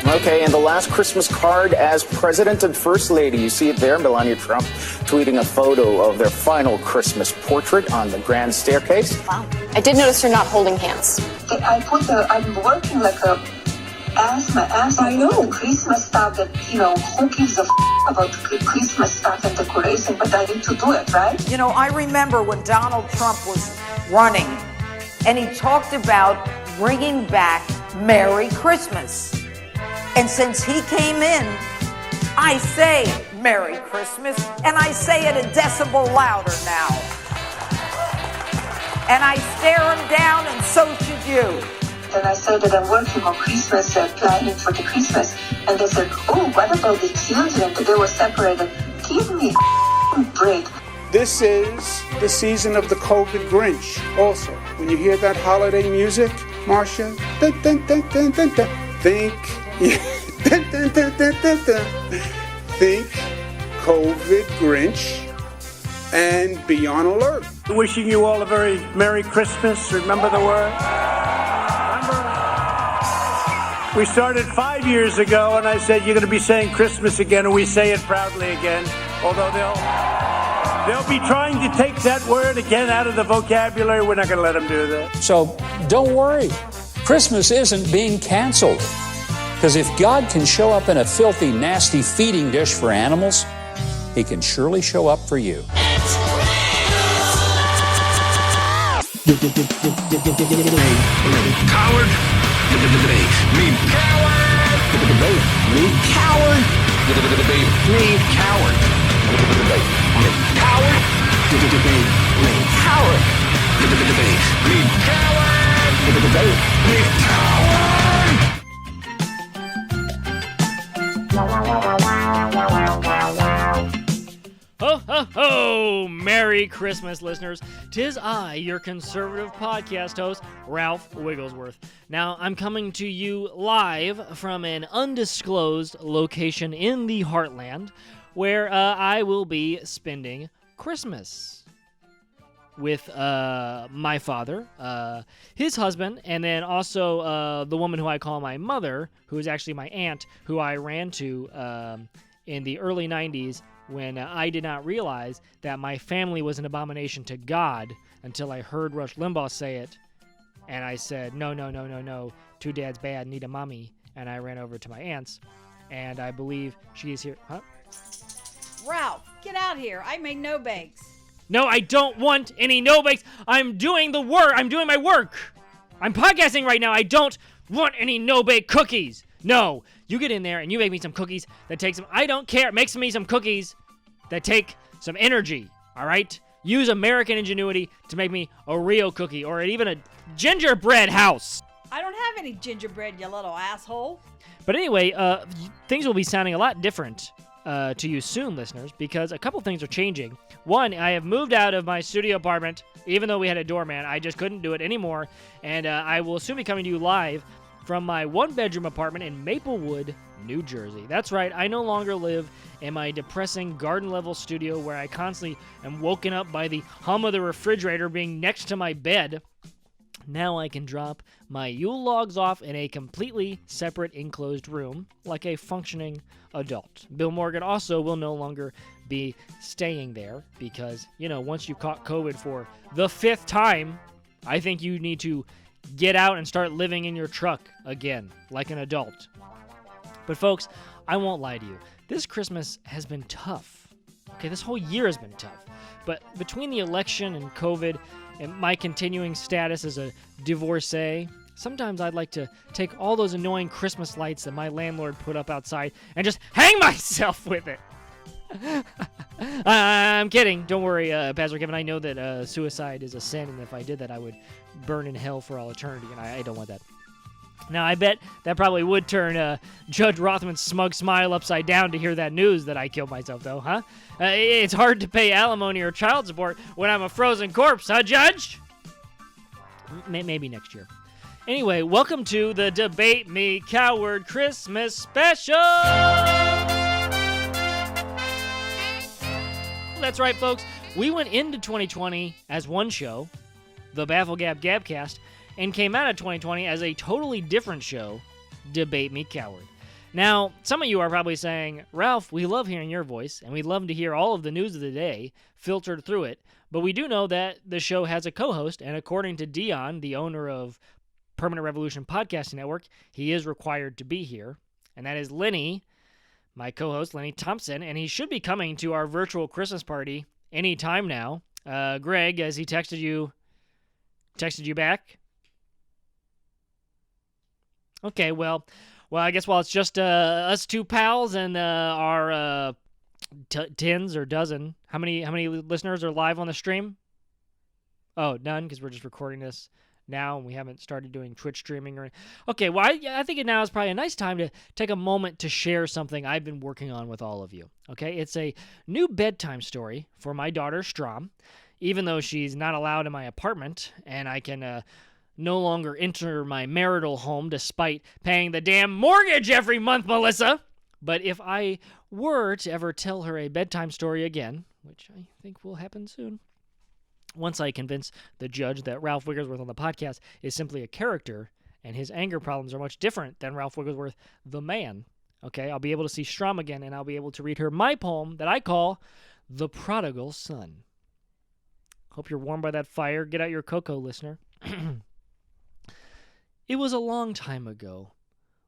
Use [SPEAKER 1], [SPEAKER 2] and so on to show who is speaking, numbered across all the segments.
[SPEAKER 1] Okay, and the last Christmas card as President and First Lady. You see it there, Melania Trump tweeting a photo of their final Christmas portrait on the grand staircase.
[SPEAKER 2] Wow. I did notice you're not holding hands.
[SPEAKER 3] I'm working like a ass. I know. Christmas stuff that, who gives a about Christmas stuff and decoration, but I need to do it, right?
[SPEAKER 4] I remember when Donald Trump was running, and he talked about bringing back Merry Christmas. And since he came in, I say Merry Christmas, and I say it a decibel louder now. And I stare him down, and so should you.
[SPEAKER 3] And I said that I'm working on Christmas, planning for the Christmas. And they said, oh, what about the children? They were separated. Give me a break.
[SPEAKER 5] This is the season of the COVID Grinch. Also, when you hear that holiday music, Marcia, dun, dun, dun, dun, dun, dun, think, dun, dun, dun, dun, dun, dun, think COVID Grinch and be on alert.
[SPEAKER 6] Wishing you all a very Merry Christmas. Remember the word? We started 5 years ago, and I said, you're going to be saying Christmas again, and we say it proudly again. Although they'll be trying to take that word again out of the vocabulary. We're not going to let them do that.
[SPEAKER 7] So don't worry. Christmas isn't being canceled. Because if God can show up in a filthy, nasty feeding dish for animals, he can surely show up for you.
[SPEAKER 8] Coward. Me coward. Me coward. Me coward. Coward. Me coward. Me coward.
[SPEAKER 9] Ho, ho, ho! Merry Christmas, listeners. 'Tis I, your conservative podcast host, Ralph Wigglesworth. Now, I'm coming to you live from an undisclosed location in the Heartland where I will be spending Christmas with my father, his husband, and then also the woman who I call my mother, who is actually my aunt, who I ran to in the early 90s when I did not realize that my family was an abomination to God until I heard Rush Limbaugh say it. And I said, no, two dads bad, need a mommy. And I ran over to my aunt's, and I believe she is here. Huh?
[SPEAKER 10] Ralph, get out here. I made no bakes.
[SPEAKER 9] No, I don't want any no bakes. I'm doing the work. I'm doing my work. I'm podcasting right now. I don't want any no bake cookies. No, you get in there and you make me some cookies that take some, I don't care, make me some cookies that take some energy, all right? Use American ingenuity to make me a real cookie or even a gingerbread house.
[SPEAKER 10] I don't have any gingerbread, you little asshole.
[SPEAKER 9] But anyway, things will be sounding a lot different to you soon, listeners, because a couple things are changing. One, I have moved out of my studio apartment, even though we had a doorman. I just couldn't do it anymore, and I will soon be coming to you live from my one-bedroom apartment in Maplewood, New Jersey. That's right, I no longer live in my depressing garden-level studio where I constantly am woken up by the hum of the refrigerator being next to my bed. Now I can drop my Yule logs off in a completely separate enclosed room like a functioning adult. Bill Morgan also will no longer be staying there because, once you've caught COVID for the 5th time, I think you need to get out and start living in your truck again, like an adult. But folks, I won't lie to you. This Christmas has been tough. Okay, this whole year has been tough. But between the election and COVID and my continuing status as a divorcee, sometimes I'd like to take all those annoying Christmas lights that my landlord put up outside and just hang myself with it. I'm kidding. Don't worry, Pastor Kevin. I know that suicide is a sin, and if I did that, I would burn in hell for all eternity, and I don't want that. Now, I bet that probably would turn Judge Rothman's smug smile upside down to hear that news that I killed myself, though, huh? It's hard to pay alimony or child support when I'm a frozen corpse, huh, Judge? Maybe next year. Anyway, welcome to the Debate Me Coward Christmas Special! That's right, folks. We went into 2020 as one show, the Bafflegab Gabcast, and came out of 2020 as a totally different show, Debate Me Coward. Now, some of you are probably saying, Ralph, we love hearing your voice, and we'd love to hear all of the news of the day filtered through it, but we do know that the show has a co-host, and according to Dion, the owner of Permanent Revolution Podcasting Network, he is required to be here, and that is Lenny, my co-host, Lenny Thompson, and he should be coming to our virtual Christmas party any time now. Greg, has he texted you back? Okay, well, I guess while it's just us two pals and our tens or dozen, how many listeners are live on the stream? Oh, none, because we're just recording this now and we haven't started doing Twitch streaming or. Okay, well, I think now is probably a nice time to take a moment to share something I've been working on with all of you. Okay, it's a new bedtime story for my daughter Strom, even though she's not allowed in my apartment and I can no longer enter my marital home despite paying the damn mortgage every month, Melissa. But if I were to ever tell her a bedtime story again, which I think will happen soon, once I convince the judge that Ralph Wigglesworth on the podcast is simply a character and his anger problems are much different than Ralph Wigglesworth, the man, okay, I'll be able to see Strom again and I'll be able to read her my poem that I call The Prodigal Son. Hope you're warm by that fire. Get out your cocoa, listener. It was a long time ago,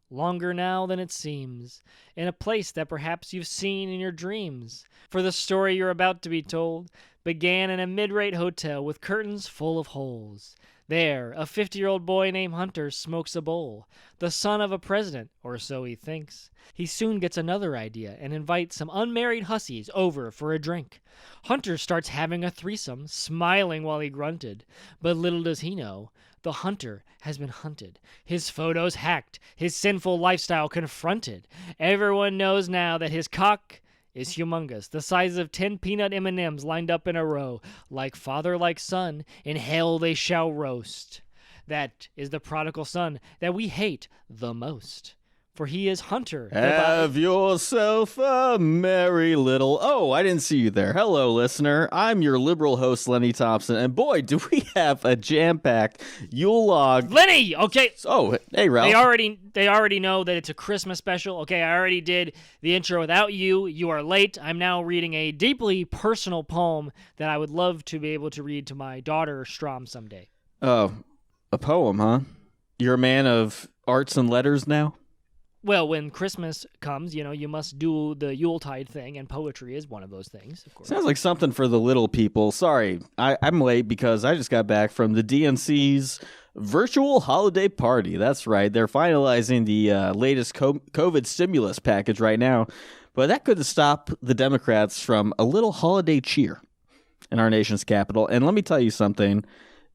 [SPEAKER 9] longer now than it seems, in a place that perhaps you've seen in your dreams. For the story you're about to be told began in a mid-rate hotel with curtains full of holes. There, a 50-year-old boy named Hunter smokes a bowl, the son of a president, or so he thinks. He soon gets another idea and invites some unmarried hussies over for a drink. Hunter starts having a threesome, smiling while he grunted. But little does he know, the hunter has been hunted, his photos hacked, his sinful lifestyle confronted. Everyone knows now that his cock is humongous, the size of 10 peanut M&Ms lined up in a row. Like father, like son, in hell they shall roast. That is the prodigal son that we hate the most. For he is Hunter.
[SPEAKER 11] Have yourself a merry little... Oh, I didn't see you there. Hello, listener. I'm your liberal host, Lenny Thompson. And boy, do we have a jam-packed Yule log.
[SPEAKER 9] Lenny! Okay.
[SPEAKER 11] Oh, hey, Ralph.
[SPEAKER 9] They already know that it's a Christmas special. Okay, I already did the intro without you. You are late. I'm now reading a deeply personal poem that I would love to be able to read to my daughter, Strom, someday.
[SPEAKER 11] Oh, a poem, huh? You're a man of arts and letters now?
[SPEAKER 9] Well, when Christmas comes, you must do the Yuletide thing, and poetry is one of those things, of course.
[SPEAKER 11] Sounds like something for the little people. Sorry, I'm late because I just got back from the DNC's virtual holiday party. That's right. They're finalizing the latest COVID stimulus package right now, but that couldn't stop the Democrats from a little holiday cheer in our nation's capital. And let me tell you something.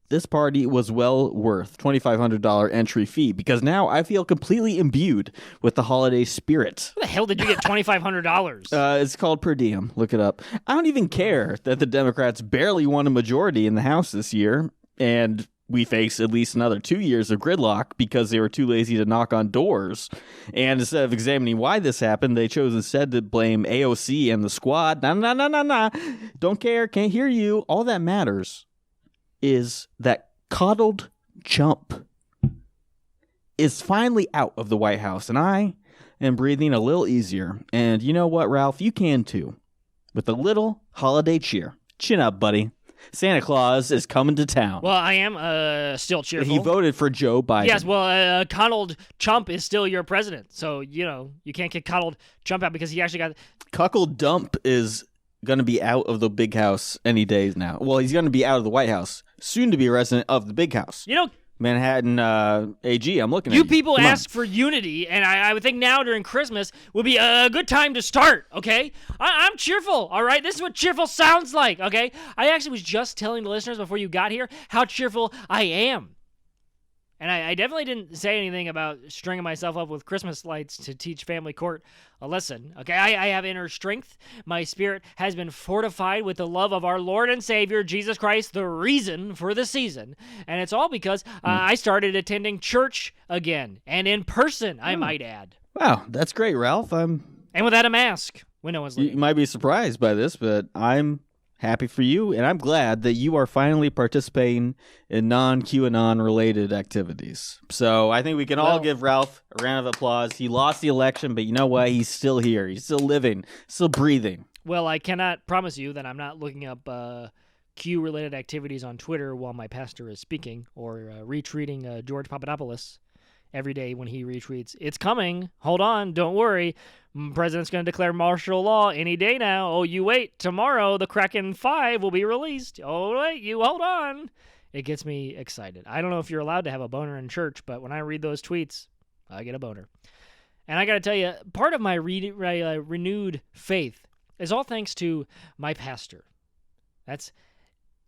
[SPEAKER 11] This party was well worth $2,500 entry fee because now I feel completely imbued with the holiday spirit.
[SPEAKER 9] Where the hell did you get $2,500?
[SPEAKER 11] It's called per diem. Look it up. I don't even care that the Democrats barely won a majority in the House this year, and we face at least another 2 years of gridlock because they were too lazy to knock on doors. And instead of examining why this happened, they chose instead to blame AOC and the squad. Nah. Don't care. Can't hear you. All that matters is that coddled chump is finally out of the White House, and I am breathing a little easier. And you know what, Ralph? You can too. With a little holiday cheer. Chin up, buddy. Santa Claus is coming to town.
[SPEAKER 9] Well, I am still cheerful.
[SPEAKER 11] He voted for Joe Biden.
[SPEAKER 9] Yes, well, coddled chump is still your president. So, you can't get coddled chump out because he actually got...
[SPEAKER 11] Cuckold dump is going to be out of the big house any day now. Well, he's going to be out of the White House. Soon to be a resident of the big house. Manhattan AG, I'm looking at you.
[SPEAKER 9] You people ask for unity, and I would think now during Christmas would be a good time to start, okay? I'm cheerful, all right? This is what cheerful sounds like, okay? I actually was just telling the listeners before you got here how cheerful I am. And I definitely didn't say anything about stringing myself up with Christmas lights to teach family court a lesson. Okay, I have inner strength. My spirit has been fortified with the love of our Lord and Savior, Jesus Christ, the reason for the season. And it's all because I started attending church again, and in person, I might add.
[SPEAKER 11] Wow, that's great, Ralph.
[SPEAKER 9] And without a mask, when no one's looking.
[SPEAKER 11] You might be surprised by this, but I'm Happy for you, and I'm glad that you are finally participating in non-QAnon related activities. So I think we can all give Ralph a round of applause. He lost the election, but you know what? He's still here. He's still living, still breathing.
[SPEAKER 9] Well, I cannot promise you that I'm not looking up Q-related activities on Twitter while my pastor is speaking, or retweeting George Papadopoulos every day when he retweets. It's coming. Hold on. Don't worry. President's going to declare martial law any day now. Oh, you wait. Tomorrow, the Kraken 5 will be released. Oh, wait. You hold on. It gets me excited. I don't know if you're allowed to have a boner in church, but when I read those tweets, I get a boner. And I got to tell you, part of my renewed faith is all thanks to my pastor. That's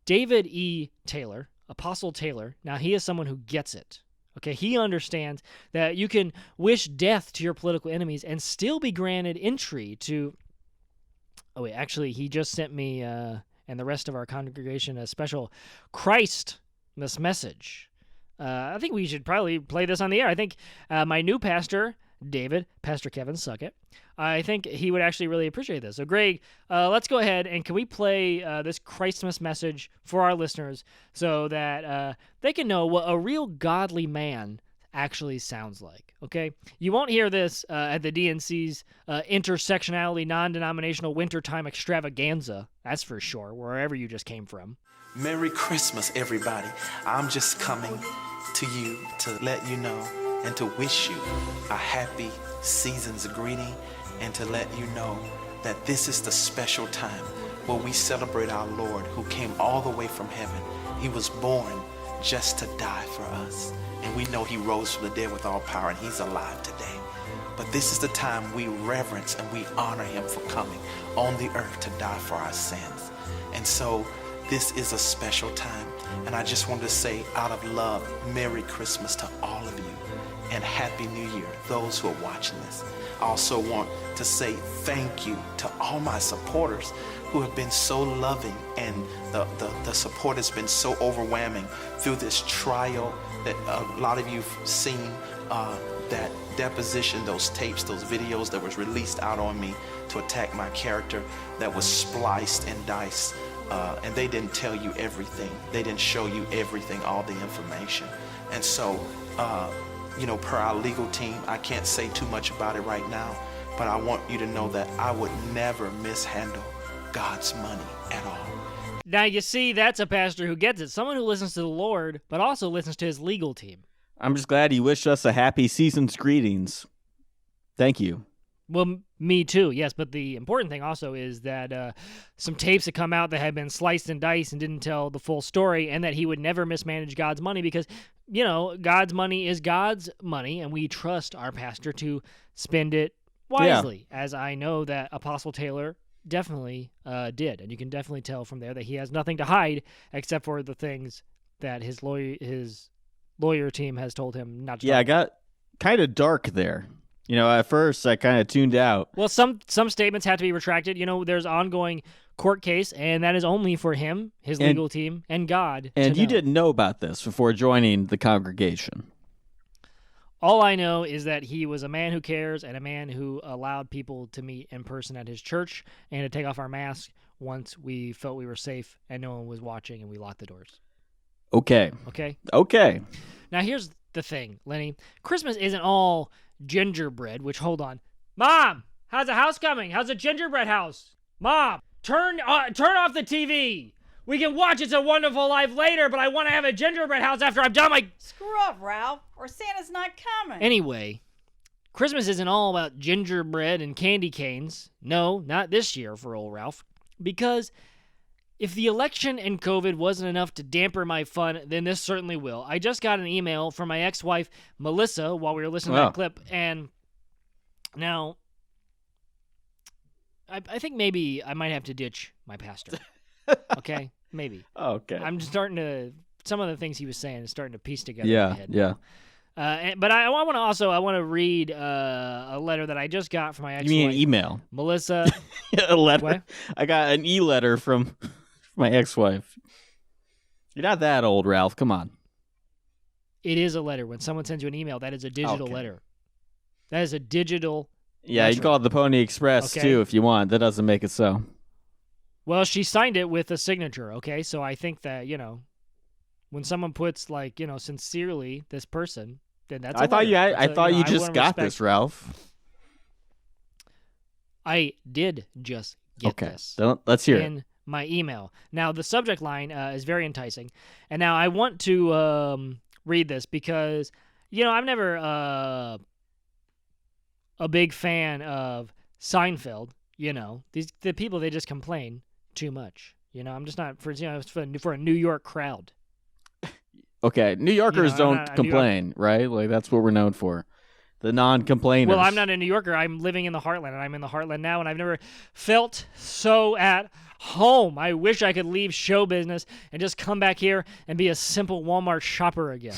[SPEAKER 9] David E. Taylor, Apostle Taylor. Now, he is someone who gets it. Okay, he understands that you can wish death to your political enemies and still be granted entry to... Oh, wait, actually, he just sent me and the rest of our congregation a special Christmas message. I think we should probably play this on the air. I think my new pastor, David, Pastor Kevin Suckett, I think he would actually really appreciate this. So, Greg, let's go ahead and can we play this Christmas message for our listeners so that they can know what a real godly man actually sounds like, okay? You won't hear this at the DNC's intersectionality non-denominational wintertime extravaganza, that's for sure, wherever you just came from.
[SPEAKER 12] Merry Christmas, everybody. I'm just coming to you to let you know and to wish you a happy season's greeting, and to let you know that this is the special time where we celebrate our Lord who came all the way from heaven. He was born just to die for us. And we know he rose from the dead with all power, and he's alive today. But this is the time we reverence and we honor him for coming on the earth to die for our sins. And so this is a special time. And I just wanted to say, out of love, Merry Christmas to all of you and Happy New Year, those who are watching this. I also want to say thank you to all my supporters who have been so loving, and the support has been so overwhelming through this trial that a lot of you've seen, that deposition, those tapes, those videos that was released out on me to attack my character, that was spliced and diced, and they didn't tell you everything. They didn't show you everything, all the information. And so, per our legal team, I can't say too much about it right now, but I want you to know that I would never mishandle God's money at all.
[SPEAKER 9] Now, you see, that's a pastor who gets it. Someone who listens to the Lord, but also listens to his legal team.
[SPEAKER 11] I'm just glad he wished us a happy season's greetings. Thank you.
[SPEAKER 9] Well, me too, yes. But the important thing also is that some tapes had come out that had been sliced and diced and didn't tell the full story, and that he would never mismanage God's money because, God's money is God's money, and we trust our pastor to spend it wisely, as I know that Apostle Taylor definitely did. And you can definitely tell from there that he has nothing to hide except for the things that his lawyer team has told him not to talk
[SPEAKER 11] I got kind of dark there. At first I kind of tuned out.
[SPEAKER 9] Well, some statements have to be retracted. There's ongoing court case, and that is only for him, his legal team, and God.
[SPEAKER 11] And you didn't know about this before joining the congregation.
[SPEAKER 9] All I know is that he was a man who cares and a man who allowed people to meet in person at his church and to take off our masks once we felt we were safe and no one was watching, and we locked the doors.
[SPEAKER 11] Okay.
[SPEAKER 9] Okay. Now, here's the thing, Lenny. Christmas isn't all gingerbread, which, hold on. Mom, how's the house coming? How's the gingerbread house? Mom, turn off the TV. We can watch It's a Wonderful Life later, but I want to have a gingerbread house after I've done my...
[SPEAKER 10] Screw up, Ralph, or Santa's not coming.
[SPEAKER 9] Anyway, Christmas isn't all about gingerbread and candy canes. No, not this year for old Ralph. Because if the election and COVID wasn't enough to damper my fun, then this certainly will. I just got an email from my ex-wife, Melissa, while we were listening to that clip, and now I think maybe I might have to ditch my pastor. Okay? Maybe.
[SPEAKER 11] Okay.
[SPEAKER 9] I'm starting to... Some of the things he was saying is starting to piece together in my head.
[SPEAKER 11] Yeah.
[SPEAKER 9] But I want to read a letter that I just got from my ex-wife.
[SPEAKER 11] You mean an email?
[SPEAKER 9] Melissa.
[SPEAKER 11] A letter.
[SPEAKER 9] What?
[SPEAKER 11] I got an e-letter from my ex-wife. You're not that old, Ralph. Come on.
[SPEAKER 9] It is a letter. When someone sends you an email, that is a digital letter. That is a digital
[SPEAKER 11] letter. You can call it the Pony Express, too, if you want. That doesn't make it so.
[SPEAKER 9] Well, she signed it with a signature, okay? So I think that, when someone puts, like, sincerely, this person, then that's
[SPEAKER 11] I thought you just got this, Ralph.
[SPEAKER 9] I did just get this.
[SPEAKER 11] Let's hear
[SPEAKER 9] in my email. Now, the subject line is very enticing. And now I want to read this because, I'm never a big fan of Seinfeld. The people, they just complain too much. I'm just not for a New York crowd.
[SPEAKER 11] Okay, New Yorkers don't complain, right? Like, that's what we're known for. The non-complainers.
[SPEAKER 9] Well, I'm not a New Yorker. I'm living in the heartland, and I'm in the heartland now, and I've never felt so at home. I wish I could leave show business and just come back here and be a simple Walmart shopper again.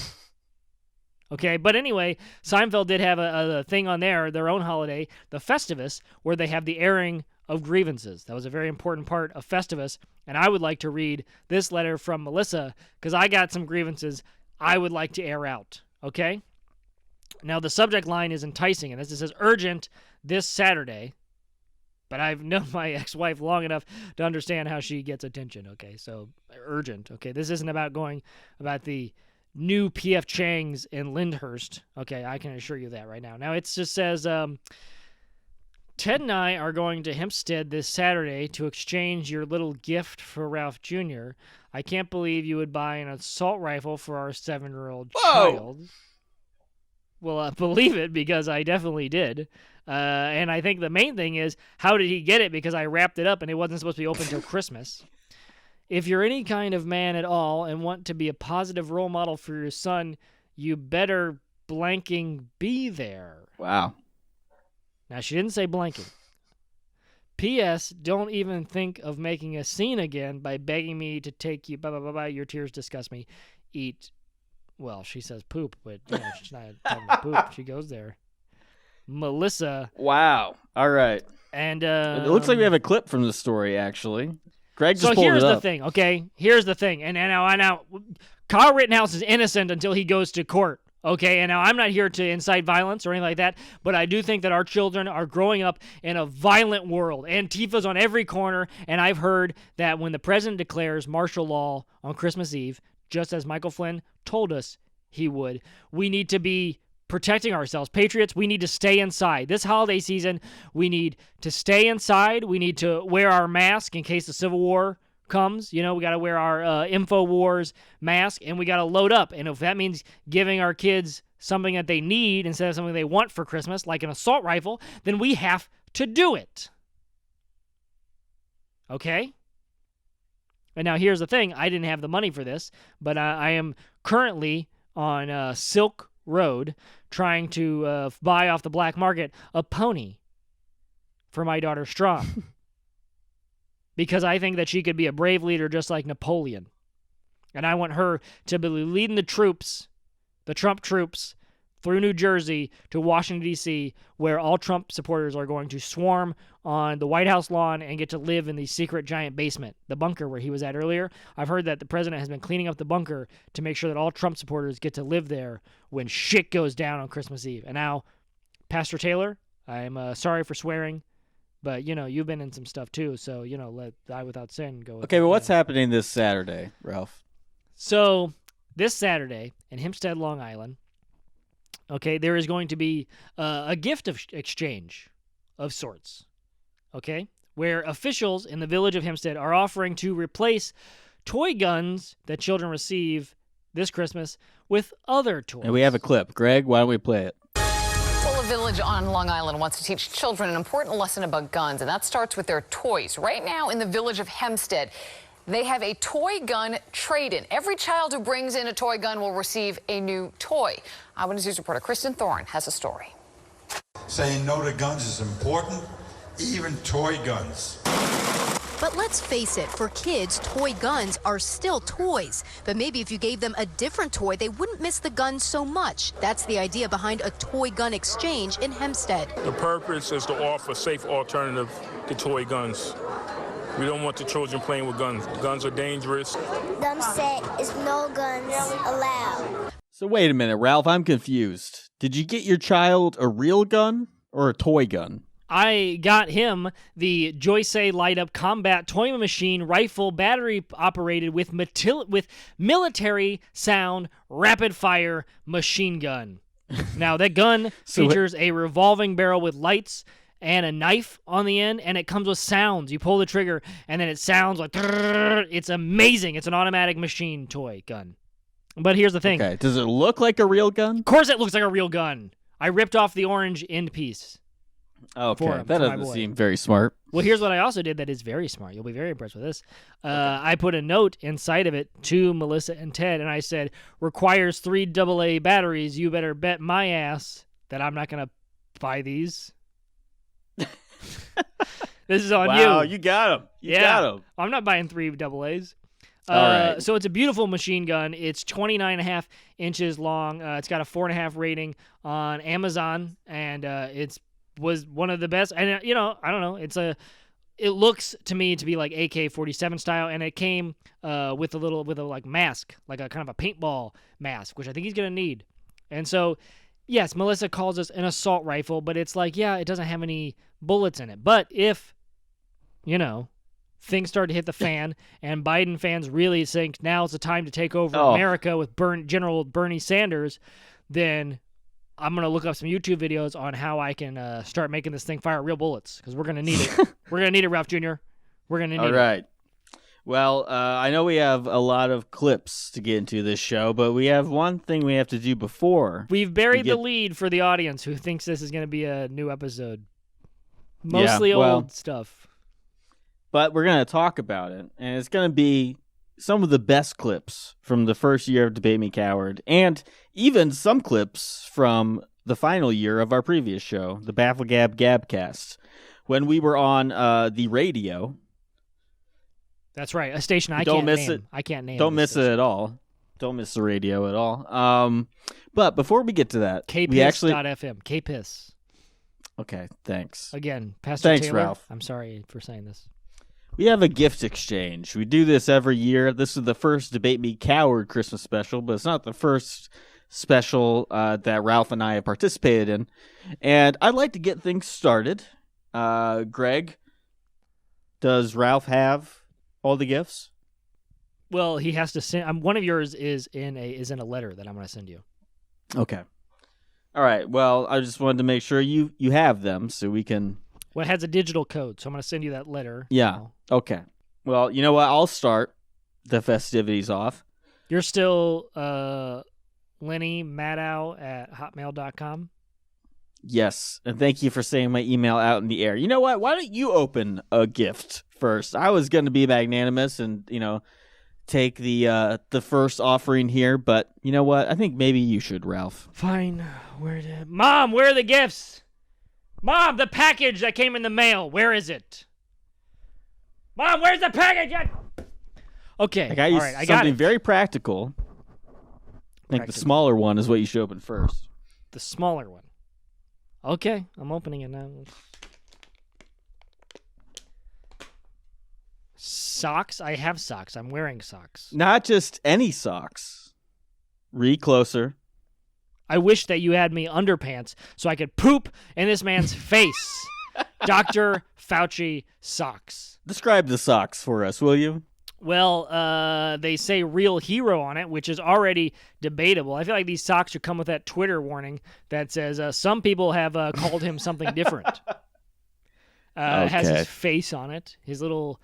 [SPEAKER 9] Okay, but anyway, Seinfeld did have a thing on their own holiday, the Festivus, where they have the airing of grievances. That was a very important part of Festivus, and I would like to read this letter from Melissa because I got some grievances I would like to air out, okay? Now, the subject line is enticing, and it says, urgent this Saturday, but I've known my ex-wife long enough to understand how she gets attention, okay? So, urgent, okay? This isn't about the new P.F. Chang's in Lyndhurst, okay? I can assure you that right now. Now, it just says, Ted and I are going to Hempstead this Saturday to exchange your little gift for Ralph Jr. I can't believe you would buy an assault rifle for our 7-year-old child. Well, I believe it because I definitely did. And I think the main thing is, how did he get it? Because I wrapped it up and it wasn't supposed to be open till Christmas. If you're any kind of man at all and want to be a positive role model for your son, you better blanking be there.
[SPEAKER 11] Wow.
[SPEAKER 9] Now, she didn't say blanking. P.S. Don't even think of making a scene again by begging me to take you, blah, blah, blah, blah. Your tears disgust me. Eat. Well, she says poop, but she's not talking about poop. She goes there. Melissa.
[SPEAKER 11] Wow. All right.
[SPEAKER 9] And
[SPEAKER 11] it looks like we have a clip from the story, actually. Greg just pulled it up.
[SPEAKER 9] So here's the thing, okay? Here's the thing. And now Kyle Rittenhouse is innocent until he goes to court. Okay, and now I'm not here to incite violence or anything like that, but I do think that our children are growing up in a violent world. Antifa's on every corner, and I've heard that when the president declares martial law on Christmas Eve, just as Michael Flynn told us he would, we need to be protecting ourselves. Patriots, we need to stay inside. This holiday season, we need to stay inside. We need to wear our mask in case the Civil War comes. We got to wear our InfoWars mask, and we got to load up. And if that means giving our kids something that they need instead of something they want for Christmas, like an assault rifle, then we have to do it. Okay? And now here's the thing. I didn't have the money for this, but I am currently on Silk Road trying to buy off the black market a pony for my daughter Strom. Because I think that she could be a brave leader just like Napoleon. And I want her to be leading the troops, the Trump troops, through New Jersey to Washington, D.C., where all Trump supporters are going to swarm on the White House lawn and get to live in the secret giant basement, the bunker where he was at earlier. I've heard that the president has been cleaning up the bunker to make sure that all Trump supporters get to live there when shit goes down on Christmas Eve. And now, Pastor Taylor, I'm sorry for swearing. But, you've been in some stuff, too, so, let die without sin go.
[SPEAKER 11] Okay, but what's happening this Saturday, Ralph?
[SPEAKER 9] So, this Saturday in Hempstead, Long Island, okay, there is going to be a gift exchange of sorts, okay, where officials in the village of Hempstead are offering to replace toy guns that children receive this Christmas with other toys.
[SPEAKER 11] And we have a clip. Greg, why don't we play it?
[SPEAKER 13] Well, a village on Long Island wants to teach children an important lesson about guns, and that starts with their toys. Right now in the village of Hempstead, they have a toy gun trade-in. Every child who brings in a toy gun will receive a new toy. Eyewitness News reporter Kristen Thorne has a story.
[SPEAKER 14] Saying no to guns is important, even toy guns.
[SPEAKER 15] But let's face it, for kids, toy guns are still toys. But maybe if you gave them a different toy, they wouldn't miss the gun so much. That's the idea behind a toy gun exchange in Hempstead.
[SPEAKER 16] The purpose is to offer a safe alternative to toy guns. We don't want the children playing with guns. Guns are dangerous.
[SPEAKER 17] Them said is no guns allowed.
[SPEAKER 11] So wait a minute, Ralph, I'm confused. Did you get your child a real gun or a toy gun?
[SPEAKER 9] I got him the Joyce Light Up Combat Toy Machine Rifle Battery Operated with military sound rapid fire machine gun. Now, that gun features a revolving barrel with lights and a knife on the end, and it comes with sounds. You pull the trigger, and then it sounds like... It's amazing. It's an automatic machine toy gun. But here's the thing.
[SPEAKER 11] Okay. Does it look like a real gun?
[SPEAKER 9] Of course it looks like a real gun. I ripped off the orange end piece.
[SPEAKER 11] Okay,
[SPEAKER 9] for him,
[SPEAKER 11] that
[SPEAKER 9] for my
[SPEAKER 11] doesn't
[SPEAKER 9] boy.
[SPEAKER 11] seem very smart.
[SPEAKER 9] Well, here's what I also did that is very smart. You'll be very impressed with this. I put a note inside of it to Melissa and Ted, and I said, requires 3 AA batteries. You better bet my ass that I'm not going to buy these. This is on you.
[SPEAKER 11] Wow, you got him. You got him.
[SPEAKER 9] I'm not buying 3 AAs.
[SPEAKER 11] All right.
[SPEAKER 9] So it's a beautiful machine gun. It's 29.5 inches long. It's got a 4.5 rating on Amazon, and was one of the best. And I don't know. It looks to me to be like AK-47 style, and it came with a like mask, like a kind of a paintball mask, which I think he's gonna need. And so, yes, Melissa calls this an assault rifle, but it's like, yeah, it doesn't have any bullets in it. But if things start to hit the fan, and Biden fans really think now is the time to take over America with General Bernie Sanders, then I'm going to look up some YouTube videos on how I can start making this thing fire real bullets, because we're going to need it. We're going to need it, Ralph Jr. We're going to need it.
[SPEAKER 11] All right. Well, I know we have a lot of clips to get into this show, but we have one thing we have to do before.
[SPEAKER 9] We've buried the lead for the audience who thinks this is going to be a new episode. Mostly old stuff.
[SPEAKER 11] But we're going to talk about it, and it's going to be some of the best clips from the first year of Debate Me Coward, and even some clips from the final year of our previous show, the Bafflegab Gabcast, when we were on the radio.
[SPEAKER 9] That's right, a station I
[SPEAKER 11] Don't
[SPEAKER 9] can't
[SPEAKER 11] miss
[SPEAKER 9] name.
[SPEAKER 11] it.
[SPEAKER 9] I can't name.
[SPEAKER 11] Don't miss it at all. Don't miss the radio at all. But before we get to that,
[SPEAKER 9] KPIS.fm. KPIS.
[SPEAKER 11] Okay, thanks.
[SPEAKER 9] Again, Pastor
[SPEAKER 11] Thanks,
[SPEAKER 9] Taylor,
[SPEAKER 11] Ralph.
[SPEAKER 9] I'm sorry for saying this.
[SPEAKER 11] We have a gift exchange. We do this every year. This is the first Debate Me Coward Christmas special, but it's not the first special that Ralph and I have participated in. And I'd like to get things started. Greg, does Ralph have all the gifts?
[SPEAKER 9] Well, he has to send. One of yours is in a letter that I'm going to send you.
[SPEAKER 11] Okay. All right. Well, I just wanted to make sure you have them so we can.
[SPEAKER 9] Well, it has a digital code, so I'm going to send you that letter.
[SPEAKER 11] Yeah. Okay. Well, you know what? I'll start the festivities off.
[SPEAKER 9] You're still Lenny Maddow at hotmail.com?
[SPEAKER 11] Yes. And thank you for saying my email out in the air. You know what? Why don't you open a gift first? I was going to be magnanimous and, take the first offering here, but you know what? I think maybe you should, Ralph.
[SPEAKER 9] Fine. Mom, where are the gifts? Mom, the package that came in the mail, where is it? Mom, where's the package? Okay,
[SPEAKER 11] I got you
[SPEAKER 9] all right, I got
[SPEAKER 11] something
[SPEAKER 9] it.
[SPEAKER 11] very practical. I think the smaller one is what you should open first.
[SPEAKER 9] The smaller one. Okay, I'm opening it now. Socks? I have socks. I'm wearing socks.
[SPEAKER 11] Not just any socks. Read closer.
[SPEAKER 9] I wish that you had me underpants so I could poop in this man's face. Dr. Fauci socks.
[SPEAKER 11] Describe the socks for us, will you?
[SPEAKER 9] Well, they say real hero on it, which is already debatable. I feel like these socks should come with that Twitter warning that says some people have called him something different. It has his face on it, his little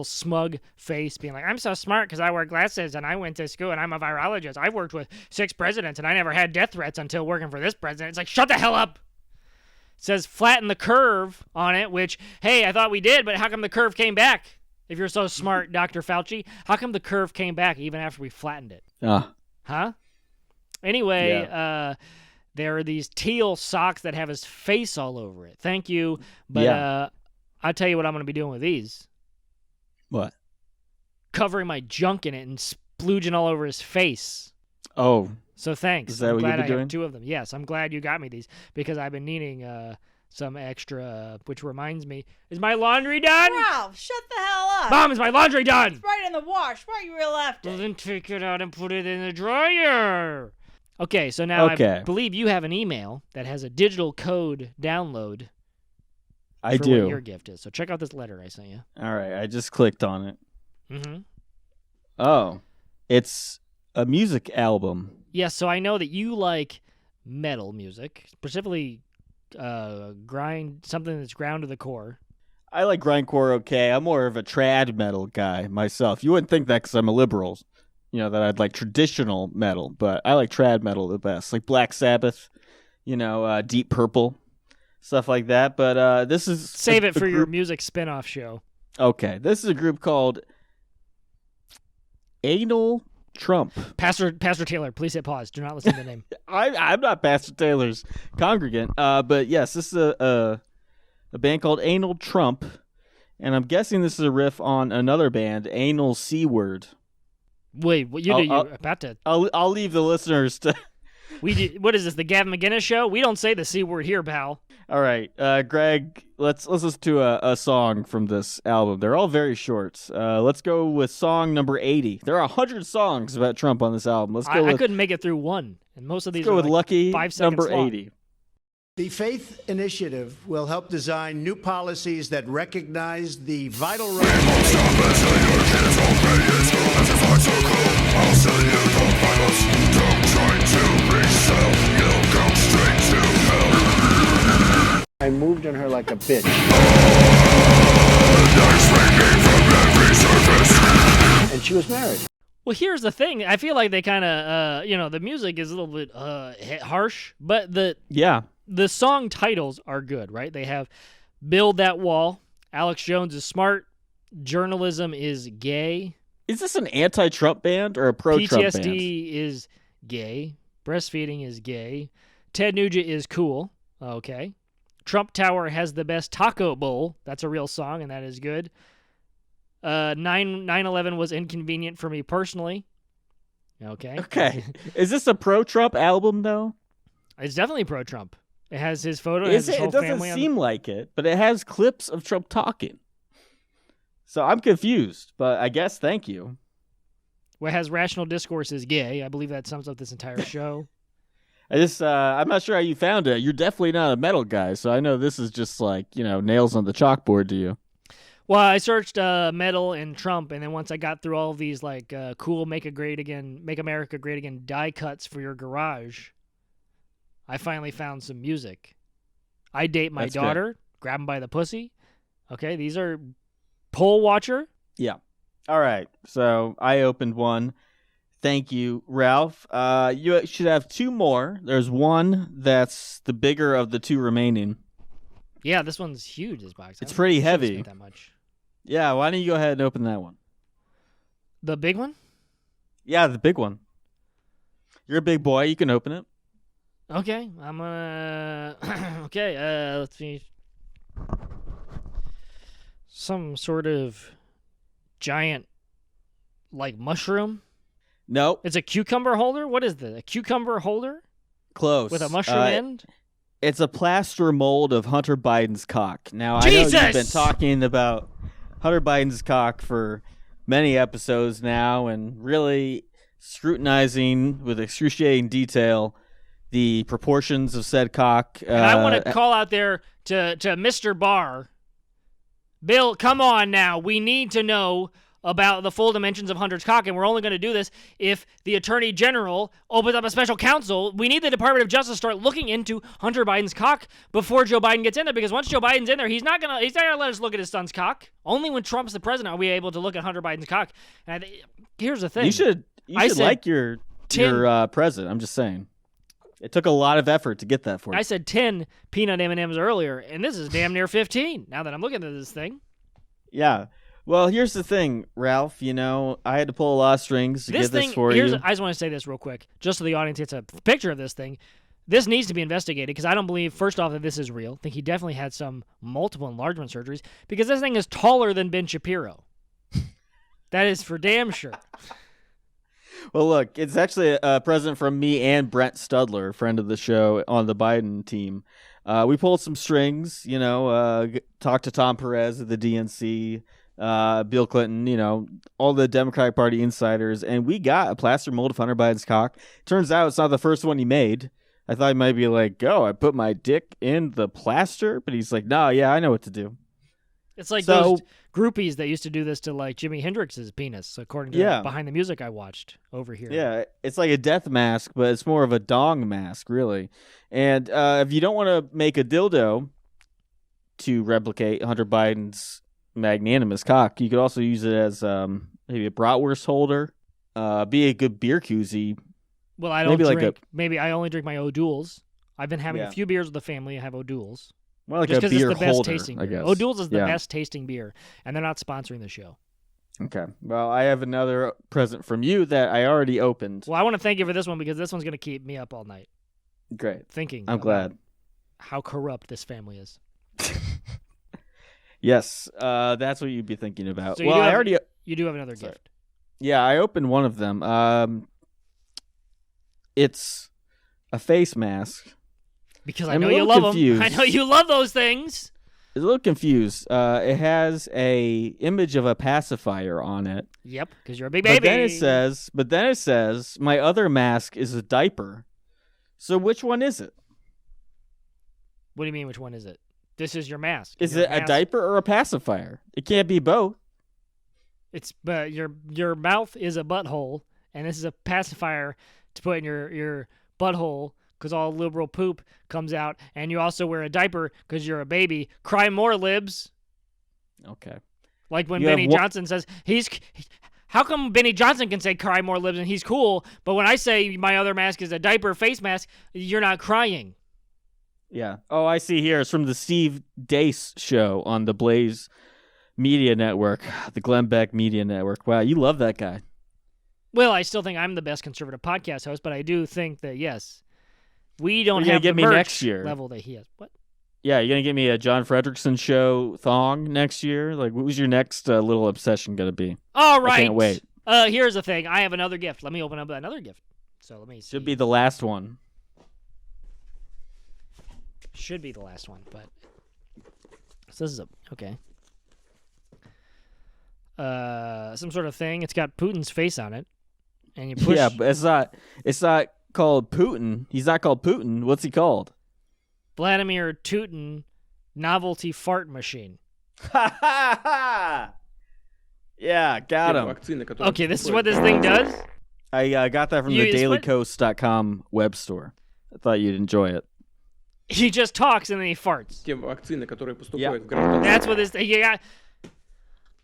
[SPEAKER 9] smug face being like, I'm so smart because I wear glasses and I went to school and I'm a virologist. I've worked with 6 presidents and I never had death threats until working for this president. It's like, shut the hell up. It says flatten the curve on it, which, hey, I thought we did, but how come the curve came back? If you're so smart, Dr. Fauci, how come the curve came back even after we flattened it? Huh? Anyway, there are these teal socks that have his face all over it. Thank you. But I'll tell you what I'm going to be doing with these.
[SPEAKER 11] What?
[SPEAKER 9] Covering my junk in it and splooging all over his face.
[SPEAKER 11] Oh.
[SPEAKER 9] So thanks.
[SPEAKER 11] Is that
[SPEAKER 9] I'm
[SPEAKER 11] what
[SPEAKER 9] glad
[SPEAKER 11] you've been
[SPEAKER 9] I
[SPEAKER 11] doing?
[SPEAKER 9] have 2 of them. Yes, I'm glad you got me these because I've been needing some extra, which reminds me, is my laundry done?
[SPEAKER 10] Ralph, shut the hell up.
[SPEAKER 9] Mom, is my laundry done?
[SPEAKER 10] It's right in the wash. Why you left it?
[SPEAKER 9] Well, then take it out and put it in the dryer. Okay, so now I believe you have an email that has a digital code download
[SPEAKER 11] I
[SPEAKER 9] for
[SPEAKER 11] do.
[SPEAKER 9] what your gift is. So check out this letter I sent you.
[SPEAKER 11] All right, I just clicked on it.
[SPEAKER 9] Mm-hmm.
[SPEAKER 11] Oh, it's a music album.
[SPEAKER 9] Yes, so I know that you like metal music, specifically something that's ground to the core.
[SPEAKER 11] I like grindcore okay. I'm more of a trad metal guy myself. You wouldn't think that because I'm a liberal, that I'd like traditional metal, but I like trad metal the best, like Black Sabbath, Deep Purple, stuff like that. But this is...
[SPEAKER 9] Save it for your music spin-off show.
[SPEAKER 11] Okay, this is a group called Anal Trump.
[SPEAKER 9] Pastor Taylor, please hit pause. Do not listen to the name.
[SPEAKER 11] I'm not Pastor Taylor's congregant, but yes, this is a band called Anal Trump, and I'm guessing this is a riff on another band, Anal C-Word.
[SPEAKER 9] Wait, what you're about to...
[SPEAKER 11] I'll leave the listeners to...
[SPEAKER 9] What is this, the Gavin McInnes show? We don't say the C-word here, pal.
[SPEAKER 11] All right, Greg, let's listen to a song from this album. They're all very short. Let's go with song number 80. There are 100 songs about Trump on this album.
[SPEAKER 9] I couldn't make it through one, and most of these
[SPEAKER 11] go
[SPEAKER 9] are
[SPEAKER 11] with Lucky
[SPEAKER 9] 5 seconds
[SPEAKER 11] number
[SPEAKER 9] long.
[SPEAKER 11] 80.
[SPEAKER 18] The Faith Initiative will help design new policies that recognize the vital
[SPEAKER 19] I moved on her like a bitch. And she was married.
[SPEAKER 9] Well, here's the thing. I feel like they kind of, the music is a little bit harsh, but the song titles are good, right? They have Build That Wall, Alex Jones is smart, Journalism is gay.
[SPEAKER 11] Is this an anti-Trump band or a pro-Trump band?
[SPEAKER 9] PTSD is gay. Breastfeeding is gay. Ted Nugent is cool. Okay. Trump Tower has the best taco bowl. That's a real song, and that is good. 9/11 was inconvenient for me personally. Okay.
[SPEAKER 11] Okay. Is this a pro-Trump album, though?
[SPEAKER 9] It's definitely pro-Trump. It has his photo.
[SPEAKER 11] It doesn't seem like it, but it has clips of Trump talking. So I'm confused, but I guess thank you.
[SPEAKER 9] Well, it has rational discourse is gay. I believe that sums up this entire show.
[SPEAKER 11] I'm not sure how you found it. You're definitely not a metal guy, so I know this is just like, nails on the chalkboard to you.
[SPEAKER 9] Well, I searched metal and Trump, and then once I got through all of these like cool Make America Great Again die cuts for your garage, I finally found some music. I Date My Daughter,
[SPEAKER 11] good.
[SPEAKER 9] Grab 'Em by the Pussy. Okay, these are Poll Watcher.
[SPEAKER 11] Yeah. All right. So I opened one. Thank you, Ralph. You should have 2 more. There's one that's the bigger of the 2 remaining.
[SPEAKER 9] Yeah, this one's huge, this box.
[SPEAKER 11] It's pretty heavy.
[SPEAKER 9] That much.
[SPEAKER 11] Yeah, why don't you go ahead and open that one?
[SPEAKER 9] The big one?
[SPEAKER 11] Yeah, the big one. You're a big boy. You can open it.
[SPEAKER 9] Okay, I'm okay, let's see. Some sort of giant, like, mushroom?
[SPEAKER 11] No.
[SPEAKER 9] It's a cucumber holder? What is this? A cucumber holder?
[SPEAKER 11] Close.
[SPEAKER 9] With a mushroom end?
[SPEAKER 11] It's a plaster mold of Hunter Biden's cock. Now,
[SPEAKER 9] Jesus!
[SPEAKER 11] I know you've been talking about Hunter Biden's cock for many episodes now and really scrutinizing with excruciating detail the proportions of said cock.
[SPEAKER 9] And I want to call out there to Mr. Barr. Bill, come on now. We need to know about the full dimensions of Hunter's cock, and we're only going to do this if the Attorney General opens up a special counsel. We need the Department of Justice to start looking into Hunter Biden's cock before Joe Biden gets in there, because once Joe Biden's in there, he's not gonna let us look at his son's cock. Only when Trump's the president are we able to look at Hunter Biden's cock. And here's the thing:
[SPEAKER 11] you should like your president. I'm just saying, it took a lot of effort to get that for you.
[SPEAKER 9] I said 10 peanut M&Ms earlier, and this is damn near 15. Now that I'm looking at this thing,
[SPEAKER 11] yeah. Well, here's the thing, Ralph. I had to pull a lot of strings to get this for you.
[SPEAKER 9] I just want to say this real quick, just so the audience gets a picture of this thing. This needs to be investigated because I don't believe, first off, that this is real. I think he definitely had some multiple enlargement surgeries because this thing is taller than Ben Shapiro. That is for damn sure.
[SPEAKER 11] Well, look, it's actually a present from me and Brent Studler, friend of the show on the Biden team. We pulled some strings, talked to Tom Perez of the DNC, Bill Clinton, all the Democratic Party insiders, and we got a plaster mold of Hunter Biden's cock. Turns out it's not the first one he made. I thought he might be like, I put my dick in the plaster, but he's like, no, yeah, I know what to do.
[SPEAKER 9] It's like those groupies that used to do this to like Jimi Hendrix's penis, according to Behind the Music I watched over here.
[SPEAKER 11] Yeah, it's like a death mask, but it's more of a dong mask, really. And if you don't want to make a dildo to replicate Hunter Biden's magnanimous cock, you could also use it as maybe a bratwurst holder, be a good beer koozie.
[SPEAKER 9] Well, I don't drink. Maybe I only drink my O'Doul's. I've been having a few beers with the family. I have O'Doul's.
[SPEAKER 11] More like
[SPEAKER 9] just
[SPEAKER 11] a beer
[SPEAKER 9] it's the best
[SPEAKER 11] holder,
[SPEAKER 9] tasting
[SPEAKER 11] I
[SPEAKER 9] beer.
[SPEAKER 11] guess.
[SPEAKER 9] O'Doul's is the best tasting beer, and they're not sponsoring the show.
[SPEAKER 11] Okay. Well, I have another present from you that I already opened.
[SPEAKER 9] Well, I want to thank you for this one because this one's going to keep me up all night.
[SPEAKER 11] Great.
[SPEAKER 9] Thinking.
[SPEAKER 11] I'm glad.
[SPEAKER 9] How corrupt this family is.
[SPEAKER 11] Yes, that's what you'd be thinking about.
[SPEAKER 9] So you do have another gift.
[SPEAKER 11] Yeah, I opened one of them. It's a face mask.
[SPEAKER 9] Because I know you love them. I know you love those things.
[SPEAKER 11] It's a little confused. It has a image of a pacifier on it.
[SPEAKER 9] Yep, because you're a big baby.
[SPEAKER 11] But then it says, my other mask is a diaper. So which one is it?
[SPEAKER 9] What do you mean, which one is it? This is your mask.
[SPEAKER 11] Is it a diaper or a pacifier? It can't be both.
[SPEAKER 9] But your mouth is a butthole, and this is a pacifier to put in your butthole because all liberal poop comes out, and you also wear a diaper because you're a baby. Cry more, libs.
[SPEAKER 11] Okay.
[SPEAKER 9] Like when Benny Johnson says how come Benny Johnson can say cry more, libs, and he's cool, but when I say my other mask is a diaper face mask, you're not crying.
[SPEAKER 11] Yeah. Oh, I see here. It's from the Steve Deace show on the Blaze Media Network, the Glenn Beck Media Network. Wow, you love that guy.
[SPEAKER 9] Well, I still think I'm the best conservative podcast host, but I do think that, yes, we don't have the merch
[SPEAKER 11] next year
[SPEAKER 9] level that he has. What?
[SPEAKER 11] Yeah, you're going to get me a John Fredrickson show thong next year? Like, what was your next little obsession going to be?
[SPEAKER 9] All right.
[SPEAKER 11] I can't wait.
[SPEAKER 9] Here's the thing. I have another gift. Let me open up another gift. So let me see.
[SPEAKER 11] Should be the last one.
[SPEAKER 9] Should be the last one, but so this is okay. Some sort of thing. It's got Putin's face on it, and you push.
[SPEAKER 11] Yeah, but it's not called Putin. He's not called Putin. What's he called?
[SPEAKER 9] Vladimir Putin novelty fart machine.
[SPEAKER 11] Ha ha ha! Yeah, got him.
[SPEAKER 9] Okay, this is what this thing does?
[SPEAKER 11] I got that from the dailycoast.com web store. I thought you'd enjoy it.
[SPEAKER 9] He just talks and then he farts.
[SPEAKER 11] Yeah.
[SPEAKER 9] That's what this thing.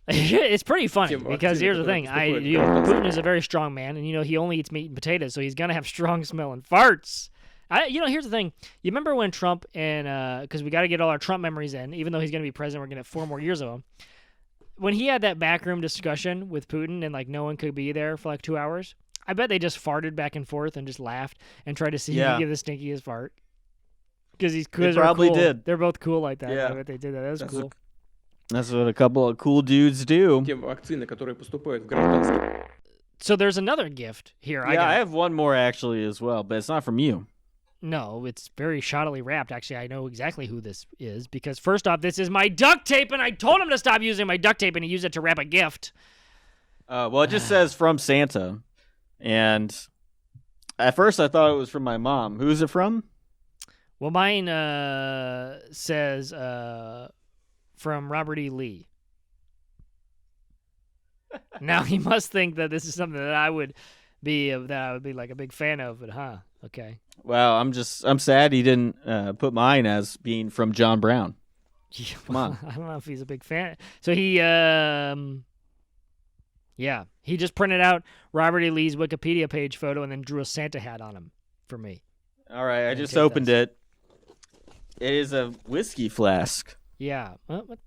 [SPEAKER 9] It's pretty funny because here's the thing. Putin is a very strong man, and he only eats meat and potatoes, so he's gonna have strong smelling farts. Here's the thing. You remember when Trump and because we got to get all our Trump memories in, even though he's gonna be president, we're gonna have 4 more years of him. When he had that backroom discussion with Putin and like no one could be there for like 2 hours, I bet they just farted back and forth and just laughed and tried to see who could give the stinkiest fart. Because
[SPEAKER 11] they probably did.
[SPEAKER 9] They're both cool like that.
[SPEAKER 11] Yeah.
[SPEAKER 9] I bet they did that. That was cool.
[SPEAKER 11] That's what a couple of cool dudes do.
[SPEAKER 9] So there's another gift here.
[SPEAKER 11] I have one more actually as well, but it's not from you.
[SPEAKER 9] No, it's very shoddily wrapped. Actually, I know exactly who this is because first off, this is my duct tape, and I told him to stop using my duct tape, and he used it to wrap a gift.
[SPEAKER 11] Well, it just says from Santa, and at first I thought it was from my mom. Who is it from?
[SPEAKER 9] Well, mine says from Robert E. Lee. Now he must think that this is something that I would be like a big fan of, but okay.
[SPEAKER 11] Well, I'm sad he didn't put mine as being from John Brown. Come on.
[SPEAKER 9] I don't know if he's a big fan. So he he just printed out Robert E. Lee's Wikipedia page photo and then drew a Santa hat on him for me.
[SPEAKER 11] All right, I just opened it. It is a whiskey flask.
[SPEAKER 9] Yeah. What?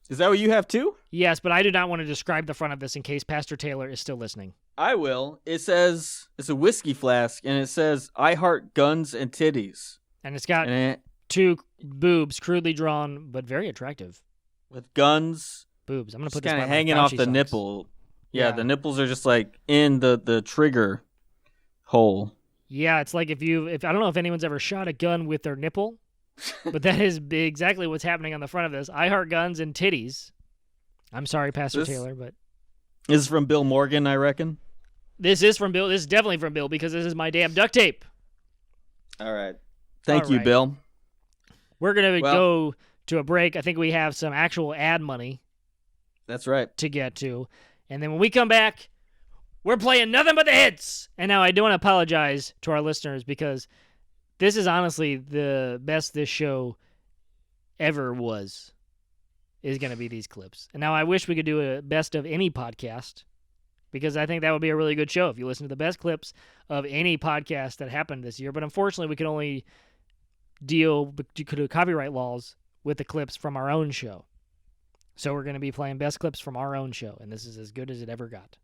[SPEAKER 11] Is that what you have too?
[SPEAKER 9] Yes, but I do not want to describe the front of this in case Pastor Taylor is still listening.
[SPEAKER 11] I will. It says it's a whiskey flask, and it says "I heart guns and titties."
[SPEAKER 9] And it's got 2 boobs, crudely drawn, but very attractive.
[SPEAKER 11] With guns.
[SPEAKER 9] Boobs. I'm gonna put
[SPEAKER 11] this
[SPEAKER 9] kind
[SPEAKER 11] of hanging off the nipple. Yeah, the nipples are just like in the trigger hole.
[SPEAKER 9] Yeah, it's like if I don't know if anyone's ever shot a gun with their nipple, but that is exactly what's happening on the front of this. I heart guns and titties. I'm sorry, Pastor Taylor, but
[SPEAKER 11] this is from Bill Morgan, I reckon.
[SPEAKER 9] This is from Bill. This is definitely from Bill because this is my damn duct tape.
[SPEAKER 11] All right. Thank
[SPEAKER 9] All
[SPEAKER 11] you,
[SPEAKER 9] right.
[SPEAKER 11] Bill.
[SPEAKER 9] We're going to go to a break. I think we have some actual ad money.
[SPEAKER 11] That's right.
[SPEAKER 9] To get to. And then when we come back, we're playing nothing but the hits. And now I do want to apologize to our listeners because this is honestly the best this show ever was, is going to be these clips. And now I wish we could do a best of any podcast because I think that would be a really good show if you listen to the best clips of any podcast that happened this year. But unfortunately, we can only deal with copyright laws with the clips from our own show. So we're going to be playing best clips from our own show, and this is as good as it ever got.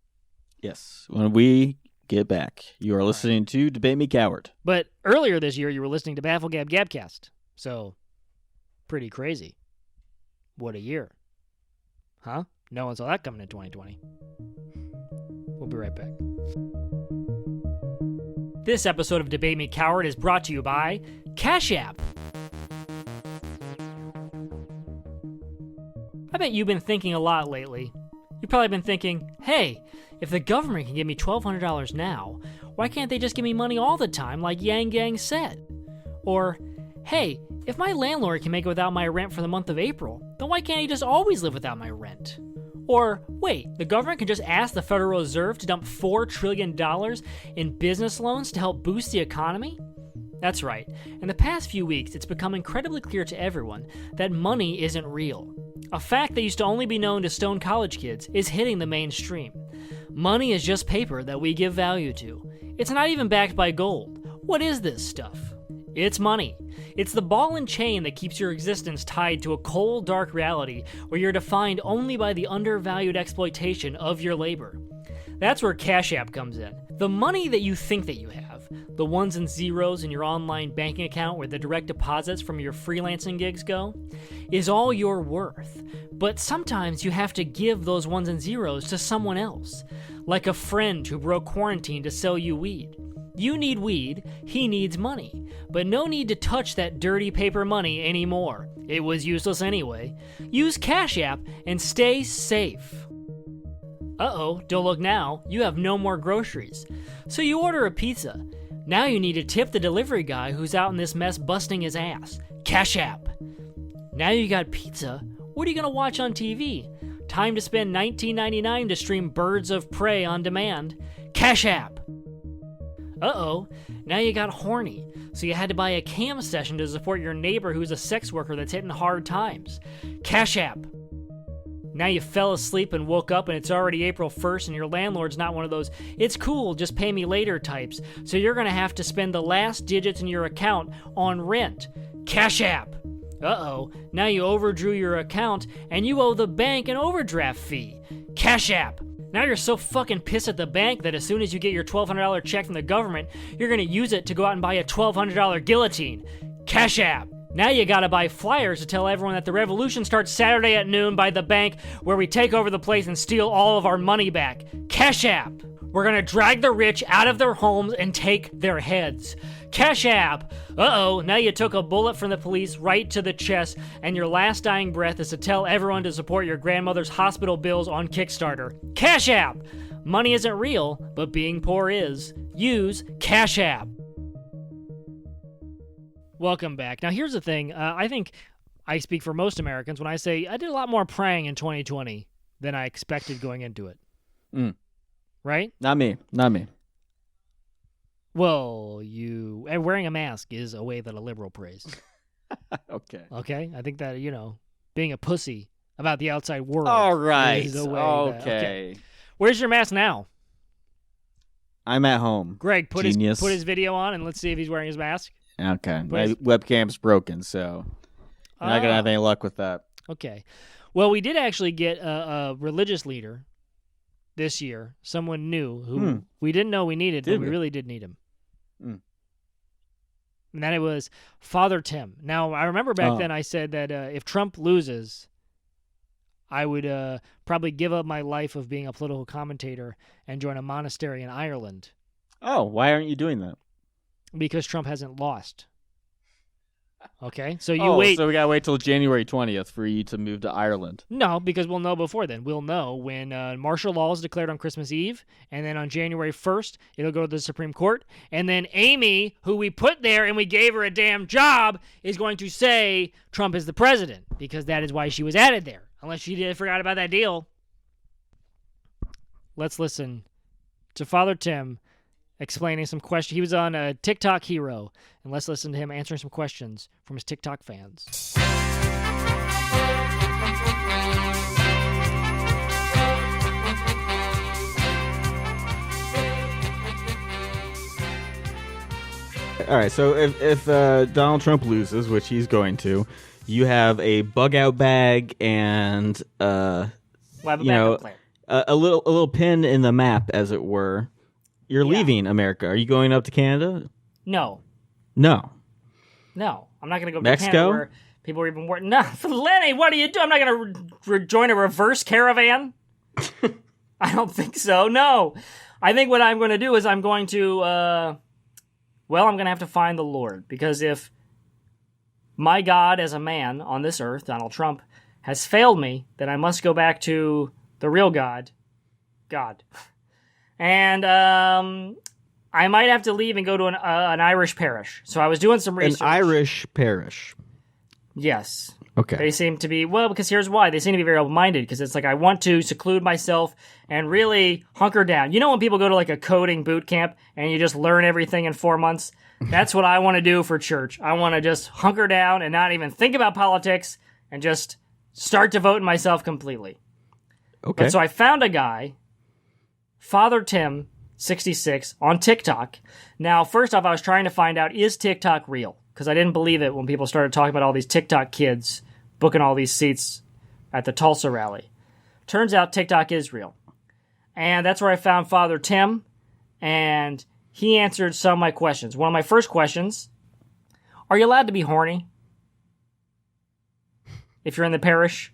[SPEAKER 11] Yes. When we get back, you are listening to Debate Me Coward.
[SPEAKER 9] But earlier this year, you were listening to Bafflegab Gabcast. So, pretty crazy. What a year. Huh? No one saw that coming in 2020. We'll be right back. This episode of Debate Me Coward is brought to you by Cash App. I bet you've been thinking a lot lately. You've probably been thinking, hey, if the government can give me $1,200 now, why can't they just give me money all the time like Yang Gang said? Or, hey, if my landlord can make it without my rent for the month of April, then why can't he just always live without my rent? Or, wait, the government can just ask the Federal Reserve to dump $4 trillion in business loans to help boost the economy? That's right. In the past few weeks, it's become incredibly clear to everyone that money isn't real. A fact that used to only be known to stone college kids is hitting the mainstream. Money is just paper that we give value to. It's not even backed by gold. What is this stuff? It's money. It's the ball and chain that keeps your existence tied to a cold, dark reality where you're defined only by the undervalued exploitation of your labor. That's where Cash App comes in. The money that you think that you have, the ones and zeros in your online banking account where the direct deposits from your freelancing gigs go, is all you're worth. But sometimes you have to give those ones and zeros to someone else, like a friend who broke quarantine to sell you weed. You need weed, he needs money, but no need to touch that dirty paper money anymore. It was useless anyway. Use Cash App and stay safe. Uh-oh, don't look now, you have no more groceries. So you order a pizza. Now you need to tip the delivery guy who's out in this mess busting his ass. Cash App. Now you got pizza, what are you going to watch on TV? Time to spend $19.99 to stream Birds of Prey on demand. Cash App. Uh-oh, now you got horny, so you had to buy a cam session to support your neighbor who's a sex worker that's hitting hard times. Cash App. Now you fell asleep and woke up and it's already April 1st and your landlord's not one of those, it's cool, just pay me later types, so you're gonna have to spend the last digits in your account on rent. Cash App. Uh-oh, now you overdrew your account and you owe the bank an overdraft fee. Cash App. Now you're so fucking pissed at the bank that as soon as you get your $1,200 check from the government, you're gonna use it to go out and buy a $1,200 guillotine. Cash App. Now you gotta buy flyers to tell everyone that the revolution starts Saturday at noon by the bank where we take over the place and steal all of our money back. Cash App. We're gonna drag the rich out of their homes and take their heads. Cash App. Uh-oh, now you took a bullet from the police right to the chest and your last dying breath is to tell everyone to support your grandmother's hospital bills on Kickstarter. Cash App. Money isn't real, but being poor is. Use Cash App. Welcome back. Now, here's the thing. I think I speak for most Americans when I say I did a lot more praying in 2020 than I expected going into it. Right?
[SPEAKER 11] Not me.
[SPEAKER 9] Well, and wearing a mask is a way that a liberal prays.
[SPEAKER 11] Okay.
[SPEAKER 9] Okay? I think that, being a pussy about the outside world
[SPEAKER 11] All right.
[SPEAKER 9] is a way
[SPEAKER 11] Okay.
[SPEAKER 9] Where's your mask now?
[SPEAKER 11] I'm at home.
[SPEAKER 9] Greg, put
[SPEAKER 11] Genius.
[SPEAKER 9] his video on and let's see if he's wearing his mask.
[SPEAKER 11] Okay. My webcam's broken, so you're not going to have any luck with that.
[SPEAKER 9] Okay. Well, we did actually get a religious leader this year, someone new who we didn't know we needed, but we really did need him. And then it was Father Tim. Now, I remember back then I said that if Trump loses, I would probably give up my life of being a political commentator and join a monastery in Ireland.
[SPEAKER 11] Oh, why aren't you doing that?
[SPEAKER 9] Because Trump hasn't lost. Okay, so you wait.
[SPEAKER 11] So we gotta wait till January 20th for you to move to Ireland.
[SPEAKER 9] No, because we'll know before then. We'll know when martial law is declared on Christmas Eve, and then on January 1st, it'll go to the Supreme Court, and then Amy, who we put there and we gave her a damn job, is going to say Trump is the president, because that is why she was added there, unless she forgot about that deal. Let's listen to Father Tim explaining some questions. He was on a TikTok Hero, and let's listen to him answering some questions from his TikTok fans.
[SPEAKER 11] All right, so if Donald Trump loses, which he's going to, you have a bug out bag and a little pin in the map, as it were. You're leaving America. Are you going up to Canada?
[SPEAKER 9] No.
[SPEAKER 11] No.
[SPEAKER 9] I'm not going to go to
[SPEAKER 11] Mexico?
[SPEAKER 9] Canada where people are even working. No, Lenny, what do you do? I'm not going to join a reverse caravan. I don't think so. No. I think what I'm going to do is I'm going to, I'm going to have to find the Lord. Because if my God as a man on this earth, Donald Trump, has failed me, then I must go back to the real God. And I might have to leave and go to an Irish parish. So I was doing some research.
[SPEAKER 11] An Irish parish?
[SPEAKER 9] Yes.
[SPEAKER 11] Okay.
[SPEAKER 9] They seem to be, because here's why. They seem to be very open-minded, because it's like I want to seclude myself and really hunker down. You know when people go to like a coding boot camp and you just learn everything in 4 months? That's what I want to do for church. I want to just hunker down and not even think about politics and just start devoting myself completely.
[SPEAKER 11] Okay.
[SPEAKER 9] But so I found a guy, Father Tim, 66, on TikTok. Now, first off, I was trying to find out, is TikTok real? Because I didn't believe it when people started talking about all these TikTok kids booking all these seats at the Tulsa rally. Turns out TikTok is real. And that's where I found Father Tim, and he answered some of my questions. One of my first questions, are you allowed to be horny if you're in the parish?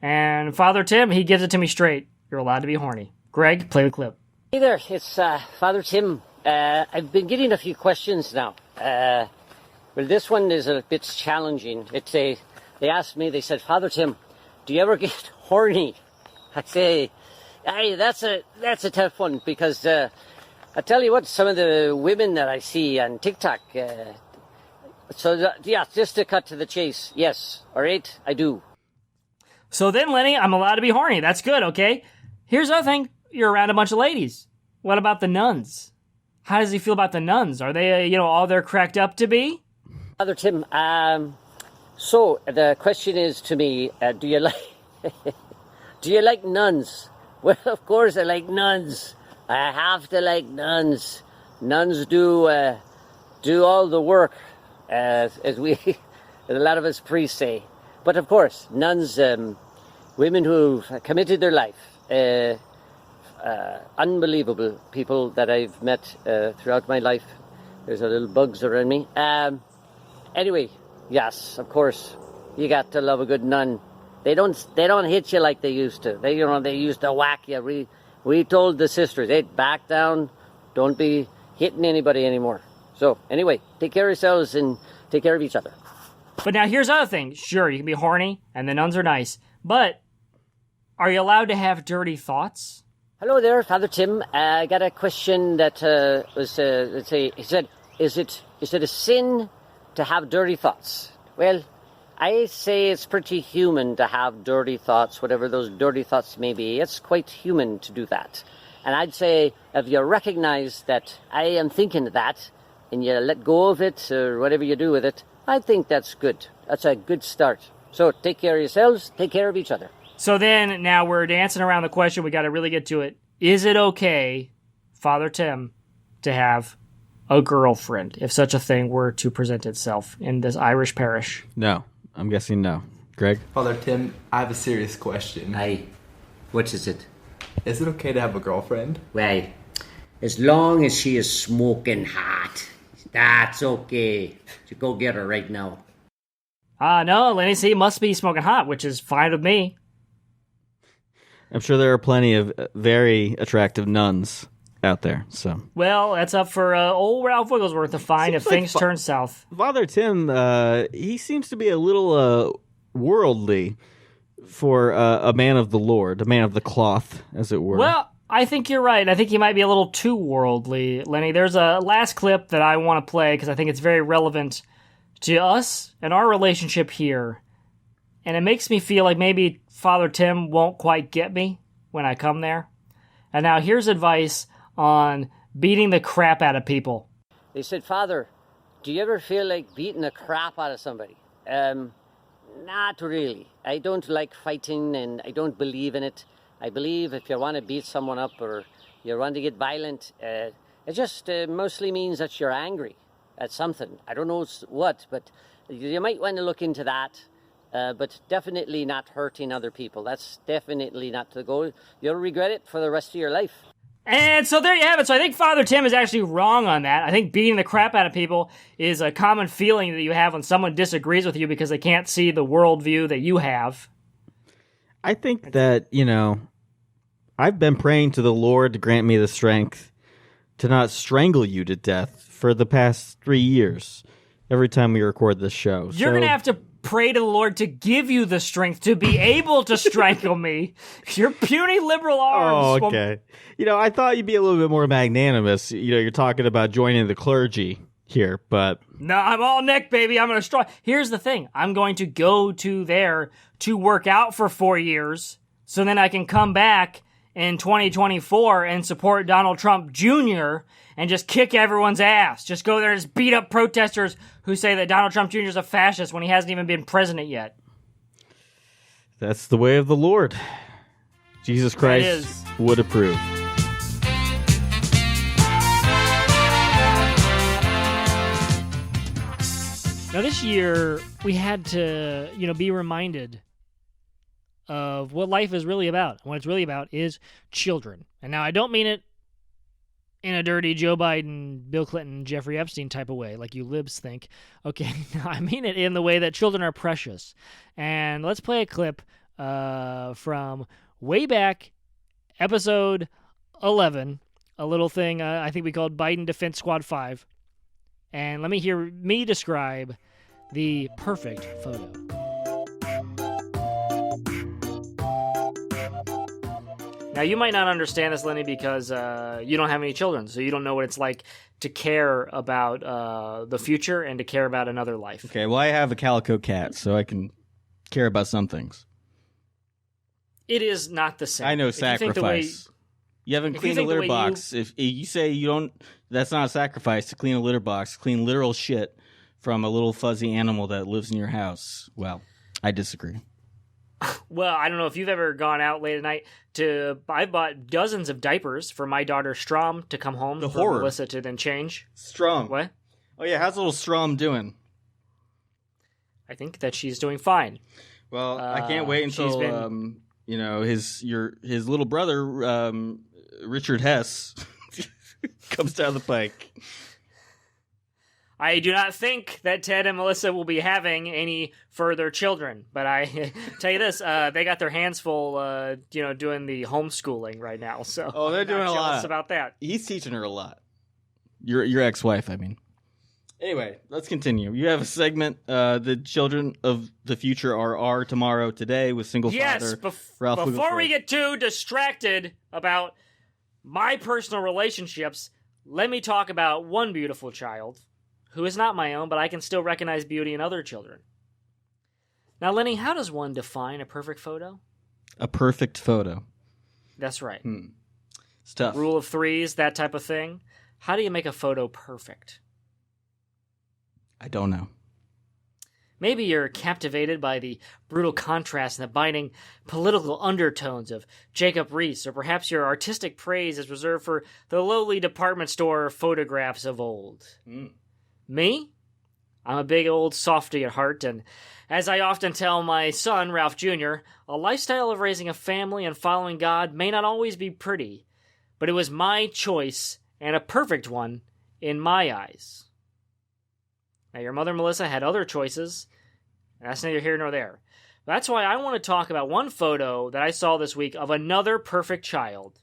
[SPEAKER 9] And Father Tim, he gives it to me straight. You're allowed to be horny. Greg, play the clip.
[SPEAKER 20] Hey there, it's Father Tim. I've been getting a few questions now. Well, this one is a bit challenging. They asked me, they said, Father Tim, do you ever get horny? I say, hey, that's a tough one, because I tell you what, some of the women that I see on TikTok, just to cut to the chase, yes, all right, I do.
[SPEAKER 9] So then, Lenny, I'm allowed to be horny. That's good, okay? Here's the other thing. You're around a bunch of ladies. What about the nuns? How does he feel about the nuns? Are they, all they're cracked up to be?
[SPEAKER 20] Father Tim, so the question is to me, do you like nuns? Well, of course I like nuns. I have to like nuns. Nuns do all the work, as a lot of us priests say. But of course, nuns, women who've committed their life, unbelievable people that I've met throughout my life. There's a little bugs around me. Anyway, yes, of course, you got to love a good nun. They don't hit you like they used to. They used to whack you. We told the sisters, hey, back down, don't be hitting anybody anymore. So anyway, take care of yourselves and take care of each other.
[SPEAKER 9] But now here's the other thing. Sure, you can be horny, and the nuns are nice, but are you allowed to have dirty thoughts?
[SPEAKER 20] Hello there, Father Tim. I got a question that was, he said, is it a sin to have dirty thoughts? Well, I say it's pretty human to have dirty thoughts, whatever those dirty thoughts may be. It's quite human to do that. And I'd say if you recognize that I am thinking that, and you let go of it, or whatever you do with it, I think that's good. That's a good start. So take care of yourselves, take care of each other.
[SPEAKER 9] So then, now we're dancing around the question. We got to really get to it. Is it okay, Father Tim, to have a girlfriend, if such a thing were to present itself in this Irish parish?
[SPEAKER 11] No. I'm guessing no. Greg?
[SPEAKER 21] Father Tim, I have a serious question.
[SPEAKER 22] Aye. What is it?
[SPEAKER 21] Is it okay to have a girlfriend?
[SPEAKER 22] Well, as long as she is smoking hot, that's okay. You go get her right now.
[SPEAKER 9] No, Lenny C must be smoking hot, which is fine with me.
[SPEAKER 11] I'm sure there are plenty of very attractive nuns out there. So,
[SPEAKER 9] Well, that's up for old Ralph Wigglesworth to find if things turn south.
[SPEAKER 11] Father Tim, he seems to be a little worldly for a man of the Lord, a man of the cloth, as it were.
[SPEAKER 9] Well, I think you're right. I think he might be a little too worldly, Lenny. There's a last clip that I want to play because I think it's very relevant to us and our relationship here. And it makes me feel like maybe Father Tim won't quite get me when I come there. And now here's advice on beating the crap out of people.
[SPEAKER 20] They said, Father, do you ever feel like beating the crap out of somebody? Not really. I don't like fighting and I don't believe in it. I believe if you want to beat someone up or you want to get violent, it just mostly means that you're angry at something. I don't know what, but you might want to look into that. But definitely not hurting other people. That's definitely not the goal. You'll regret it for the rest of your life.
[SPEAKER 9] And so there you have it. So I think Father Tim is actually wrong on that. I think beating the crap out of people is a common feeling that you have when someone disagrees with you because they can't see the worldview that you have.
[SPEAKER 11] I think that, I've been praying to the Lord to grant me the strength to not strangle you to death for the past 3 years every time we record this show.
[SPEAKER 9] You're going to have to pray to the Lord to give you the strength to be able to strangle me. Your puny liberal arms.
[SPEAKER 11] Oh, okay. I thought you'd be a little bit more magnanimous. You're talking about joining the clergy here, but...
[SPEAKER 9] No, I'm all neck, baby. I'm going to strong. Here's the thing. I'm going to go to there to work out for 4 years, so then I can come back in 2024 and support Donald Trump Jr. and just kick everyone's ass. Just go there and just beat up protesters who say that Donald Trump Jr. is a fascist when he hasn't even been president yet.
[SPEAKER 11] That's the way of the Lord. Jesus Christ would approve.
[SPEAKER 9] Now this year, we had to, be reminded of what life is really about. What it's really about is children. And now I don't mean it in a dirty Joe Biden, Bill Clinton, Jeffrey Epstein type of way, like you libs think. Okay, no, I mean it in the way that children are precious. And let's play a clip from way back, episode 11, a little thing I think we called Biden Defense Squad 5. And let me hear me describe the perfect photo. Now, you might not understand this, Lenny, because you don't have any children, so you don't know what it's like to care about the future and to care about another life.
[SPEAKER 11] Okay, well, I have a calico cat, so I can care about some things.
[SPEAKER 9] It is not the same.
[SPEAKER 11] I know sacrifice. You haven't cleaned a litter box. If you say you don't, that's not a sacrifice to clean a litter box, clean literal shit from a little fuzzy animal that lives in your house. Well, I disagree.
[SPEAKER 9] Well, I don't know if you've ever gone out late at night I've bought dozens of diapers for my daughter Strom to come home for Melissa to then change.
[SPEAKER 11] Strom.
[SPEAKER 9] What?
[SPEAKER 11] Oh yeah, how's little Strom doing?
[SPEAKER 9] I think that she's doing fine.
[SPEAKER 11] Well, I can't wait until his little brother Richard Hess comes down the pike.
[SPEAKER 9] I do not think that Ted and Melissa will be having any further children, but I tell you this, they got their hands full, doing the homeschooling right now. So
[SPEAKER 11] they're doing a lot
[SPEAKER 9] about that.
[SPEAKER 11] He's teaching her a lot. Your ex-wife, I mean. Anyway, let's continue. You have a segment, the children of the future are tomorrow today with single father Ralph
[SPEAKER 9] before
[SPEAKER 11] Wigglesworth.
[SPEAKER 9] we get too distracted about my personal relationships, let me talk about one beautiful child who is not my own, but I can still recognize beauty in other children. Now, Lenny, how does one define a perfect photo?
[SPEAKER 11] A perfect photo.
[SPEAKER 9] That's right.
[SPEAKER 11] It's tough.
[SPEAKER 9] Rule of threes, that type of thing. How do you make a photo perfect?
[SPEAKER 11] I don't know.
[SPEAKER 9] Maybe you're captivated by the brutal contrast and the biting political undertones of Jacob Riis, or perhaps your artistic praise is reserved for the lowly department store photographs of old. Me? I'm a big old softy at heart, and as I often tell my son, Ralph Jr., a lifestyle of raising a family and following God may not always be pretty, but it was my choice, and a perfect one, in my eyes. Now, your mother, Melissa, had other choices, and that's neither here nor there. That's why I want to talk about one photo that I saw this week of another perfect child.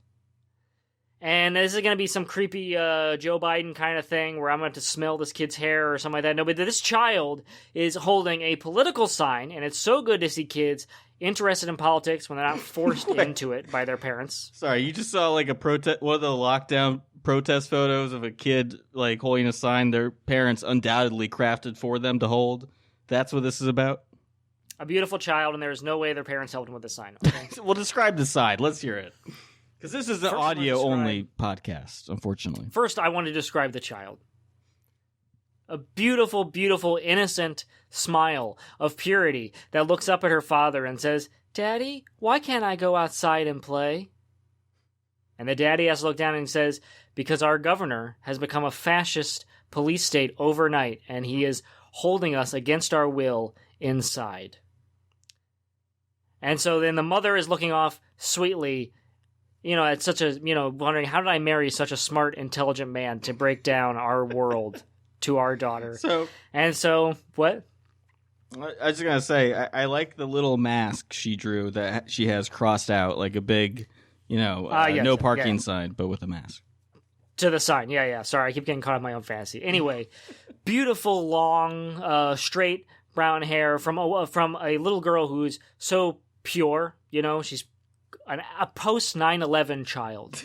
[SPEAKER 9] And this is going to be some creepy Joe Biden kind of thing where I'm going to smell this kid's hair or something like that. No, but this child is holding a political sign, and it's so good to see kids interested in politics when they're not forced into it by their parents.
[SPEAKER 11] Sorry, you just saw like a protest, one of the lockdown protest photos of a kid like holding a sign their parents undoubtedly crafted for them to hold. That's what this is about?
[SPEAKER 9] A beautiful child, and there's no way their parents helped him with the sign. Okay?
[SPEAKER 11] Well, describe the sign. Let's hear it. Because this is an audio-only podcast, unfortunately.
[SPEAKER 9] First, I want to describe the child. A beautiful, beautiful, innocent smile of purity that looks up at her father and says, "Daddy, why can't I go outside and play?" And the daddy has to look down and says, "Because our governor has become a fascist police state overnight, and he is holding us against our will inside." And so then the mother is looking off sweetly, at such a, wondering, how did I marry such a smart, intelligent man to break down our world to our daughter? What?
[SPEAKER 11] I was just going to say, I like the little mask she drew that she has crossed out, like a big, no parking sign, but with a mask.
[SPEAKER 9] To the sign, yeah. Sorry, I keep getting caught up in my own fantasy. Anyway, beautiful, long, straight brown hair from a little girl who's so pure. She's a post 9/11 child.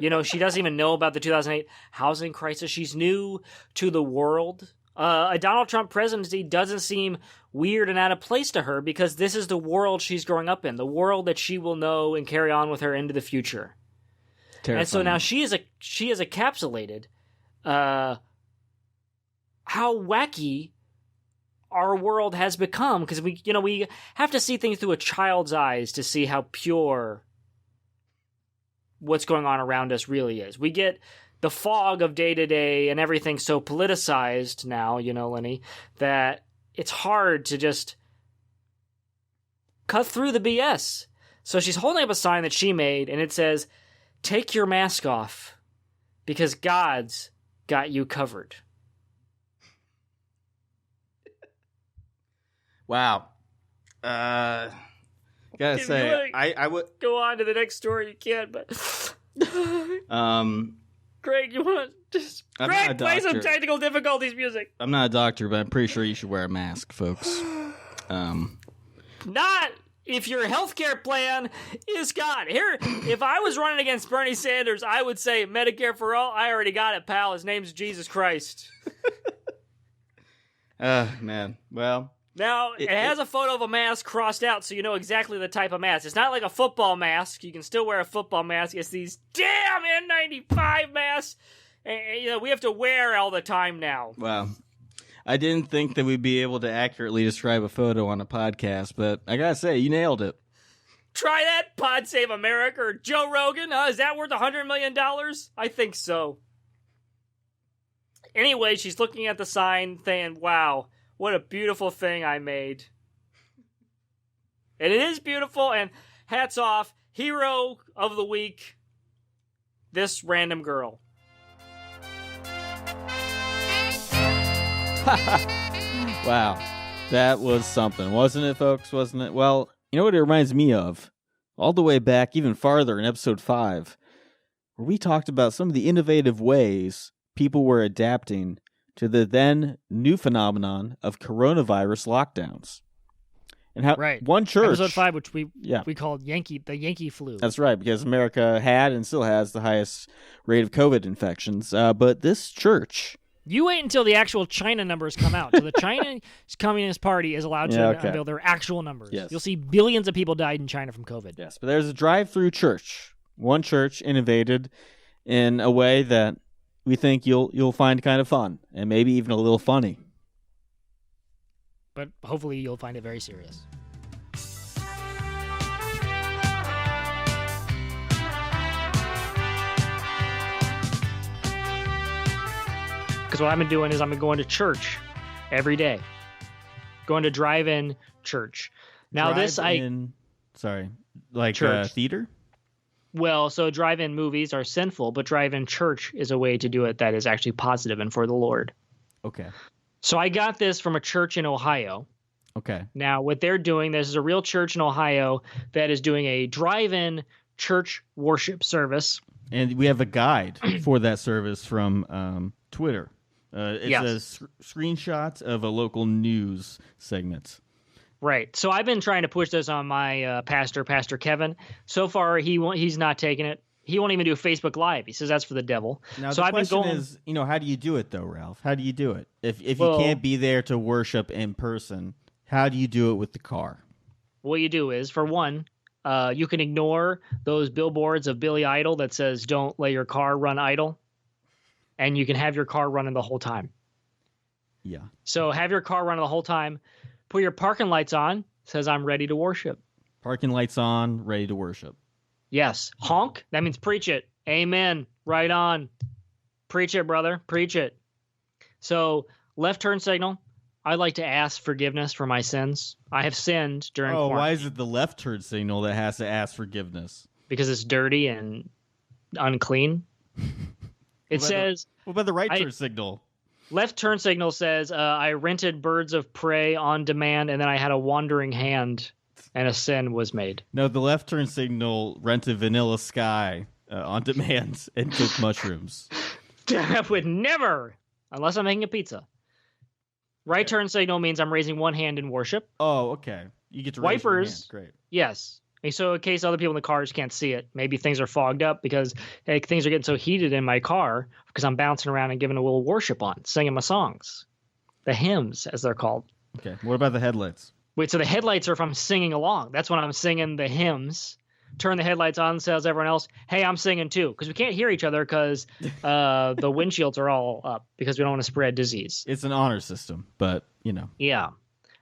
[SPEAKER 9] She doesn't even know about the 2008 housing crisis. She's new to the world. A Donald Trump presidency doesn't seem weird and out of place to her because this is the world she's growing up in, the world that she will know and carry on with her into the future. Terrifying. And so now she is encapsulated how wacky our world has become, because we have to see things through a child's eyes to see how pure what's going on around us really is. We get the fog of day-to-day and everything so politicized now, Lenny, that it's hard to just cut through the BS. So she's holding up a sign that she made, and it says, "Take your mask off, because God's got you covered."
[SPEAKER 11] Wow. Gotta say, I would
[SPEAKER 9] go on to the next story. You can, but Greg, you want to just play some technical difficulties music?
[SPEAKER 11] I'm not a doctor, but I'm pretty sure you should wear a mask, folks.
[SPEAKER 9] Not if your healthcare plan is God. Here, if I was running against Bernie Sanders, I would say Medicare for all. I already got it, pal. His name's Jesus Christ.
[SPEAKER 11] Man. Well.
[SPEAKER 9] Now, it has a photo of a mask crossed out, so you know exactly the type of mask. It's not like a football mask. You can still wear a football mask. It's these damn N95 masks, and, we have to wear all the time now.
[SPEAKER 11] Wow. I didn't think that we'd be able to accurately describe a photo on a podcast, but I gotta say, you nailed it.
[SPEAKER 9] Try that, Pod Save America or Joe Rogan. Is that worth $100 million? I think so. Anyway, she's looking at the sign saying, wow, what a beautiful thing I made. And it is beautiful, and hats off, hero of the week, this random girl.
[SPEAKER 11] Wow. That was something, wasn't it, folks? Wasn't it? Well, you know what it reminds me of? All the way back, even farther, in episode 5, where we talked about some of the innovative ways people were adapting to the then new phenomenon of coronavirus lockdowns. And how one church...
[SPEAKER 9] Episode 5, which we called the Yankee flu.
[SPEAKER 11] That's right, because America had and still has the highest rate of COVID infections. But this church...
[SPEAKER 9] You wait until the actual China numbers come out. So the Chinese Communist Party is allowed to unveil their actual numbers.
[SPEAKER 11] Yes.
[SPEAKER 9] You'll see billions of people died in China from COVID.
[SPEAKER 11] Yes, but there's a drive-through church. One church innovated in a way that we think you'll find kind of fun, and maybe even a little funny.
[SPEAKER 9] But hopefully you'll find it very serious. Because what I've been doing is I've been going to church every day. Going to drive-in church. Now
[SPEAKER 11] church. Theater?
[SPEAKER 9] Well, so drive-in movies are sinful, but drive-in church is a way to do it that is actually positive and for the Lord.
[SPEAKER 11] Okay.
[SPEAKER 9] So I got this from a church in Ohio.
[SPEAKER 11] Okay.
[SPEAKER 9] Now, what they're doing, this is a real church in Ohio that is doing a drive-in church worship service.
[SPEAKER 11] And we have a guide for that service from Twitter. It's a screenshot of a local news segment.
[SPEAKER 9] Right. So I've been trying to push this on my Pastor Kevin. So far, he's not taking it. He won't even do a Facebook Live. He says that's for the devil.
[SPEAKER 11] Now,
[SPEAKER 9] so
[SPEAKER 11] the
[SPEAKER 9] I've
[SPEAKER 11] question
[SPEAKER 9] been going,
[SPEAKER 11] is, how do you do it, though, Ralph? How do you do it? If you can't be there to worship in person, how do you do it with the car?
[SPEAKER 9] What you do is, for one, you can ignore those billboards of Billy Idol that says, don't let your car run idle. And you can have your car running the whole time.
[SPEAKER 11] Yeah.
[SPEAKER 9] So have your car running the whole time. Put your parking lights on. Says, I'm ready to worship.
[SPEAKER 11] Parking lights on, ready to worship.
[SPEAKER 9] Yes. Honk. That means preach it. Amen. Right on. Preach it, brother. Preach it. So left turn signal. I like to ask forgiveness for my sins. I have sinned during quarantine.
[SPEAKER 11] Why is it the left turn signal that has to ask forgiveness?
[SPEAKER 9] Because it's dirty and unclean. It says...
[SPEAKER 11] What about the right turn signal?
[SPEAKER 9] Left turn signal says, I rented Birds of Prey on demand, and then I had a wandering hand, and a sin was made.
[SPEAKER 11] No, the left turn signal rented Vanilla Sky on demand and took mushrooms.
[SPEAKER 9] I would never, unless I'm making a pizza. Right turn signal means I'm raising one hand in worship.
[SPEAKER 11] Oh, okay. You get to raise your hand. Great.
[SPEAKER 9] Yes. And so in case other people in the cars can't see it, maybe things are fogged up because things are getting so heated in my car because I'm bouncing around and giving a little worship on, singing my songs. The hymns, as they're called.
[SPEAKER 11] Okay. What about the headlights?
[SPEAKER 9] Wait, so the headlights are if I'm singing along. That's when I'm singing the hymns. Turn the headlights on, says everyone else, hey, I'm singing too. Because we can't hear each other because the windshields are all up because we don't want to spread disease.
[SPEAKER 11] It's an honor system, but,
[SPEAKER 9] Yeah.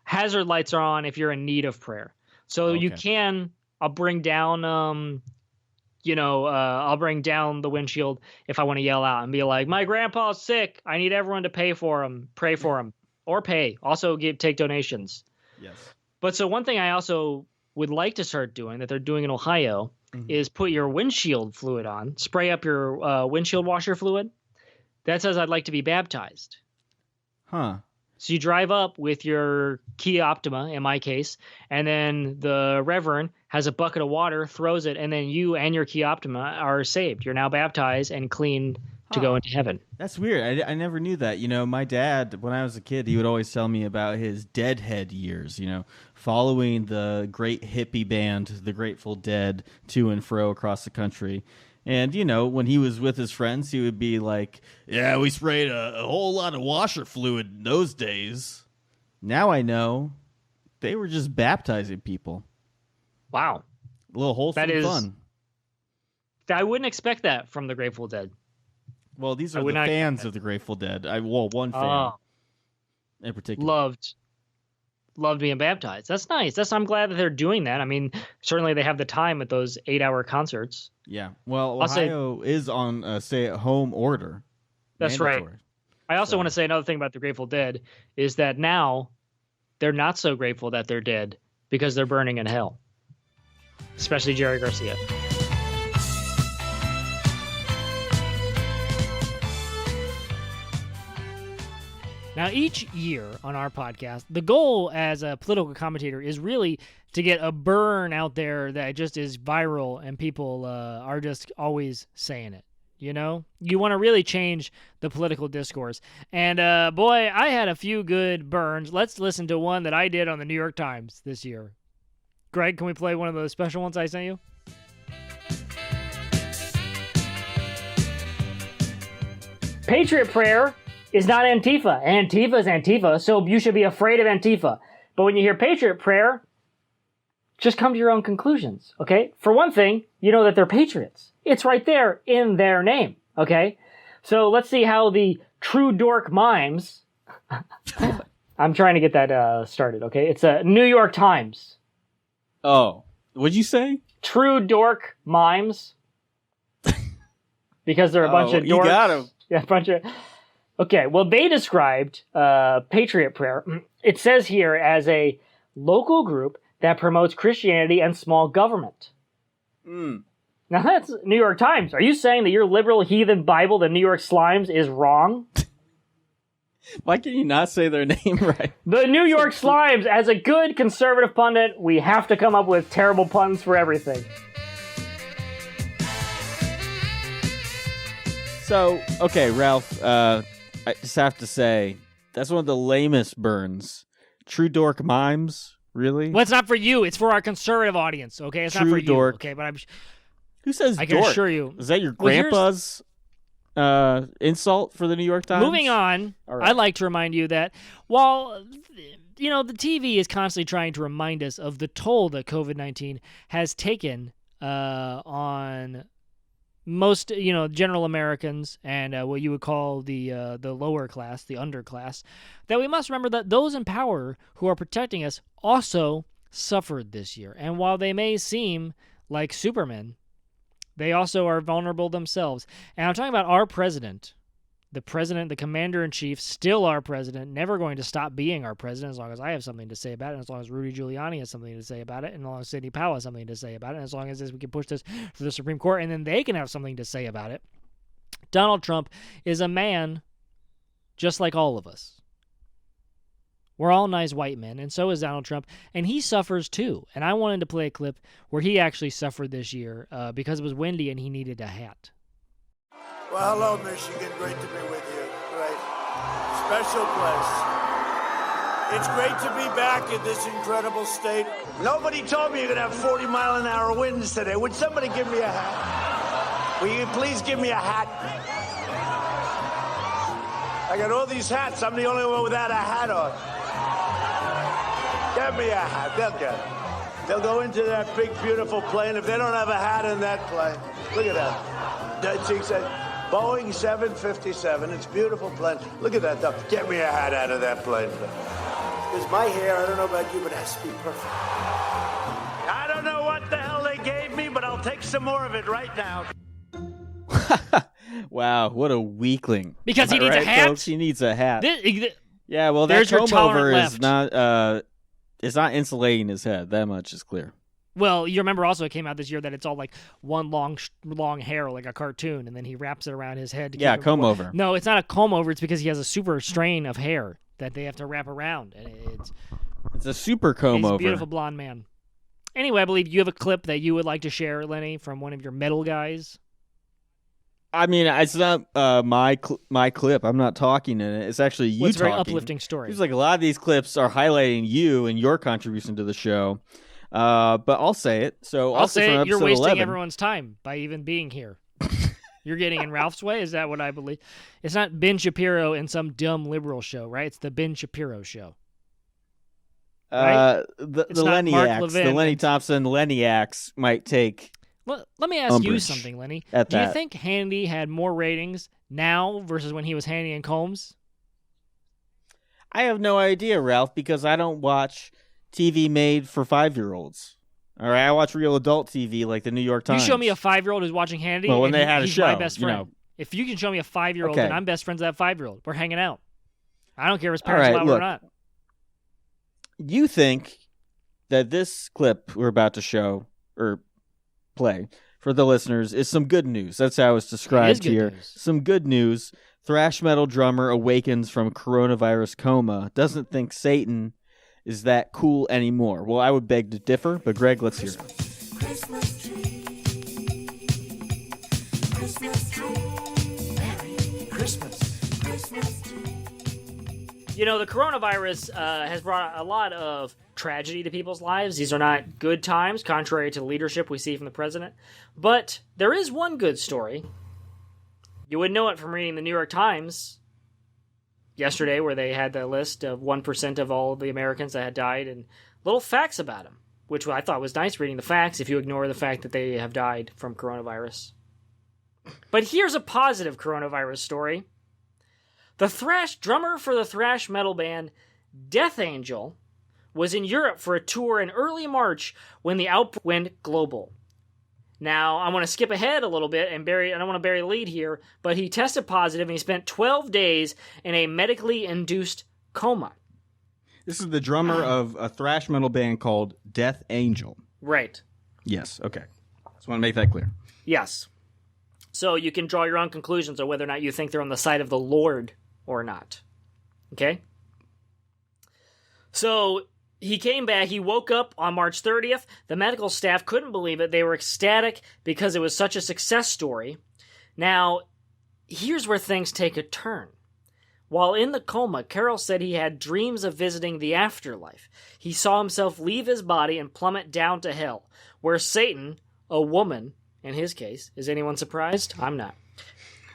[SPEAKER 9] Hazard lights are on if you're in need of prayer. So you can... I'll bring down, I'll bring down the windshield if I want to yell out and be like, my grandpa's sick. I need everyone to pay for him, pray for him, or pay. Also take donations.
[SPEAKER 11] Yes.
[SPEAKER 9] But so one thing I also would like to start doing that they're doing in Ohio is put your windshield fluid on, spray up your windshield washer fluid. That says I'd like to be baptized.
[SPEAKER 11] Huh.
[SPEAKER 9] So you drive up with your Kia Optima, in my case, and then the Reverend has a bucket of water, throws it, and then you and your Kia Optima are saved. You're now baptized and clean to go into heaven.
[SPEAKER 11] That's weird. I never knew that. My dad, when I was a kid, he would always tell me about his Deadhead years, following the great hippie band, the Grateful Dead, to and fro across the country. And, when he was with his friends, he would be like, yeah, we sprayed a whole lot of washer fluid in those days. Now I know they were just baptizing people.
[SPEAKER 9] Wow.
[SPEAKER 11] A little wholesome fun.
[SPEAKER 9] I wouldn't expect that from the Grateful Dead.
[SPEAKER 11] Well, these are the fans of the Grateful Dead. One fan in particular.
[SPEAKER 9] Loved being baptized. That's nice. I'm glad that they're doing that. I mean, certainly they have the time at those 8-hour concerts.
[SPEAKER 11] Yeah. Well, Ohio is on a stay-at-home order.
[SPEAKER 9] That's mandatory. Right. I also want to say another thing about the Grateful Dead is that now they're not so grateful that they're dead because they're burning in hell. Especially Jerry Garcia. Now, each year on our podcast, the goal as a political commentator is really to get a burn out there that just is viral and people are just always saying it. You want to really change the political discourse. And boy, I had a few good burns. Let's listen to one that I did on the New York Times this year. Greg, can we play one of those special ones I sent you? Patriot prayer is not Antifa. Antifa is Antifa, so you should be afraid of Antifa. But when you hear Patriot prayer, just come to your own conclusions, okay? For one thing, you know that they're patriots. It's right there in their name, okay? So let's see how the True Dork Mimes... I'm trying to get that started, okay? It's a New York Times.
[SPEAKER 11] Oh, what'd you say?
[SPEAKER 9] True Dork Mimes. Because they're a bunch of dorks.
[SPEAKER 11] You got 'em.
[SPEAKER 9] Yeah, a bunch of... Okay, well, they described Patriot Prayer. It says here as a local group that promotes Christianity and small government. Now, that's New York Times. Are you saying that your liberal heathen Bible, the New York Slimes, is wrong?
[SPEAKER 11] Why can you not say their name right?
[SPEAKER 9] The New York Slimes, as a good conservative pundit, we have to come up with terrible puns for everything.
[SPEAKER 11] So, okay, Ralph, I just have to say, that's one of the lamest burns. True dork mimes, really?
[SPEAKER 9] Well, it's not for you. It's for our conservative audience, okay? It's not
[SPEAKER 11] True
[SPEAKER 9] for
[SPEAKER 11] dork.
[SPEAKER 9] you, okay? But
[SPEAKER 11] Who says
[SPEAKER 9] I can
[SPEAKER 11] dork?
[SPEAKER 9] assure you.
[SPEAKER 11] Is that your
[SPEAKER 9] Well,
[SPEAKER 11] grandpa's insult for the New York Times?
[SPEAKER 9] Moving on,
[SPEAKER 11] right.
[SPEAKER 9] I'd like to remind you that while, the TV is constantly trying to remind us of the toll that COVID-19 has taken on most, general Americans and what you would call the lower class, the underclass, that we must remember that those in power who are protecting us also suffered this year. And while they may seem like Supermen, they also are vulnerable themselves. And I'm talking about our president. The commander-in-chief, still our president, never going to stop being our president as long as I have something to say about it, and as long as Rudy Giuliani has something to say about it, and as long as Sidney Powell has something to say about it, and as long as we can push this to the Supreme Court, and then they can have something to say about it. Donald Trump is a man just like all of us. We're all nice white men, and so is Donald Trump, and he suffers too. And I wanted to play a clip where he actually suffered this year because it was windy and he needed a hat.
[SPEAKER 1] Well, hello, Michigan. Great to be with you. Great. Special place. It's great to be back in this incredible state. Nobody told me you're going to have 40-mile-an-hour winds today. Would somebody give me a hat? Will you please give me a hat? I got all these hats. I'm the only one without a hat on. Get me a hat. They'll get it. They'll go into that big, beautiful plane. If they don't have a hat in that plane, look at that. She said, Boeing 757. It's a beautiful plane. Look at that stuff. Get me a hat out of that plane. Because my hair, I don't know about you, but it has to be perfect. I don't know what the hell they gave me, but I'll take some more of it right now.
[SPEAKER 11] Wow, what a weakling.
[SPEAKER 9] Because he needs a hat?
[SPEAKER 11] Folks? He needs a hat.
[SPEAKER 9] This,
[SPEAKER 11] yeah, well, that
[SPEAKER 9] there's your
[SPEAKER 11] comb over
[SPEAKER 9] tolerant
[SPEAKER 11] is
[SPEAKER 9] left.
[SPEAKER 11] it's not insulating his head. That much is clear.
[SPEAKER 9] Well, you remember also it came out this year that it's all like one long hair, like a cartoon, and then he wraps it around his head. To
[SPEAKER 11] Yeah,
[SPEAKER 9] keep it
[SPEAKER 11] comb
[SPEAKER 9] warm.
[SPEAKER 11] over.
[SPEAKER 9] No, it's not a comb over. It's because he has a super strain of hair that they have to wrap around. And
[SPEAKER 11] It's a super comb
[SPEAKER 9] he's
[SPEAKER 11] over.
[SPEAKER 9] a beautiful blonde man. Anyway, I believe you have a clip that you would like to share, Lenny, from one of your metal guys.
[SPEAKER 11] I mean, it's not my clip. I'm not talking in it. It's actually you
[SPEAKER 9] It's a
[SPEAKER 11] talking.
[SPEAKER 9] very uplifting story.
[SPEAKER 11] Seems like a lot of these clips are highlighting you and your contribution to the show. But I'll say it. So
[SPEAKER 9] I'll say
[SPEAKER 11] from
[SPEAKER 9] it. You're
[SPEAKER 11] episode
[SPEAKER 9] wasting
[SPEAKER 11] 11,
[SPEAKER 9] everyone's time by even being here. You're getting in Ralph's way? Is that what I believe? It's not Ben Shapiro in some dumb liberal show, right? It's the Ben Shapiro show. Right?
[SPEAKER 11] The
[SPEAKER 9] It's not Mark
[SPEAKER 11] Leniacs,
[SPEAKER 9] Levin.
[SPEAKER 11] the Lenny Thompson Leniacs might take.
[SPEAKER 9] Let me ask you
[SPEAKER 11] umbrage
[SPEAKER 9] something, Lenny.
[SPEAKER 11] at
[SPEAKER 9] Do you
[SPEAKER 11] that.
[SPEAKER 9] think Hannity had more ratings now versus when he was Hannity and Combs?
[SPEAKER 11] I have no idea, Ralph, because I don't watch TV made for 5-year-olds. All right, I watch real adult TV like the New York Times.
[SPEAKER 9] You show me a 5-year-old who's watching Hannity,
[SPEAKER 11] Well, when
[SPEAKER 9] and
[SPEAKER 11] they had a
[SPEAKER 9] he's my
[SPEAKER 11] show,
[SPEAKER 9] best
[SPEAKER 11] you
[SPEAKER 9] friend.
[SPEAKER 11] know.
[SPEAKER 9] If you can show me a 5-year-old,
[SPEAKER 11] Okay.
[SPEAKER 9] then I'm best friends with that 5-year-old. We're hanging out. I don't care if his
[SPEAKER 11] All
[SPEAKER 9] parents
[SPEAKER 11] right,
[SPEAKER 9] allow it
[SPEAKER 11] look.
[SPEAKER 9] or not.
[SPEAKER 11] You think that this clip we're about to show or play for the listeners is some good news. That's how it's described
[SPEAKER 9] good
[SPEAKER 11] here.
[SPEAKER 9] news.
[SPEAKER 11] Some good news. Thrash metal drummer awakens from coronavirus coma. Doesn't think Satan is that cool anymore. Well, I would beg to differ, but Greg, let's hear it.
[SPEAKER 8] Christmas tree. Christmas tree. Merry Christmas. Christmas tree.
[SPEAKER 9] You know, the coronavirus has brought a lot of tragedy to people's lives. These are not good times, contrary to the leadership we see from the president. But there is one good story. You would know it from reading the New York Times yesterday, where they had the list of 1% of all the Americans that had died and little facts about them, which I thought was nice reading the facts if you ignore the fact that they have died from coronavirus. But here's a positive coronavirus story. The thrash drummer for the thrash metal band Death Angel was in Europe for a tour in early March when the outbreak went global. Now, I want to skip ahead a little bit and I don't want to bury the lead here, but he tested positive and he spent 12 days in a medically induced coma.
[SPEAKER 11] This is the drummer of a thrash metal band called Death Angel.
[SPEAKER 9] Right.
[SPEAKER 11] Yes, okay. Just want to make that clear.
[SPEAKER 9] Yes. So you can draw your own conclusions on whether or not you think they're on the side of the Lord or not. Okay? So he came back. He woke up on March 30th. The medical staff couldn't believe it. They were ecstatic because it was such a success story. Now, here's where things take a turn. While in the coma, Carroll said he had dreams of visiting the afterlife. He saw himself leave his body and plummet down to hell, where Satan, a woman, in his case, is anyone surprised? I'm not.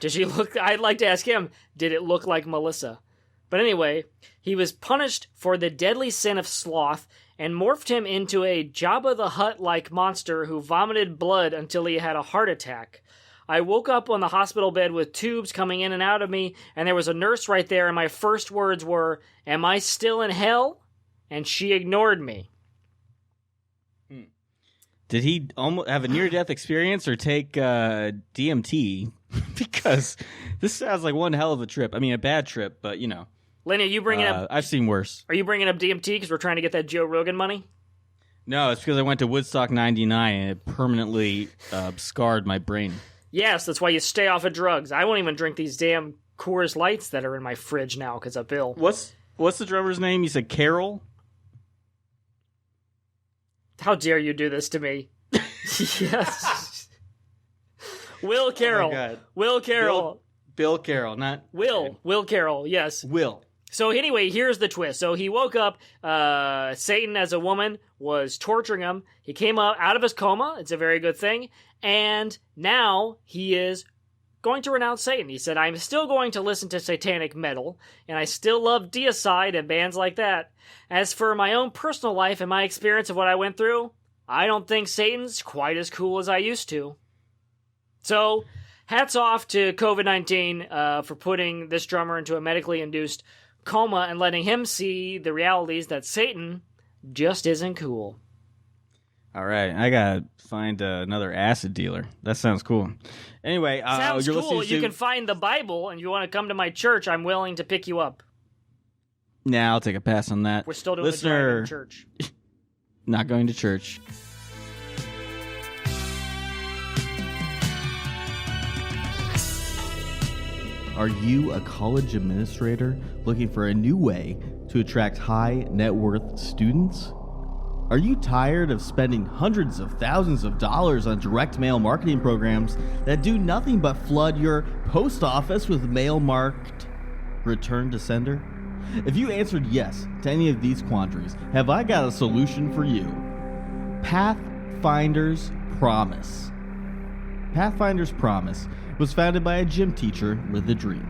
[SPEAKER 9] Did she look? I'd like to ask him, did it look like Melissa? But anyway, he was punished for the deadly sin of sloth and morphed him into a Jabba the Hutt-like monster who vomited blood until he had a heart attack. I woke up on the hospital bed with tubes coming in and out of me, and there was a nurse right there, and my first words were, "Am I still in hell?" And she ignored me.
[SPEAKER 11] Did he almost have a near-death experience or take DMT? Because this sounds like one hell of a trip. I mean, a bad trip, but, you know.
[SPEAKER 9] Lenny, are you bringing up...
[SPEAKER 11] I've seen worse.
[SPEAKER 9] Are you bringing up DMT because we're trying to get that Joe Rogan money?
[SPEAKER 11] No, it's because I went to Woodstock 99 and it permanently scarred my brain.
[SPEAKER 9] Yes, that's why you stay off of drugs. I won't even drink these damn Coors Lights that are in my fridge now because of Bill.
[SPEAKER 11] What's the drummer's name? You said Carol?
[SPEAKER 9] How dare you do this to me? Yes. Will Carroll.
[SPEAKER 11] Oh my God.
[SPEAKER 9] Will Carroll.
[SPEAKER 11] Bill Carroll, not...
[SPEAKER 9] Will. Will Carroll, yes.
[SPEAKER 11] Will.
[SPEAKER 9] So anyway, here's the twist. So he woke up, Satan as a woman was torturing him. He came up out of his coma. It's a very good thing. And now he is going to renounce Satan. He said, I'm still going to listen to satanic metal, and I still love Deicide and bands like that. As for my own personal life and my experience of what I went through, I don't think Satan's quite as cool as I used to. So, hats off to COVID-19 for putting this drummer into a medically induced coma and letting him see the realities that Satan just isn't cool.
[SPEAKER 11] All right, I gotta find another acid dealer. That sounds cool. Anyway,
[SPEAKER 9] sounds
[SPEAKER 11] you're
[SPEAKER 9] cool.
[SPEAKER 11] listening to...
[SPEAKER 9] You can find the Bible, and if you want to come to my church, I'm willing to pick you up.
[SPEAKER 11] Nah, I'll take a pass on that.
[SPEAKER 9] We're still doing
[SPEAKER 11] Listener...
[SPEAKER 9] the drive-in church.
[SPEAKER 11] Not going to church. Are you a college administrator looking for a new way to attract high net worth students? Are you tired of spending hundreds of thousands of dollars on direct mail marketing programs that do nothing but flood your post office with mail marked return to sender? If you answered yes to any of these quandaries, have I got a solution for you. Pathfinder's Promise. Pathfinder's Promise was founded by a gym teacher with a dream.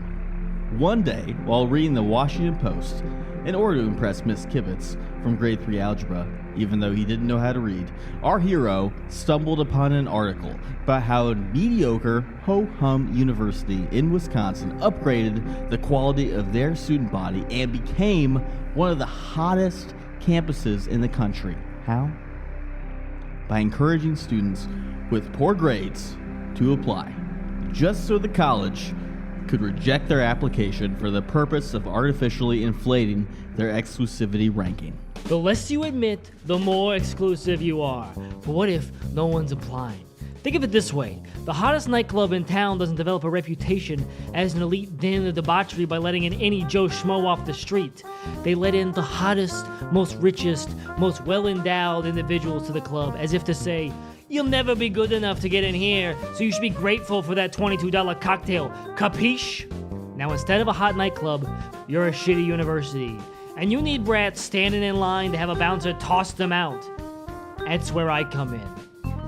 [SPEAKER 11] One day, while reading the Washington Post, in order to impress Miss Kibitz from grade 3 algebra, even though he didn't know how to read, our hero stumbled upon an article about how a mediocre ho-hum university in Wisconsin upgraded the quality of their student body and became one of the hottest campuses in the country. How? By encouraging students with poor grades to apply, just so the college could reject their application for the purpose of artificially inflating their exclusivity ranking.
[SPEAKER 9] The less you admit, the more exclusive you are. But what if no one's applying? Think of it this way. The hottest nightclub in town doesn't develop a reputation as an elite den of debauchery by letting in any Joe Schmo off the street. They let in the hottest, most richest, most well-endowed individuals to the club, as if to say, you'll never be good enough to get in here, so you should be grateful for that $22 cocktail. Capiche? Now, instead of a hot nightclub, you're a shitty university. And you need brats standing in line to have a bouncer toss them out. That's where I come in.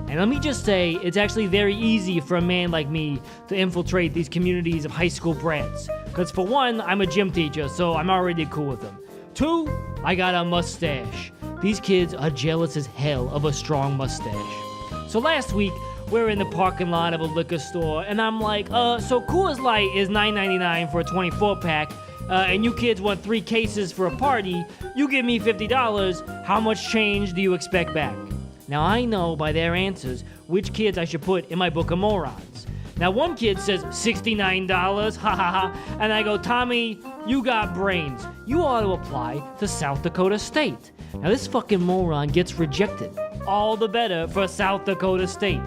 [SPEAKER 9] And let me just say, it's actually very easy for a man like me to infiltrate these communities of high school brats. Because for one, I'm a gym teacher, so I'm already cool with them. Two, I got a mustache. These kids are jealous as hell of a strong mustache. So last week, we're in the parking lot of a liquor store, and I'm like, so Coors Light is $9.99 for a 24-pack, and you kids want 3 cases for a party, you give me $50, how much change do you expect back? Now I know by their answers which kids I should put in my book of morons. Now one kid says $69, ha ha ha, and I go, Tommy, you got brains. You ought to apply to South Dakota State. Now this fucking moron gets rejected. All the better for South Dakota State.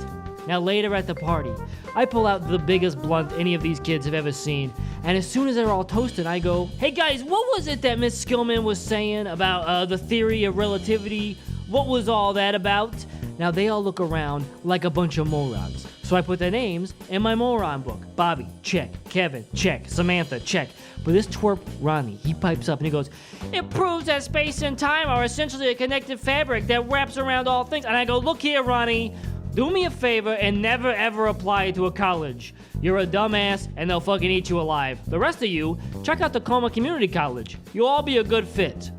[SPEAKER 9] Now later at the party, I pull out the biggest blunt any of these kids have ever seen, and as soon as they're all toasted, I go, hey guys, what was it that Miss Skillman was saying about the theory of relativity? What was all that about? Now they all look around like a bunch of morons. So I put their names in my moron book. Bobby, check. Kevin, check. Samantha, check. But this twerp, Ronnie, he pipes up and he goes, it proves that space and time are essentially a connected fabric that wraps around all things. And I go, look here, Ronnie, do me a favor and never ever apply to a college. You're a dumbass and they'll fucking eat you alive. The rest of you, check out Tacoma Community College. You'll all be a good fit.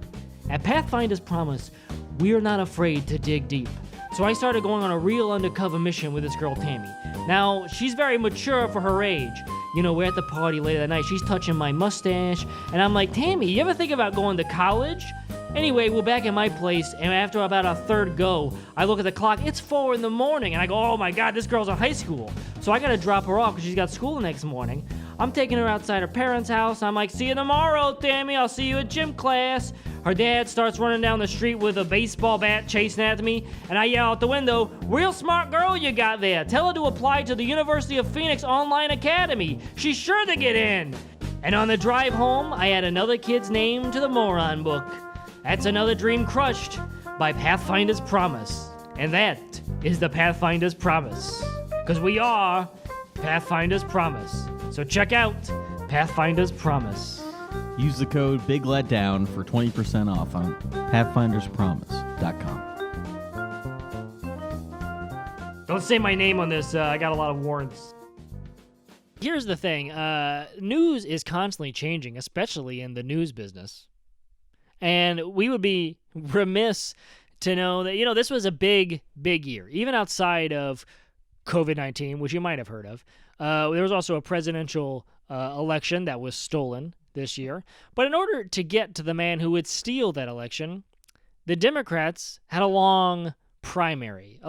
[SPEAKER 9] At Pathfinder's Promise, we're not afraid to dig deep. So I started going on a real undercover mission with this girl, Tammy. Now, she's very mature for her age. You know, we're at the party later that night. She's touching my mustache. And I'm like, Tammy, you ever think about going to college? Anyway, we're back at my place, and after about our third go, I look at the clock. It's 4 in the morning, and I go, oh my God, this girl's in high school. So I gotta drop her off because she's got school the next morning. I'm taking her outside her parents' house. I'm like, see you tomorrow, Tammy. I'll see you at gym class. Her dad starts running down the street with a baseball bat chasing after me, and I yell out the window, real smart girl you got there. Tell her to apply to the University of Phoenix Online Academy. She's sure to get in. And on the drive home, I add another kid's name to the moron book. That's another dream crushed by Pathfinder's Promise. And that is the Pathfinder's Promise. Because we are Pathfinder's Promise. So check out Pathfinder's Promise.
[SPEAKER 11] Use the code BIGLETDOWN for 20% off on pathfinderspromise.com.
[SPEAKER 9] Don't say my name on this. I got a lot of warrants. Here's the thing. News is constantly changing, especially in the news business. And we would be remiss to know that, this was a big, big year. Even outside of COVID-19, which you might have heard of. There was also a presidential election that was stolen this year. But in order to get to the man who would steal that election, the Democrats had a long primary.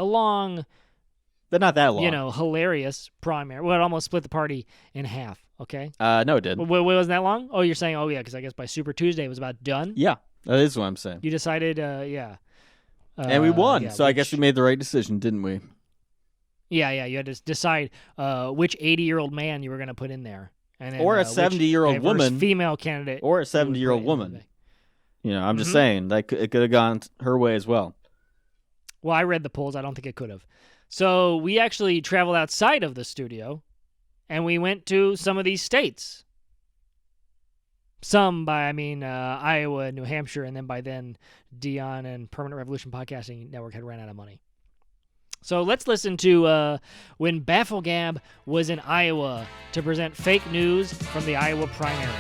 [SPEAKER 11] But not that long.
[SPEAKER 9] Hilarious primary. Well, it almost split the party in half, okay?
[SPEAKER 11] No, it didn't.
[SPEAKER 9] Wasn't that long? Oh, you're saying, yeah, because I guess by Super Tuesday it was about done?
[SPEAKER 11] Yeah, that is what I'm saying.
[SPEAKER 9] You decided, yeah.
[SPEAKER 11] And we won, so I guess we made the right decision, didn't we?
[SPEAKER 9] Yeah, you had to decide which 80-year-old man you were going to put in there. And then,
[SPEAKER 11] or a 70-year-old woman.
[SPEAKER 9] Female candidate.
[SPEAKER 11] Or a 70-year-old woman. I'm just saying, it could have gone her way as well.
[SPEAKER 9] Well, I read the polls. I don't think it could have. So we actually traveled outside of the studio, and we went to some of these states. Some by, Iowa, New Hampshire, and then by then, Dion and Permanent Revolution Podcasting Network had ran out of money. So let's listen to when Bafflegab was in Iowa to present fake news from the Iowa primary.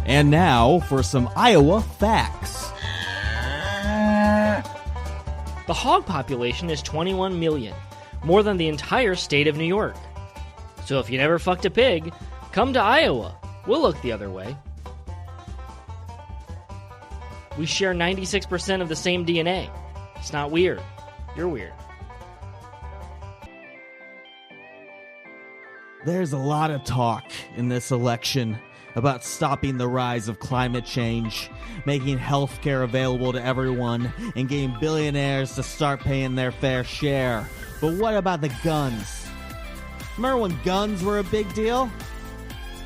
[SPEAKER 11] And now for some Iowa facts.
[SPEAKER 9] The hog population is 21 million, more than the entire state of New York. So if you never fucked a pig, come to Iowa. We'll look the other way. We share 96% of the same DNA. It's not weird. You're weird.
[SPEAKER 11] There's a lot of talk in this election about stopping the rise of climate change, making healthcare available to everyone, and getting billionaires to start paying their fair share. But what about the guns? Remember when guns were a big deal?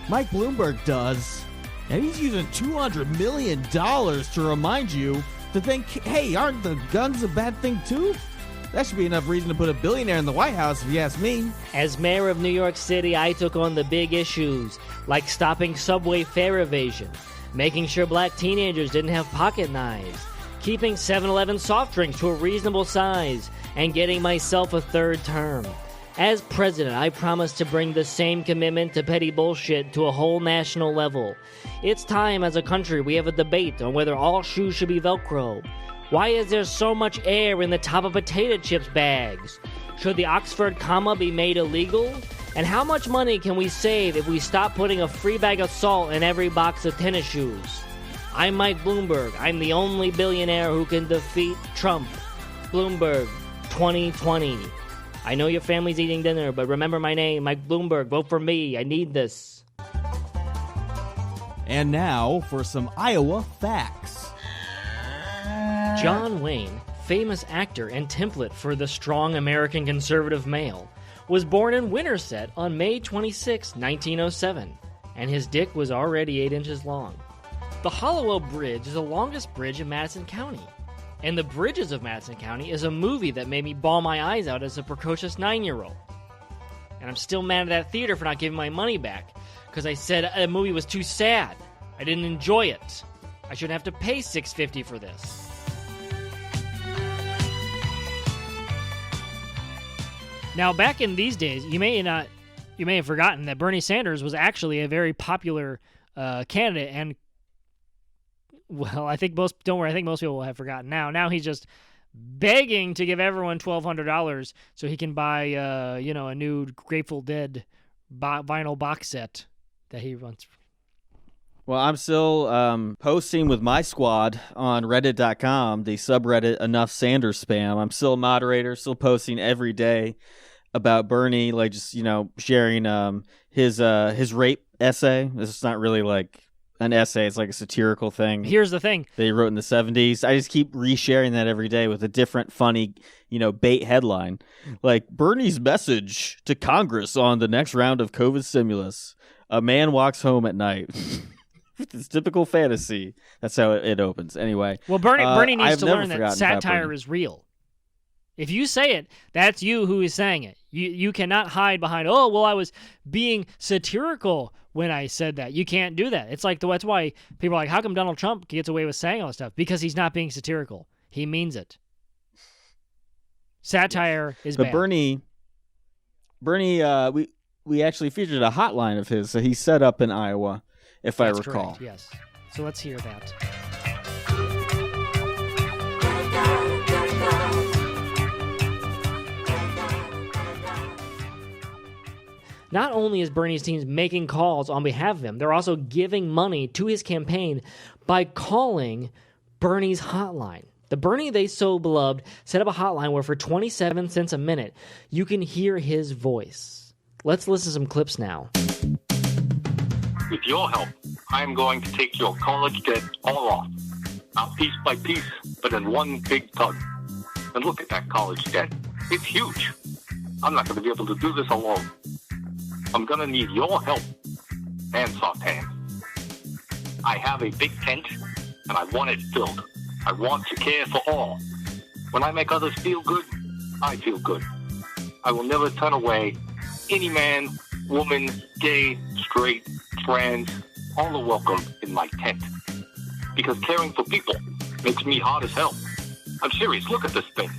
[SPEAKER 11] Mike Bloomberg does. And he's using $200 million to remind you to think, hey, aren't the guns a bad thing too? That should be enough reason to put a billionaire in the White House, if you ask me.
[SPEAKER 9] As mayor of New York City, I took on the big issues, like stopping subway fare evasion, making sure black teenagers didn't have pocket knives, keeping 7-Eleven soft drinks to a reasonable size, and getting myself a third term. As president, I promised to bring the same commitment to petty bullshit to a whole national level. It's time as a country we have a debate on whether all shoes should be Velcro. Why is there so much air in the top of potato chips bags? Should the Oxford comma be made illegal? And how much money can we save if we stop putting a free bag of salt in every box of tennis shoes? I'm Mike Bloomberg. I'm the only billionaire who can defeat Trump. Bloomberg, 2020. I know your family's eating dinner, but remember my name, Mike Bloomberg. Vote for me. I need this.
[SPEAKER 11] And now for some Iowa facts.
[SPEAKER 9] John Wayne, famous actor and template for the strong American conservative male, was born in Winterset on May 26, 1907. and his dick was already 8 inches long. The Hollowell Bridge is the longest bridge in Madison County. And The Bridges of Madison County is a movie that made me bawl my eyes out as a precocious 9-year-old. And I'm still mad at that theater for not giving my money back, because I said the movie was too sad. I didn't enjoy it. I shouldn't have to pay $6.50 for this. Now, back in these days, you may have forgotten that Bernie Sanders was actually a very popular candidate, and well, I think most people will have forgotten now. Now he's just begging to give everyone $1,200 so he can buy a new Grateful Dead vinyl box set that he wants.
[SPEAKER 11] Well, I'm still posting with my squad on Reddit.com, the subreddit Enough Sanders Spam. I'm still a moderator, still posting every day about Bernie, like just, sharing his rape essay. This is not really like an essay. It's like a satirical thing.
[SPEAKER 9] Here's the thing.
[SPEAKER 11] They wrote in the 70s. I just keep resharing that every day with a different funny, bait headline. Like, Bernie's message to Congress on the next round of COVID stimulus. A man walks home at night. It's typical fantasy. That's how it opens. Anyway.
[SPEAKER 9] Well, Bernie needs to learn that satire is real. If you say it, that's you who is saying it. You cannot hide behind, I was being satirical when I said that. You can't do that. It's like, that's why people are like, how come Donald Trump gets away with saying all this stuff? Because he's not being satirical. He means it. Satire is bad.
[SPEAKER 11] But Bernie, we actually featured a hotline of his that he set up in Iowa, if I recall.
[SPEAKER 9] Correct, yes. So let's hear that. Not only is Bernie's team making calls on behalf of him, they're also giving money to his campaign by calling Bernie's hotline. The Bernie they so beloved set up a hotline where for 27 cents a minute, you can hear his voice. Let's listen to some clips now.
[SPEAKER 2] With your help, I'm going to take your college debt all off. Not piece by piece, but in one big tug. And look at that college debt. It's huge. I'm not going to be able to do this alone. I'm going to need your help and soft hands. I have a big tent, and I want it filled. I want to care for all. When I make others feel good, I feel good. I will never turn away any man, woman, gay, straight, trans, all are welcome in my tent. Because caring for people makes me hard as hell. I'm serious, look at this thing.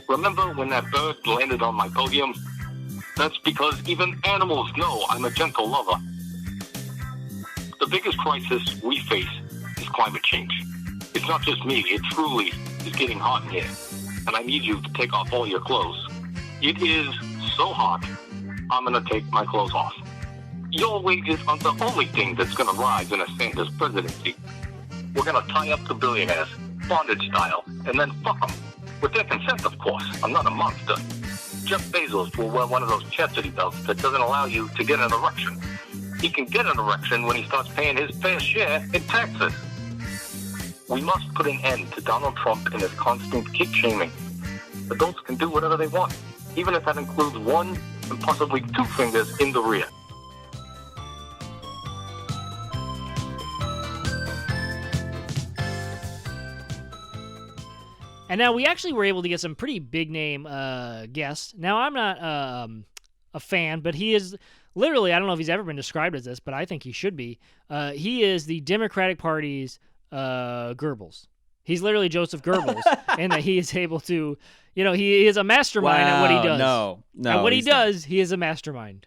[SPEAKER 2] Remember when that bird landed on my podium? That's because even animals know I'm a gentle lover. The biggest crisis we face is climate change. It's not just me, it truly is getting hot in here. And I need you to take off all your clothes. It is so hot, I'm gonna take my clothes off. Your wages aren't the only thing that's gonna rise in a Sanders presidency. We're gonna tie up the billionaires, bondage style, and then fuck them. With their consent, of course. I'm not a monster. Jeff Bezos will wear one of those chastity belts that doesn't allow you to get an erection. He can get an erection when he starts paying his fair share in taxes. We must put an end to Donald Trump and his constant kid-shaming. Adults can do whatever they want, even if that includes one and possibly two fingers in the rear.
[SPEAKER 9] And now we actually were able to get some pretty big name guests. Now, I'm not a fan, but he is literally, I don't know if he's ever been described as this, but I think he should be. He is the Democratic Party's Goebbels. He's literally Joseph Goebbels, in that he is able to, he is a mastermind at what he does.
[SPEAKER 11] No.
[SPEAKER 9] At what he does, he is a mastermind.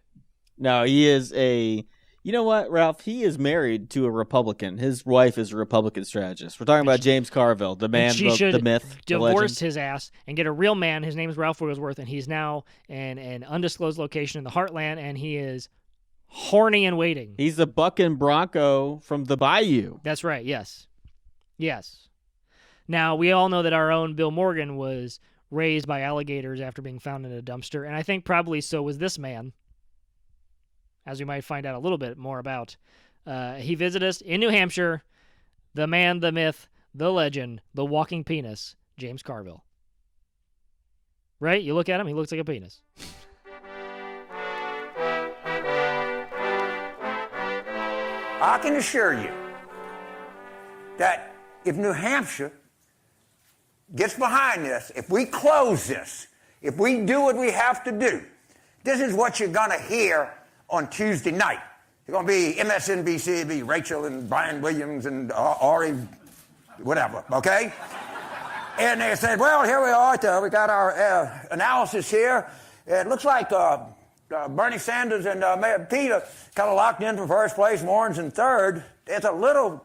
[SPEAKER 11] No, he is you know what, Ralph? He is married to a Republican. His wife is a Republican strategist. We're talking about James Carville, the man, the myth,
[SPEAKER 9] divorce his ass and get a real man. His name is Ralph Wigglesworth, and he's now in an undisclosed location in the heartland, and he is horny and waiting.
[SPEAKER 11] He's the bucking bronco from the bayou.
[SPEAKER 9] That's right, yes. Now, we all know that our own Bill Morgan was raised by alligators after being found in a dumpster, and I think probably so was this man, as we might find out a little bit more about. He visited us in New Hampshire, the man, the myth, the legend, the walking penis, James Carville. Right? You look at him, he looks like a penis.
[SPEAKER 3] I can assure you that if New Hampshire gets behind this, if we close this, if we do what we have to do, this is what you're going to hear on Tuesday night. It's going to be MSNBC, it'll be Rachel and Brian Williams and Ari, whatever, okay? And they said, well, here we are. We got our analysis here. It looks like Bernie Sanders and Mayor Pete are kind of locked in for first place, Warren's in third. It's a little...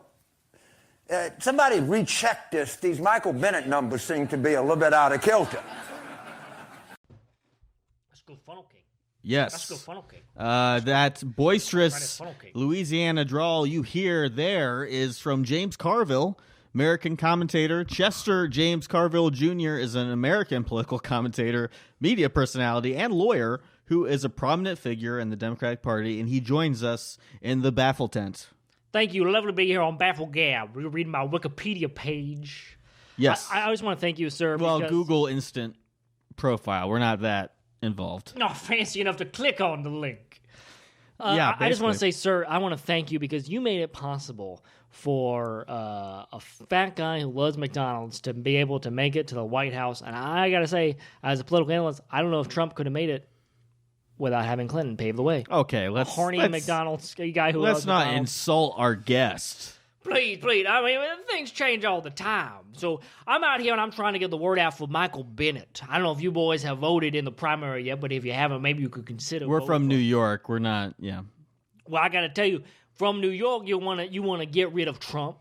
[SPEAKER 3] somebody recheck this. These Michael Bennett numbers seem to be a little bit out of kilter.
[SPEAKER 9] Let's go funnel cake.
[SPEAKER 11] Yes.
[SPEAKER 9] Let's go funnel cake.
[SPEAKER 11] That boisterous
[SPEAKER 9] Funnel cake.
[SPEAKER 11] Louisiana drawl you hear there is from James Carville, American commentator. Chester James Carville Jr. is an American political commentator, media personality, and lawyer who is a prominent figure in the Democratic Party, and he joins us in the Baffle tent.
[SPEAKER 9] Thank you. Lovely to be here on Bafflegab. We're reading my Wikipedia page.
[SPEAKER 11] Yes.
[SPEAKER 9] I always want to thank you, sir.
[SPEAKER 11] Well,
[SPEAKER 9] because
[SPEAKER 11] Google Instant Profile. We're not that involved.
[SPEAKER 9] not fancy enough to click on the link.
[SPEAKER 11] Yeah,
[SPEAKER 9] I just want to
[SPEAKER 11] basically.
[SPEAKER 9] say, sir, I want to thank you because you made it possible for a fat guy who loves McDonald's to be able to make it to the White House. And I got to say, as a political analyst, I don't know if Trump could have made it without having Clinton pave the way.
[SPEAKER 11] Okay,
[SPEAKER 9] a horny McDonald's guy who
[SPEAKER 11] let's
[SPEAKER 9] loves
[SPEAKER 11] not
[SPEAKER 9] McDonald's.
[SPEAKER 11] insult our guest.
[SPEAKER 9] Please. I mean, things change all the time. So I'm out here and I'm trying to get the word out for Michael Bennett. I don't know if you boys have voted in the primary yet, but if you haven't, maybe you could consider
[SPEAKER 11] We're
[SPEAKER 9] voting
[SPEAKER 11] from
[SPEAKER 9] for
[SPEAKER 11] New
[SPEAKER 9] him.
[SPEAKER 11] York. We're not. Yeah.
[SPEAKER 9] Well, I got to tell you, from New York, you want to get rid of Trump.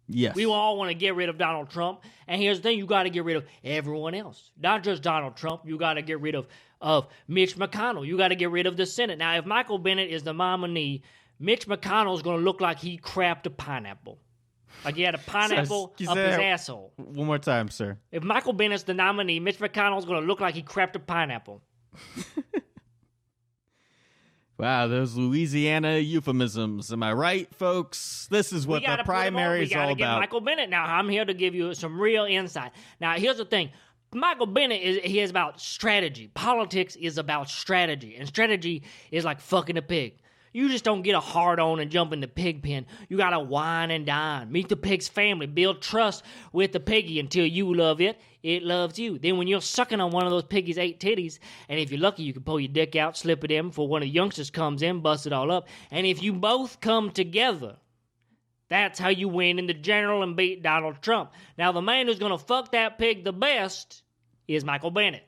[SPEAKER 11] Yes.
[SPEAKER 9] We all want to get rid of Donald Trump. And here's the thing, you got to get rid of everyone else. Not just Donald Trump. You got to get rid of Mitch McConnell. You got to get rid of the Senate. Now, if Michael Bennett is the nominee, Mitch McConnell's going to look like he crapped a pineapple. Like he had a pineapple
[SPEAKER 11] You
[SPEAKER 9] up
[SPEAKER 11] say
[SPEAKER 9] his
[SPEAKER 11] that
[SPEAKER 9] asshole.
[SPEAKER 11] One more time, sir.
[SPEAKER 9] If Michael Bennett's the nominee, Mitch McConnell's going to look like he crapped a pineapple.
[SPEAKER 11] Wow, those Louisiana euphemisms. Am I right, folks? This is what the primary is all
[SPEAKER 9] We got to get
[SPEAKER 11] about.
[SPEAKER 9] Michael Bennett. Now, I'm here to give you some real insight. Now, here's the thing. Michael Bennett is about strategy. Politics is about strategy. And strategy is like fucking a pig. You just don't get a hard on and jump in the pig pen. You gotta wine and dine. Meet the pig's family. Build trust with the piggy until you love it, it loves you. Then when you're sucking on one of those piggy's 8 titties, and if you're lucky, you can pull your dick out, slip it in before one of the youngsters comes in, bust it all up. And if you both come together, that's how you win in the general and beat Donald Trump. Now, the man who's gonna fuck that pig the best is Michael Bennett.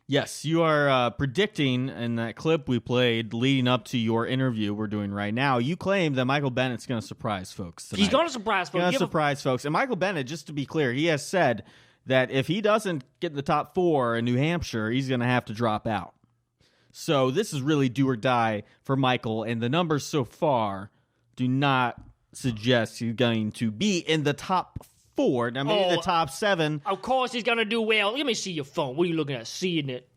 [SPEAKER 11] Yes, you are predicting in that clip we played leading up to your interview we're doing right now. You claim that Michael Bennett's going to surprise folks tonight.
[SPEAKER 9] He's going to surprise folks.
[SPEAKER 11] He's going to surprise folks. And Michael Bennett, just to be clear, he has said that if he doesn't get in the top 4 in New Hampshire, he's going to have to drop out. So this is really do or die for Michael, and the numbers so far do not suggest he's going to be in the top 4. Now, maybe the top 7.
[SPEAKER 9] Of course he's going to do well. Let me see your phone. What are you looking at? Seeing it?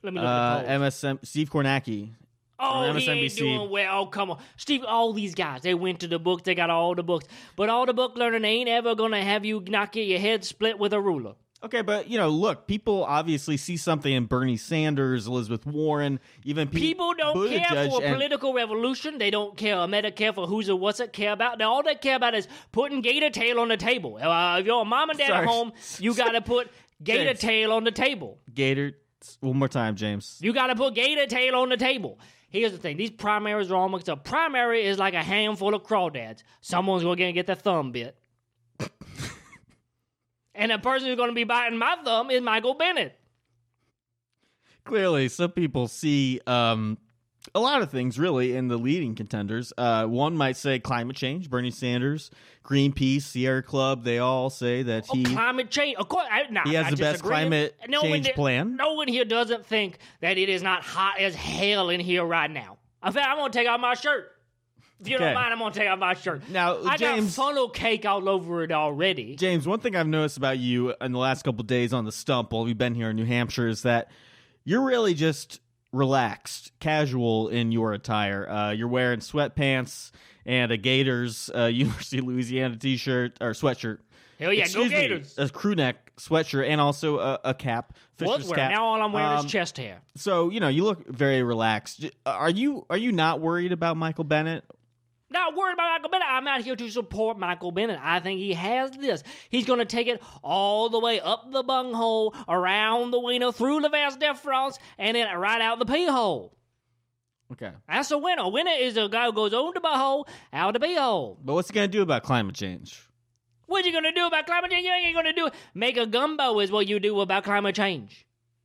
[SPEAKER 9] Let me look at the polls.
[SPEAKER 11] Steve Kornacki.
[SPEAKER 9] Oh,
[SPEAKER 11] on
[SPEAKER 9] he ain't
[SPEAKER 11] MSNBC.
[SPEAKER 9] doing well. Oh, come on. Steve, all these guys, they went to the books. They got all the books. But all the book learning, they ain't ever going to have you knock your head split with a ruler.
[SPEAKER 11] Okay, but, look, people obviously see something in Bernie Sanders, Elizabeth Warren, even
[SPEAKER 9] People don't care
[SPEAKER 11] Buttigieg
[SPEAKER 9] for a
[SPEAKER 11] and-
[SPEAKER 9] political revolution. They don't care. Medicare for who's or what's it care about. All they care about is putting gator tail on the table. If you're a mom and dad
[SPEAKER 11] Sorry.
[SPEAKER 9] at home, you got to put gator
[SPEAKER 11] James.
[SPEAKER 9] tail on the table.
[SPEAKER 11] Gator. One more time, James.
[SPEAKER 9] You got to put gator tail on the table. Here's the thing. These primaries are all mixed up. Primary is like a handful of crawdads. Someone's going to get their thumb bit. And the person who's going to be biting my thumb is Michael Bennett.
[SPEAKER 11] Clearly, some people see a lot of things, really, in the leading contenders. One might say climate change. Bernie Sanders, Greenpeace, Sierra Club, they all say that he...
[SPEAKER 9] Climate change. Of course,
[SPEAKER 11] He has the best climate change plan.
[SPEAKER 9] No one here doesn't think that it is not hot as hell in here right now. In fact, I'm going to take off my shirt. If you
[SPEAKER 11] Okay.
[SPEAKER 9] don't mind, I'm going to take off my shirt.
[SPEAKER 11] Now,
[SPEAKER 9] I
[SPEAKER 11] James-
[SPEAKER 9] got funnel cake all over it already.
[SPEAKER 11] James, one thing I've noticed about you in the last couple of days on the stump while we've been here in New Hampshire is that you're really just relaxed, casual in your attire. You're wearing sweatpants and a Gators University of Louisiana t-shirt or sweatshirt.
[SPEAKER 9] Hell yeah,
[SPEAKER 11] Excuse
[SPEAKER 9] go
[SPEAKER 11] me,
[SPEAKER 9] Gators.
[SPEAKER 11] a crew neck sweatshirt and also a cap, fisher's
[SPEAKER 9] What's
[SPEAKER 11] cap.
[SPEAKER 9] Now all I'm wearing is chest hair.
[SPEAKER 11] So, you look very relaxed. Are you not worried about Michael Bennett?
[SPEAKER 9] Not worried about Michael Bennett. I'm out here to support Michael Bennett. I think he has this. He's going to take it all the way up the bunghole, around the wiener, through the vas deferens, and then right out the pee hole.
[SPEAKER 11] Okay.
[SPEAKER 9] That's a winner. A winner is a guy who goes on the butthole, out the pee hole.
[SPEAKER 11] But what's he going to do about climate change?
[SPEAKER 9] What you going to do about climate change? You ain't going to do it. Make a gumbo is what you do about climate change.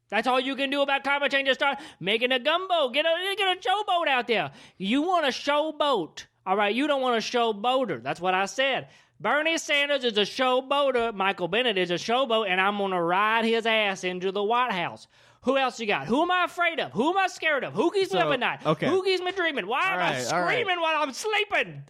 [SPEAKER 9] That's all you can do about climate change is start making a gumbo. Get a showboat out there. You want a showboat. All right, you don't want a showboater. That's what I said. Bernie Sanders is a showboater. Michael Bennett is a showboat, and I'm going to ride his ass into the White House. Who else you got? Who am I afraid of? Who am I scared of? Who keeps me up at night?
[SPEAKER 11] Okay.
[SPEAKER 9] Who keeps me dreaming? Why am I screaming while I'm sleeping?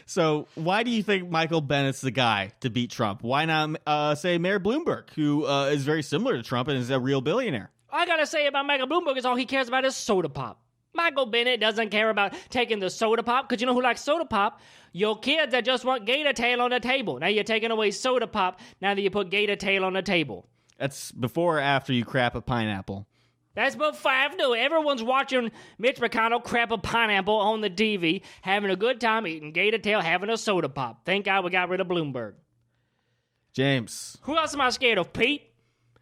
[SPEAKER 11] So why do you think Michael Bennett's the guy to beat Trump? Why not, say, Mayor Bloomberg, who is very similar to Trump and is a real billionaire?
[SPEAKER 9] All I got to say about Michael Bloomberg is all he cares about is soda pop. Michael Bennett doesn't care about taking the soda pop, because you know who likes soda pop? Your kids that just want gator tail on the table. Now you're taking away soda pop, now that you put gator tail on the table.
[SPEAKER 11] That's before or after you crap a pineapple.
[SPEAKER 9] That's about 5 to. Everyone's watching Mitch McConnell crap a pineapple on the TV, having a good time, eating gator tail, having a soda pop. Thank God we got rid of Bloomberg.
[SPEAKER 11] James.
[SPEAKER 9] Who else am I scared of, Pete?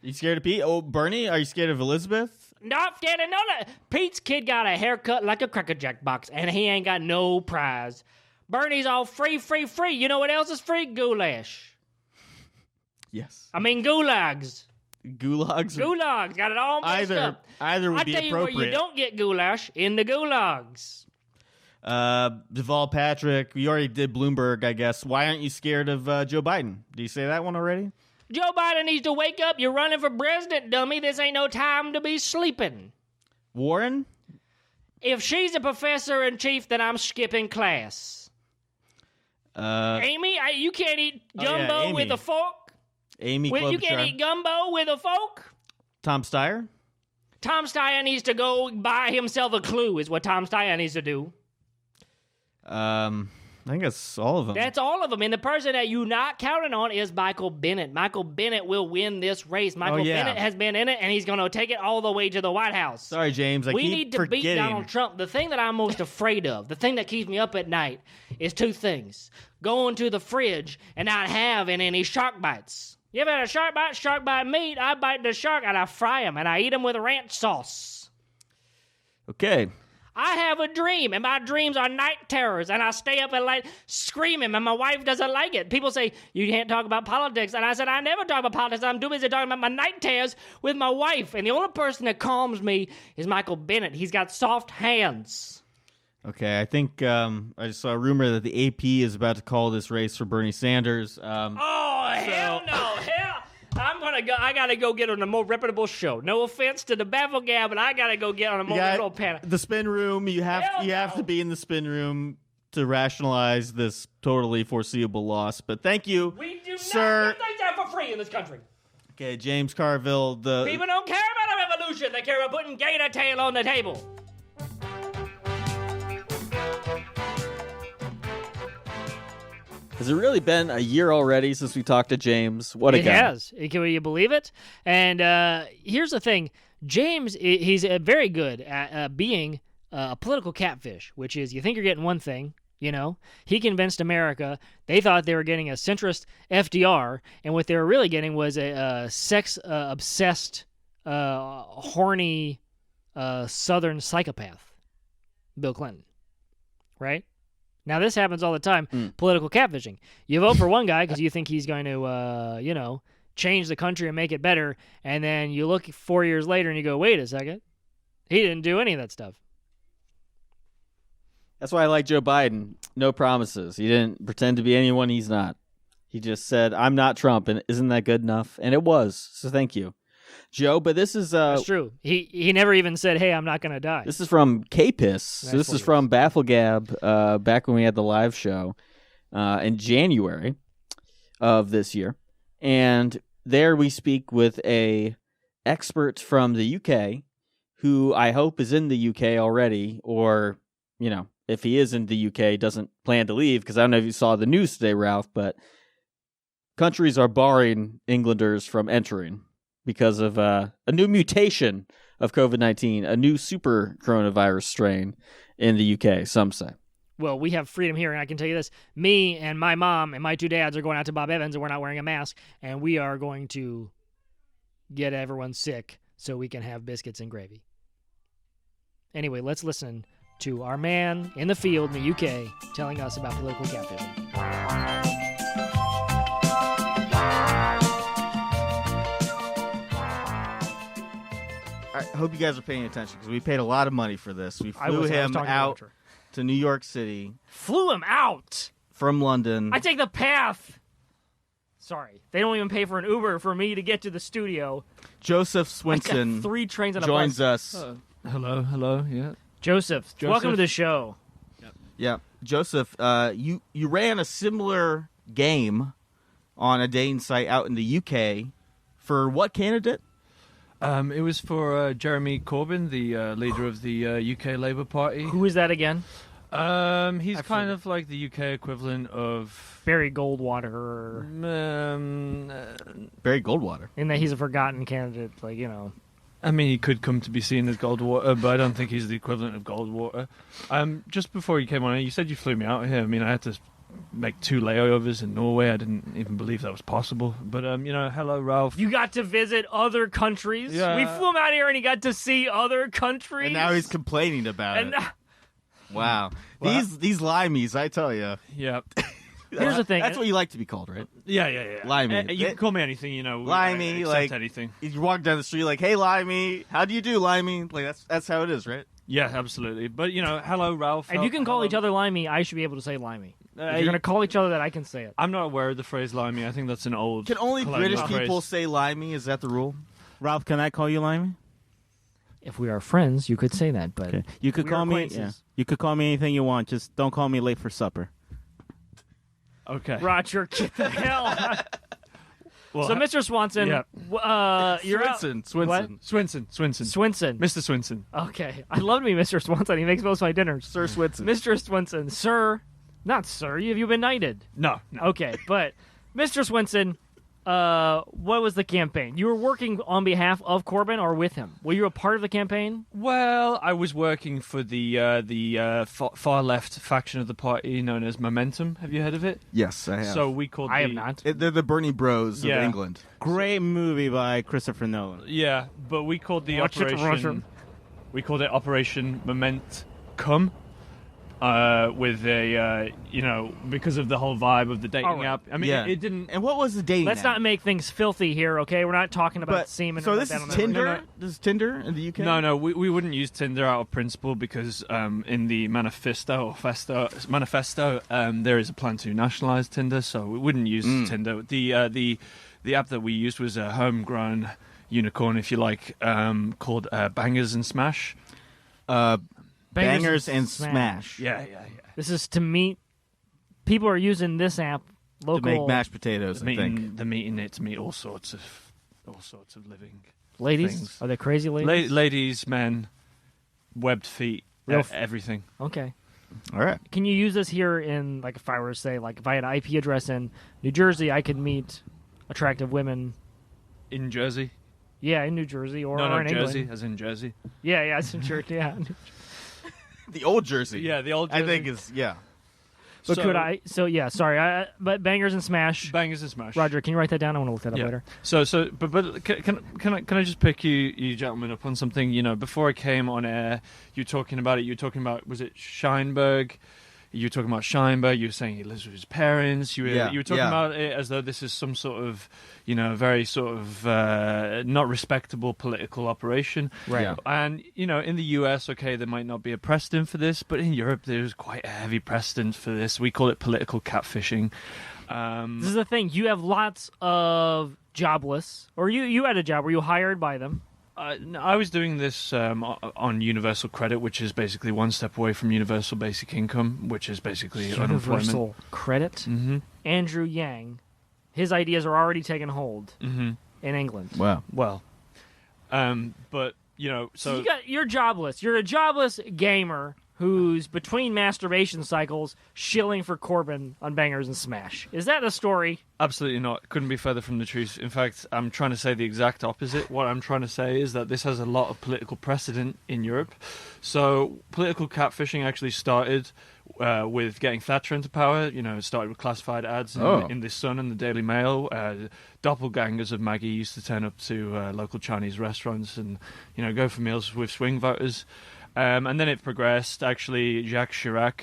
[SPEAKER 11] You scared of Pete? Oh, Bernie? Are you scared of Elizabeth?
[SPEAKER 9] Not scared of none. Pete's kid got a haircut like a Cracker Jack box, and he ain't got no prize. Bernie's all free. You know what else is free? Goulash.
[SPEAKER 11] Yes.
[SPEAKER 9] I mean gulags.
[SPEAKER 11] Gulags?
[SPEAKER 9] Gulags. Got it all mixed up.
[SPEAKER 11] Either would be appropriate.
[SPEAKER 9] I tell you where you don't get goulash, in the gulags.
[SPEAKER 11] Deval Patrick, we already did Bloomberg, I guess. Why aren't you scared of Joe Biden? Did you say that one already?
[SPEAKER 9] Joe Biden needs to wake up. You're running for president, dummy. This ain't no time to be sleeping.
[SPEAKER 11] Warren?
[SPEAKER 9] If she's a professor-in-chief, then I'm skipping class. Amy, you can't eat gumbo with a fork.
[SPEAKER 11] Amy
[SPEAKER 9] You can't eat gumbo with a fork.
[SPEAKER 11] Tom Steyer?
[SPEAKER 9] Tom Steyer needs to go buy himself a clue, is what Tom Steyer needs to do.
[SPEAKER 11] I think that's all of them.
[SPEAKER 9] That's all of them. And the person that you're not counting on is Michael Bennett. Michael Bennett will win this race. Michael Bennett has been in it, and he's going to take it all the way to the White House.
[SPEAKER 11] Sorry, James.
[SPEAKER 9] We need to beat Donald Trump. The thing that I'm most afraid of, the thing that keeps me up at night, is 2 things. Going to the fridge and not having any shark bites. You ever had a shark bite? Shark bite meat. I bite the shark, and I fry them, and I eat them with ranch sauce.
[SPEAKER 11] Okay.
[SPEAKER 9] I have a dream, and my dreams are night terrors, and I stay up at night screaming, and my wife doesn't like it. People say, you can't talk about politics, and I said, I never talk about politics. I'm too busy talking about my night terrors with my wife, and the only person that calms me is Michael Bennett. He's got soft hands.
[SPEAKER 11] Okay, I think I just saw a rumor that the AP is about to call this race for Bernie Sanders.
[SPEAKER 9] Hell no, hell. I gotta go get on a more reputable show. No offense to the Bafflegab, but I gotta go get on a more reputable panel.
[SPEAKER 11] The spin room, you have to be in the spin room to rationalize this totally foreseeable loss. But thank you,
[SPEAKER 9] we do
[SPEAKER 11] sir.
[SPEAKER 9] not get things out for free in this country.
[SPEAKER 11] Okay, James Carville.
[SPEAKER 9] People don't care about a revolution. They care about putting gator tail on the table.
[SPEAKER 11] Has it really been a year already since we talked to James? What a guy.
[SPEAKER 9] It has. Can you believe it? And here's the thing. James, he's very good at being a political catfish, which is you think you're getting one thing, you know. He convinced America. They thought they were getting a centrist FDR, and what they were really getting was a sex-obsessed, horny Southern psychopath, Bill Clinton, right? Now, this happens all the time, political catfishing. You vote for one guy because you think he's going to, change the country and make it better, and then you look 4 years later and you go, wait a second, he didn't do any of that stuff.
[SPEAKER 11] That's why I like Joe Biden. No promises. He didn't pretend to be anyone he's not. He just said, I'm not Trump, and isn't that good enough? And it was, so thank you. Joe, but this is...
[SPEAKER 9] That's true. He never even said, hey, I'm not going to die.
[SPEAKER 11] This is from K-Piss. So this is from Bafflegab, back when we had the live show in January of this year. And there we speak with a expert from the UK who I hope is in the UK already, or, if he is in the UK, doesn't plan to leave, because I don't know if you saw the news today, Ralph, but countries are barring Englanders from entering because of a new mutation of COVID-19, a new super coronavirus strain in the UK, some say.
[SPEAKER 9] Well, we have freedom here, and I can tell you this. Me and my mom and my 2 dads are going out to Bob Evans, and we're not wearing a mask, and we are going to get everyone sick so we can have biscuits and gravy. Anyway, let's listen to our man in the field in the UK telling us about political catfishing.
[SPEAKER 4] I hope you guys are paying attention because we paid a lot of money for this. We
[SPEAKER 9] I
[SPEAKER 4] flew
[SPEAKER 9] was
[SPEAKER 4] him
[SPEAKER 9] talking
[SPEAKER 4] out
[SPEAKER 9] about her.
[SPEAKER 4] to New York City
[SPEAKER 9] Flew him out.
[SPEAKER 4] from London.
[SPEAKER 9] I take the path. Sorry, they don't even pay for an Uber for me to get to the studio.
[SPEAKER 4] Joseph
[SPEAKER 9] I got
[SPEAKER 4] Swinson
[SPEAKER 9] 3 trains on a
[SPEAKER 4] joins
[SPEAKER 9] bus.
[SPEAKER 4] us.
[SPEAKER 5] Hello, yeah.
[SPEAKER 9] Joseph, welcome to the show.
[SPEAKER 4] Yeah, Joseph, you ran a similar game on a dating site out in the UK for what candidate?
[SPEAKER 5] It was for Jeremy Corbyn, the leader of the UK Labour Party.
[SPEAKER 9] Who is that again?
[SPEAKER 5] He's kind of like the UK equivalent of
[SPEAKER 9] Barry Goldwater.
[SPEAKER 4] Barry Goldwater.
[SPEAKER 9] In that he's a forgotten candidate, like, you know.
[SPEAKER 5] I mean, he could come to be seen as Goldwater, but I don't think he's the equivalent of Goldwater. Just before you came on, you said you flew me out here. I mean, I had to make 2 layovers in Norway. I didn't even believe that was possible. But, hello, Ralph.
[SPEAKER 9] You got to visit other countries.
[SPEAKER 5] Yeah.
[SPEAKER 9] We flew him out here and he got to see other countries.
[SPEAKER 4] And now he's complaining about it. Wow. These limeys, I tell you.
[SPEAKER 5] Yeah.
[SPEAKER 9] Here's the thing.
[SPEAKER 4] That's what you like to be called, right?
[SPEAKER 5] Yeah.
[SPEAKER 4] Limey.
[SPEAKER 5] You can call me anything,
[SPEAKER 4] Limey,
[SPEAKER 5] except
[SPEAKER 4] like
[SPEAKER 5] anything.
[SPEAKER 4] You walk down the street like, "Hey, Limey, how do you do, Limey?" Like that's how it is, right?
[SPEAKER 5] Yeah, absolutely. But hello, Ralph.
[SPEAKER 9] If you can call each other Limey, I should be able to say Limey. If you're going to call each other that, I can say it.
[SPEAKER 5] I'm not aware of the phrase limey. I think that's an old.
[SPEAKER 4] Can only
[SPEAKER 5] colonial
[SPEAKER 4] British
[SPEAKER 5] phrase.
[SPEAKER 4] people say Limey? Is that the rule? Ralph, can I call you Limey?
[SPEAKER 9] If we are friends, you could say that, but
[SPEAKER 23] you could
[SPEAKER 9] we
[SPEAKER 23] call
[SPEAKER 9] are
[SPEAKER 23] me. Yeah.
[SPEAKER 9] acquaintances.
[SPEAKER 23] You could call me anything you want. Just don't call me late for supper.
[SPEAKER 5] Okay.
[SPEAKER 9] Roger, get the hell out.
[SPEAKER 5] Well,
[SPEAKER 9] So, Mr. Swanson,
[SPEAKER 5] yeah.
[SPEAKER 9] You're out.
[SPEAKER 4] Swinson.
[SPEAKER 9] What?
[SPEAKER 5] Swinson.
[SPEAKER 9] Swinson.
[SPEAKER 5] Mr. Swinson.
[SPEAKER 9] Okay. I'd love to be Mr. Swanson. He makes most of my dinners.
[SPEAKER 4] Sir Swinson.
[SPEAKER 9] Mr. Swinson. Sir. Not sir. Have you been knighted?
[SPEAKER 5] No.
[SPEAKER 9] Okay, but Mr. Swinson, what was the campaign? You were working on behalf of Corbyn or with him? Were you a part of the campaign?
[SPEAKER 5] Well, I was working for the far left faction of the party known as Momentum. Have you heard of it?
[SPEAKER 4] Yes, I have.
[SPEAKER 5] So we called.
[SPEAKER 9] I have not.
[SPEAKER 4] They're the Bernie Bros of
[SPEAKER 5] Yeah.
[SPEAKER 4] England.
[SPEAKER 23] Great movie by Christopher Nolan.
[SPEAKER 5] Yeah, but we called the
[SPEAKER 9] Watch it,
[SPEAKER 5] operation.
[SPEAKER 9] Roger.
[SPEAKER 5] We called it Operation Momentum. With a because of the whole vibe of the dating
[SPEAKER 9] All right.
[SPEAKER 5] app. I mean,
[SPEAKER 4] Yeah.
[SPEAKER 5] it didn't.
[SPEAKER 4] And what was the dating
[SPEAKER 9] Let's
[SPEAKER 4] app?
[SPEAKER 9] not make things filthy here, okay? We're not talking about
[SPEAKER 4] But
[SPEAKER 9] semen.
[SPEAKER 4] so
[SPEAKER 9] and
[SPEAKER 4] this
[SPEAKER 9] that
[SPEAKER 4] is
[SPEAKER 9] on the-
[SPEAKER 4] Tinder.
[SPEAKER 5] No.
[SPEAKER 4] This is Tinder in the UK.
[SPEAKER 5] No, we wouldn't use Tinder out of principle because in the manifesto there is a plan to nationalize Tinder, so we wouldn't use Tinder. The app that we used was a homegrown unicorn, if you like, called Bangers and Smash.
[SPEAKER 23] Bangers and Smash.
[SPEAKER 5] Yeah.
[SPEAKER 9] This is to meet. People are using this app local.
[SPEAKER 4] To make mashed potatoes, I think.
[SPEAKER 5] The meat in it to meet all sorts of living
[SPEAKER 9] Ladies?
[SPEAKER 5] things.
[SPEAKER 9] Are they crazy ladies?
[SPEAKER 5] Ladies, men, webbed feet, everything.
[SPEAKER 9] Okay.
[SPEAKER 4] All right.
[SPEAKER 9] Can you use this here in, like, if I were to say, like, if I had an IP address in New Jersey, I could meet attractive women.
[SPEAKER 5] In Jersey?
[SPEAKER 9] Yeah, in New Jersey or
[SPEAKER 5] No,
[SPEAKER 9] in
[SPEAKER 5] Jersey,
[SPEAKER 9] England.
[SPEAKER 5] as in Jersey.
[SPEAKER 9] Yeah, it's in Jersey. Yeah.
[SPEAKER 4] The old Jersey.
[SPEAKER 5] Yeah, the old Jersey.
[SPEAKER 4] I think is yeah.
[SPEAKER 9] But could I? So yeah, sorry. But Bangers and Smash.
[SPEAKER 5] Bangers and Smash.
[SPEAKER 9] Roger, can you write that down? I want to look that up
[SPEAKER 5] Yeah.
[SPEAKER 9] later.
[SPEAKER 5] But can I just pick you gentlemen up on something? Before I came on air, you were talking about was it Scheinberg? You were talking about Scheinberg. You were saying he lives with his parents. You were talking about it as though this is some sort of very sort of not respectable political operation.
[SPEAKER 9] Right. Yeah.
[SPEAKER 5] And in the US, okay, there might not be a precedent for this, but in Europe there's quite a heavy precedent for this. We call it political catfishing.
[SPEAKER 9] This is the thing. You have lots of jobless, or you had a job. Were you hired by them?
[SPEAKER 5] No, I was doing this on universal credit, which is basically one step away from universal basic income, which is basically unemployment.
[SPEAKER 9] Universal credit.
[SPEAKER 5] Mm-hmm.
[SPEAKER 9] Andrew Yang, his ideas are already taking hold in England.
[SPEAKER 4] Wow.
[SPEAKER 5] Well, but so
[SPEAKER 9] you're jobless. You're a jobless gamer who's between masturbation cycles shilling for Corbyn on Bangers and Smash. Is that the story?
[SPEAKER 5] Absolutely not. Couldn't be further from the truth. In fact, I'm trying to say the exact opposite. What I'm trying to say is that this has a lot of political precedent in Europe. So political catfishing actually started with getting Thatcher into power. You know, it started with classified ads in The Sun and the Daily Mail. Doppelgangers of Maggie used to turn up to local Chinese restaurants and, you know, go for meals with swing voters. And then it progressed. Actually, Jacques Chirac,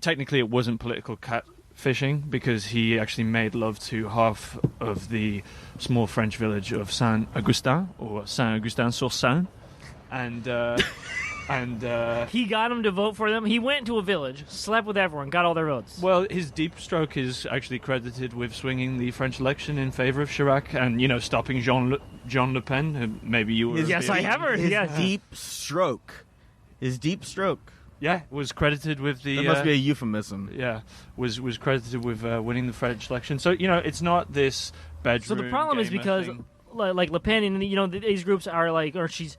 [SPEAKER 5] technically it wasn't political catfishing because he actually made love to half of the small French village of Saint-Augustin, or Saint-Augustin-sur-Seine. And
[SPEAKER 9] he got him to vote for them. He went to a village, slept with everyone, got all their votes.
[SPEAKER 5] Well, his deep stroke is actually credited with swinging the French election in favor of Chirac and, you know, stopping Jean Le Pen. Who maybe you were.
[SPEAKER 9] Yes, I have heard.
[SPEAKER 4] His
[SPEAKER 9] Yes.
[SPEAKER 4] deep stroke. His deep stroke.
[SPEAKER 5] Yeah, was credited with the.
[SPEAKER 4] That must be a euphemism.
[SPEAKER 5] Yeah, was credited with winning the French election. So, you know, it's not this bedroom.
[SPEAKER 9] So the problem is
[SPEAKER 5] gamer
[SPEAKER 9] because,
[SPEAKER 5] thing.
[SPEAKER 9] like Le Pen, and you know, these groups are like, or she's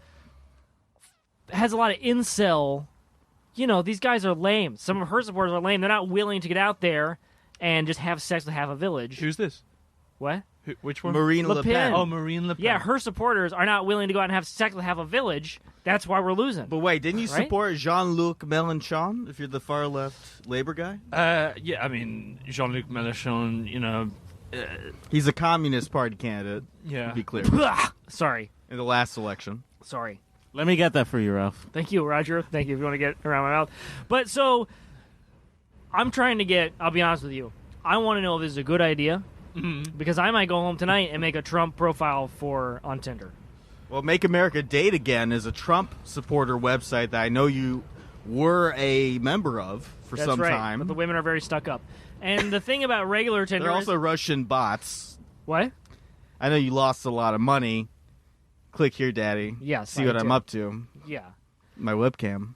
[SPEAKER 9] has a lot of incel. You know, these guys are lame. Some of her supporters are lame. They're not willing to get out there and just have sex with half a village.
[SPEAKER 5] Who's this?
[SPEAKER 9] What?
[SPEAKER 5] Which one?
[SPEAKER 4] Marine Le Pen.
[SPEAKER 5] Oh, Marine Le Pen.
[SPEAKER 9] Yeah, her supporters are not willing to go out and have sex with half a village. That's why we're losing.
[SPEAKER 4] But wait, didn't you
[SPEAKER 9] Right?
[SPEAKER 4] support Jean-Luc Mélenchon if you're the far left Labor guy?
[SPEAKER 5] Yeah, I mean, Jean-Luc Mélenchon, you know.
[SPEAKER 4] He's a Communist Party candidate.
[SPEAKER 5] Yeah.
[SPEAKER 4] To be clear.
[SPEAKER 9] Sorry.
[SPEAKER 4] In the last election.
[SPEAKER 9] Sorry.
[SPEAKER 23] Let me get that for you, Ralph.
[SPEAKER 9] Thank you, Roger. Thank you if you want to get around my mouth. But so, I'm trying to get, I'll be honest with you, I want to know if this is a good idea, because I might go home tonight and make a Trump profile on Tinder.
[SPEAKER 4] Well, Make America Date Again is a Trump supporter website that I know you were a member of for
[SPEAKER 9] That's
[SPEAKER 4] some
[SPEAKER 9] right,
[SPEAKER 4] time.
[SPEAKER 9] but the women are very stuck up. And the thing about regular Tinder
[SPEAKER 4] They're
[SPEAKER 9] is...
[SPEAKER 4] also Russian bots.
[SPEAKER 9] What?
[SPEAKER 4] I know you lost a lot of money. Click here, Daddy.
[SPEAKER 9] Yes,
[SPEAKER 4] See
[SPEAKER 9] I
[SPEAKER 4] what I'm
[SPEAKER 9] did.
[SPEAKER 4] up to.
[SPEAKER 9] Yeah.
[SPEAKER 4] My webcam.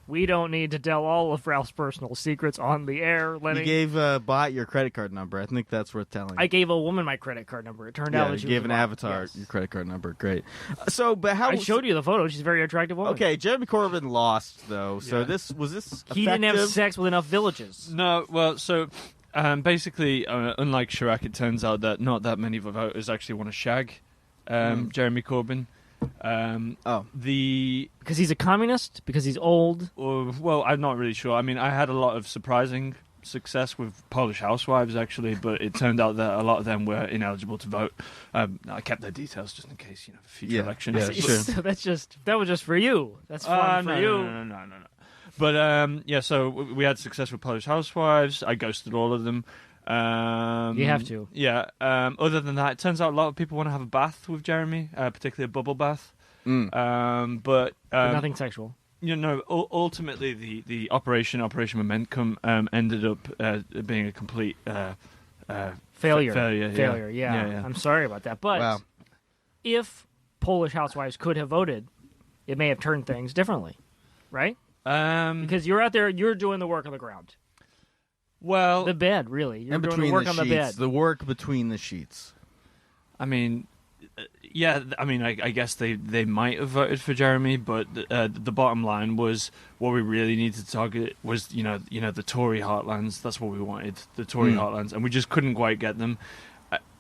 [SPEAKER 9] We don't need to tell all of Ralph's personal secrets on the air, Lenny.
[SPEAKER 4] You gave a bot your credit card number. I think that's worth telling.
[SPEAKER 9] I gave a woman my credit card number. It turned out that
[SPEAKER 4] you
[SPEAKER 9] she
[SPEAKER 4] gave
[SPEAKER 9] was
[SPEAKER 4] an
[SPEAKER 9] a bot.
[SPEAKER 4] avatar
[SPEAKER 9] Yes.
[SPEAKER 4] your credit card number. Great. So, but how
[SPEAKER 9] I showed you the photo. She's a very attractive woman.
[SPEAKER 4] Okay, Jeremy Corbyn lost though. So
[SPEAKER 5] Yeah.
[SPEAKER 4] this was this.
[SPEAKER 9] He didn't have
[SPEAKER 4] effective?
[SPEAKER 9] sex with enough villages.
[SPEAKER 5] No, well, so basically, unlike Chirac, it turns out that not that many voters actually want to shag Jeremy Corbyn.
[SPEAKER 9] Because he's a communist? Because he's old?
[SPEAKER 5] Well, I'm not really sure. I mean, I had a lot of surprising success with Polish housewives, actually, but it turned out that a lot of them were ineligible to vote. I kept their details just in case, you know, for future elections.
[SPEAKER 9] So that was just for you. That's fun for you.
[SPEAKER 5] No. But, yeah, so we had success with Polish housewives. I ghosted all of them.
[SPEAKER 9] You have to.
[SPEAKER 5] Yeah. Other than that, it turns out a lot of people want to have a bath with Jeremy, particularly a bubble bath. But
[SPEAKER 9] nothing sexual.
[SPEAKER 5] You know, ultimately, the Operation Momentum ended up being a complete
[SPEAKER 9] Failure.
[SPEAKER 5] Failure.
[SPEAKER 9] Yeah. I'm sorry about that. But if Polish housewives could have voted, it may have turned things differently, right? Because you're out there, you're doing the work on the ground.
[SPEAKER 5] Well,
[SPEAKER 9] the bed, really. You're
[SPEAKER 4] And
[SPEAKER 9] doing
[SPEAKER 4] between
[SPEAKER 9] the work
[SPEAKER 4] the
[SPEAKER 9] on
[SPEAKER 4] sheets,
[SPEAKER 9] the bed.
[SPEAKER 4] the work between the sheets.
[SPEAKER 5] I mean, yeah. I mean, I guess they might have voted for Jeremy, but the bottom line was what we really needed to target was you know the Tory heartlands. That's what we wanted, the Tory heartlands, and we just couldn't quite get them.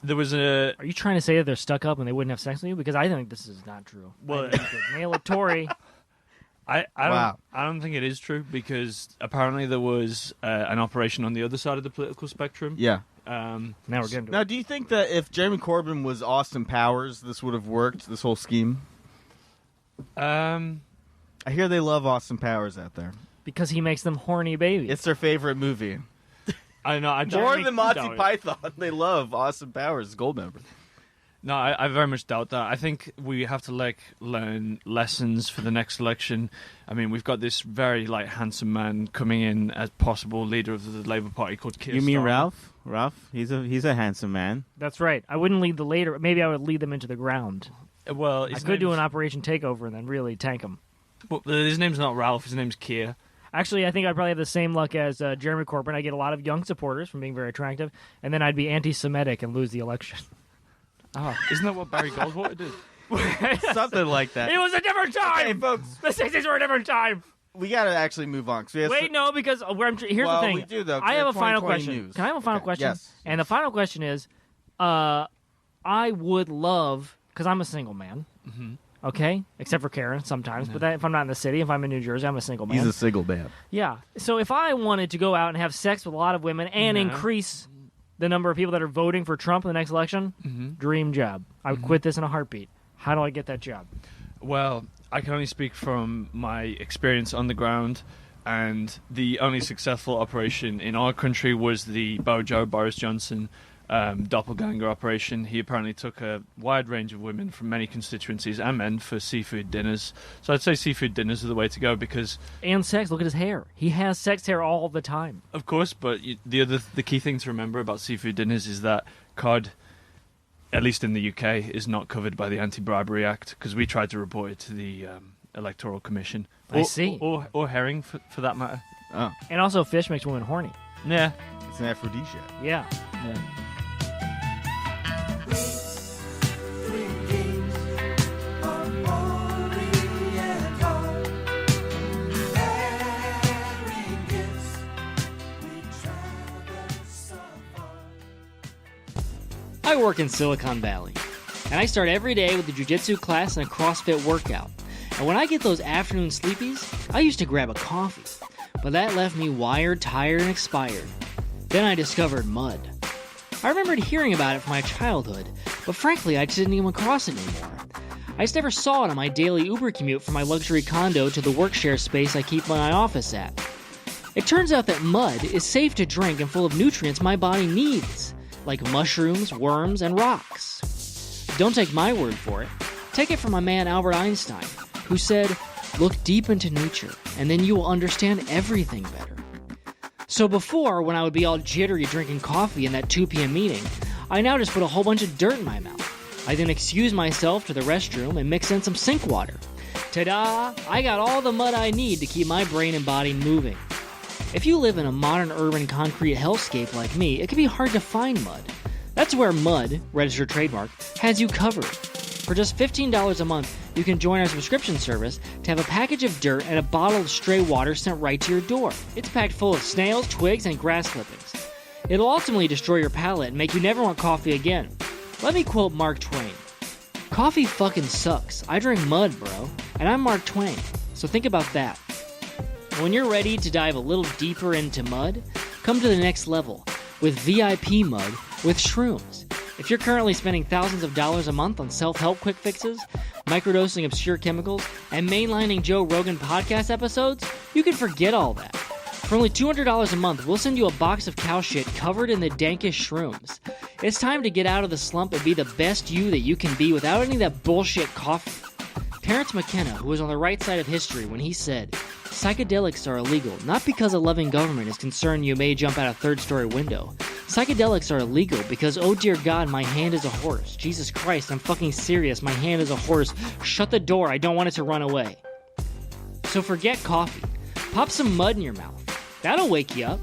[SPEAKER 5] There was a.
[SPEAKER 9] Are you trying to say that they're stuck up and they wouldn't have sex with you? Because I think this is not true.
[SPEAKER 5] Well,
[SPEAKER 9] I think you could nail a Tory.
[SPEAKER 5] I don't think it is true because apparently there was an operation on the other side of the political spectrum.
[SPEAKER 4] Yeah.
[SPEAKER 9] Now we're getting to
[SPEAKER 4] Now,
[SPEAKER 9] it.
[SPEAKER 4] do you think that if Jeremy Corbyn was Austin Powers, this would have worked? This whole scheme. I hear they love Austin Powers out there
[SPEAKER 9] Because he makes them horny babies.
[SPEAKER 4] It's their favorite movie.
[SPEAKER 5] I know.
[SPEAKER 4] More than Monty Python, they love Austin Powers, Goldmember.
[SPEAKER 5] No, I very much doubt that. I think we have to learn lessons for the next election. I mean, we've got this very handsome man coming in as possible leader of the Labour Party called Keir
[SPEAKER 23] You mean
[SPEAKER 5] Starmer.
[SPEAKER 23] Ralph? Ralph, he's a handsome man.
[SPEAKER 9] That's right. I wouldn't lead the later. Maybe I would lead them into the ground.
[SPEAKER 5] Well,
[SPEAKER 9] I could do an Operation Takeover and then really tank him.
[SPEAKER 5] But his name's not Ralph. His name's Keir.
[SPEAKER 9] Actually, I think I'd probably have the same luck as Jeremy Corbyn. I get a lot of young supporters from being very attractive, and then I'd be anti-Semitic and lose the election.
[SPEAKER 5] Isn't that what Barry Goldwater did?
[SPEAKER 4] Something like that.
[SPEAKER 9] It was a different time.
[SPEAKER 4] Okay, folks.
[SPEAKER 9] The 60s were a different time.
[SPEAKER 4] We got to actually move on.
[SPEAKER 9] Wait, no, because here's
[SPEAKER 4] well,
[SPEAKER 9] the thing.
[SPEAKER 4] We do, though,
[SPEAKER 9] I have a final
[SPEAKER 4] 2020
[SPEAKER 9] question.
[SPEAKER 4] News.
[SPEAKER 9] Can I have a final question?
[SPEAKER 4] Yes.
[SPEAKER 9] And the final question is, I would love, because I'm a single man, okay? Except for Karen sometimes. But if I'm not in the city, if I'm in New Jersey, I'm a single man.
[SPEAKER 4] He's a single man.
[SPEAKER 9] Yeah. So if I wanted to go out and have sex with a lot of women and increase the number of people that are voting for Trump in the next election, dream job. I would quit this in a heartbeat. How do I get that job?
[SPEAKER 5] Well, I can only speak from my experience on the ground, and the only successful operation in our country was the Boris Johnson doppelganger operation. He apparently took a wide range of women from many constituencies and men for seafood dinners. So I'd say seafood dinners are the way to go because...
[SPEAKER 9] And sex. Look at his hair. He has sex hair all the time.
[SPEAKER 5] Of course, but the key thing to remember about seafood dinners is that cod, at least in the UK, is not covered by the Anti-Bribery Act because we tried to report it to the Electoral Commission.
[SPEAKER 9] I see.
[SPEAKER 5] Or herring, for that matter.
[SPEAKER 4] Oh.
[SPEAKER 9] And also fish makes women horny.
[SPEAKER 5] Yeah.
[SPEAKER 4] It's an aphrodisiac.
[SPEAKER 9] Yeah. I work in Silicon Valley, and I start every day with a jiu-jitsu class and a CrossFit workout. And when I get those afternoon sleepies, I used to grab a coffee, but that left me wired, tired, and expired. Then I discovered mud. I remembered hearing about it from my childhood, but frankly, I just didn't even cross it anymore. I just never saw it on my daily Uber commute from my luxury condo to the work-share space I keep my office at. It turns out that mud is safe to drink and full of nutrients my body needs, like mushrooms, worms, and rocks. Don't take my word for it. Take it from my man Albert Einstein, who said, "Look deep into nature, and then you will understand everything better." So before, when I would be all jittery drinking coffee in that 2 p.m. meeting, I now just put a whole bunch of dirt in my mouth. I then excuse myself to the restroom and mix in some sink water. Ta-da! I got all the mud I need to keep my brain and body moving. If you live in a modern urban concrete hellscape like me, it can be hard to find mud. That's where Mud, registered trademark, has you covered. For just $15 a month, you can join our subscription service to have a package of dirt and a bottle of stray water sent right to your door. It's packed full of snails, twigs, and grass clippings. It'll ultimately destroy your palate and make you never want coffee again. Let me quote Mark Twain. "Coffee fucking sucks. I drink mud, bro. And I'm Mark Twain. So think about that." When you're ready to dive a little deeper into mud, come to the next level with VIP mud with shrooms. If you're currently spending thousands of dollars a month on self-help quick fixes, microdosing obscure chemicals, and mainlining Joe Rogan podcast episodes, you can forget all that. For only $200 a month, we'll send you a box of cow shit covered in the dankest shrooms. It's time to get out of the slump and be the best you that you can be without any of that bullshit coffee. Terrence McKenna, who was on the right side of history when he said, "Psychedelics are illegal, not because a loving government is concerned you may jump out a third-story window. Psychedelics are illegal because, oh dear God, my hand is a horse. Jesus Christ, I'm fucking serious. My hand is a horse. Shut the door. I don't want it to run away." So forget coffee. Pop some mud in your mouth. That'll wake you up.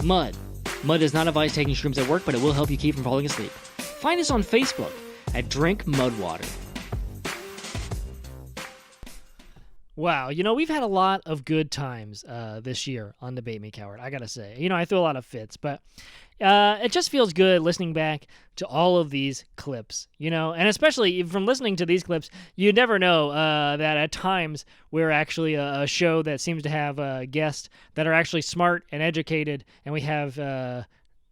[SPEAKER 9] Mud. Mud does not advise taking shrooms at work, but it will help you keep from falling asleep. Find us on Facebook at Drink Mud Water. Wow, we've had a lot of good times this year on Debate Me Coward, I gotta say. I threw a lot of fits, but it just feels good listening back to all of these clips, and especially from listening to these clips, you never know that at times we're actually a show that seems to have guests that are actually smart and educated, and we have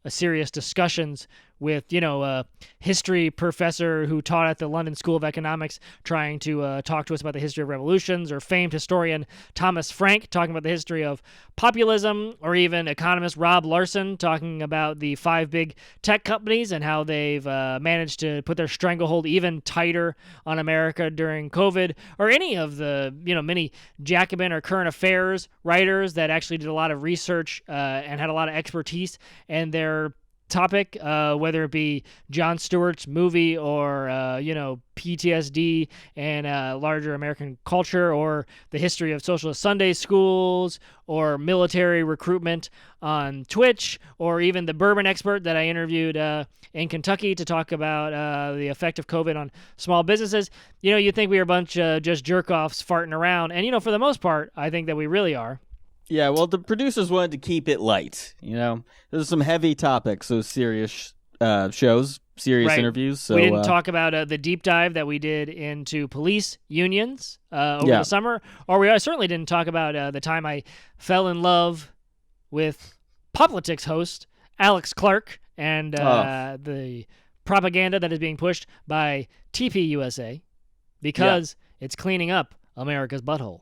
[SPEAKER 9] serious discussions with, a history professor who taught at the London School of Economics trying to talk to us about the history of revolutions, or famed historian Thomas Frank talking about the history of populism, or even economist Rob Larson talking about the 5 big tech companies and how they've managed to put their stranglehold even tighter on America during COVID, or any of the, many Jacobin or current affairs writers that actually did a lot of research and had a lot of expertise, and they're topic, whether it be Jon Stewart's movie or, PTSD and larger American culture, or the history of socialist Sunday schools, or military recruitment on Twitch, or even the bourbon expert that I interviewed in Kentucky to talk about the effect of COVID on small businesses. You'd think we were a bunch of just jerk-offs farting around. And, for the most part, I think that we really are.
[SPEAKER 11] Yeah, well, the producers wanted to keep it light. There's some heavy topics, so serious shows, serious interviews. So
[SPEAKER 9] we didn't talk about the deep dive that we did into police unions over the summer, or we certainly didn't talk about the time I fell in love with Politics host Alex Clark and the propaganda that is being pushed by TPUSA because it's cleaning up America's butthole.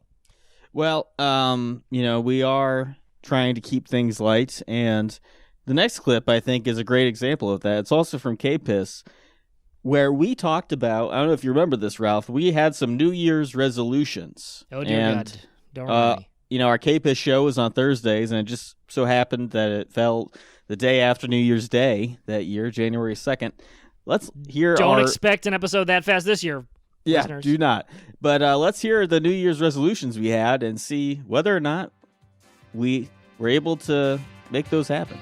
[SPEAKER 11] Well, we are trying to keep things light, and the next clip, I think, is a great example of that. It's also from K-Piss, where we talked about, I don't know if you remember this, Ralph, we had some New Year's resolutions.
[SPEAKER 9] Oh, dear God. Don't remind me.
[SPEAKER 11] Our K-Piss show is on Thursdays, and it just so happened that it fell the day after New Year's Day that year, January 2nd. Let's hear
[SPEAKER 9] Don't expect an episode that fast this year.
[SPEAKER 11] Yeah,
[SPEAKER 9] listeners.
[SPEAKER 11] do not. But let's hear the New Year's resolutions we had and see whether or not we were able to make those happen.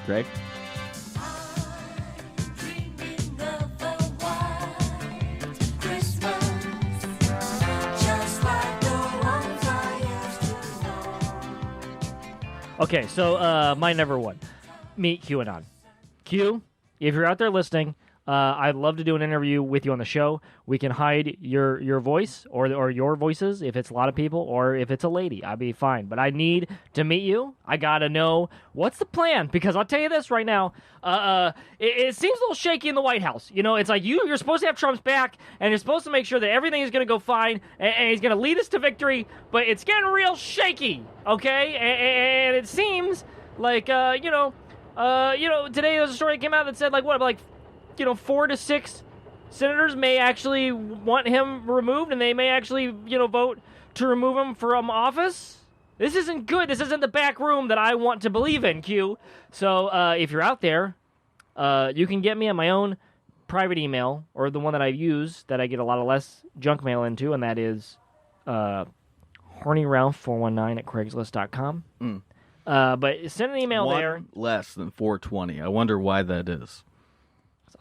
[SPEAKER 11] Greg?
[SPEAKER 9] Okay, so my number one, meet QAnon. Q, if you're out there listening, I'd love to do an interview with you on the show. We can hide your voice or your voices if it's a lot of people, or if it's a lady. I'd be fine. But I need to meet you. I got to know what's the plan, because I'll tell you this right now. It seems a little shaky in the White House. It's like you're supposed to have Trump's back, and you're supposed to make sure that everything is going to go fine, and he's going to lead us to victory, but it's getting real shaky, okay? And it seems like, today there was a story that came out that said, 4 to 6 senators may actually want him removed, and they may actually, vote to remove him from office. This isn't good. This isn't the back room that I want to believe in, Q. So if you're out there, you can get me on my own private email, or the one that I use that I get a lot of less junk mail into, and that is hornyralph419@craigslist.com. But send an email there.
[SPEAKER 11] Less than 420. I wonder why that is.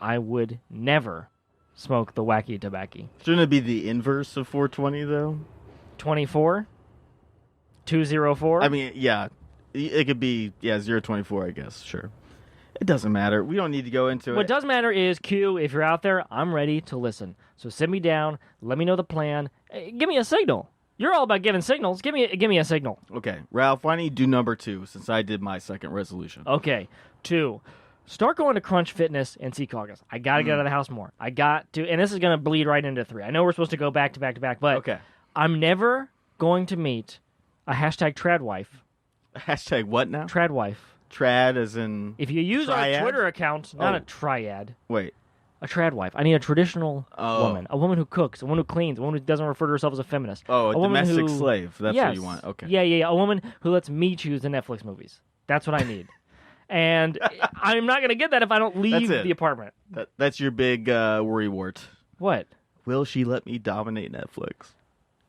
[SPEAKER 9] I would never smoke the wacky tobacco.
[SPEAKER 11] Shouldn't it be the inverse of 420, though?
[SPEAKER 9] 24? 204?
[SPEAKER 11] I mean, yeah. It could be, 024, I guess. Sure. It doesn't matter. We don't need to go into it.
[SPEAKER 9] What does matter is, Q, if you're out there, I'm ready to listen. So send me down. Let me know the plan. Give me a signal. You're all about giving signals. Give me a signal.
[SPEAKER 11] Okay. Ralph, why don't you do number 2, since I did my second resolution?
[SPEAKER 9] Okay. 2. Start going to Crunch Fitness and Seek August. I got to get out of the house more. I got to, and this is going to bleed right into 3. I know we're supposed to go back to back to back, but I'm never going to meet a hashtag trad wife.
[SPEAKER 11] Hashtag what now?
[SPEAKER 9] Trad wife.
[SPEAKER 11] Trad as in
[SPEAKER 9] If you use
[SPEAKER 11] triad?
[SPEAKER 9] our Twitter account, not a triad.
[SPEAKER 11] Wait.
[SPEAKER 9] A trad wife. I need a traditional woman. A woman who cooks. A woman who cleans. A woman who doesn't refer to herself as a feminist.
[SPEAKER 11] Oh, a domestic
[SPEAKER 9] woman
[SPEAKER 11] slave. That's what you want. Okay.
[SPEAKER 9] Yeah. A woman who lets me choose the Netflix movies. That's what I need. And I'm not going to get that if I don't leave the apartment.
[SPEAKER 11] That's your big worry wart.
[SPEAKER 9] What?
[SPEAKER 11] Will she let me dominate Netflix?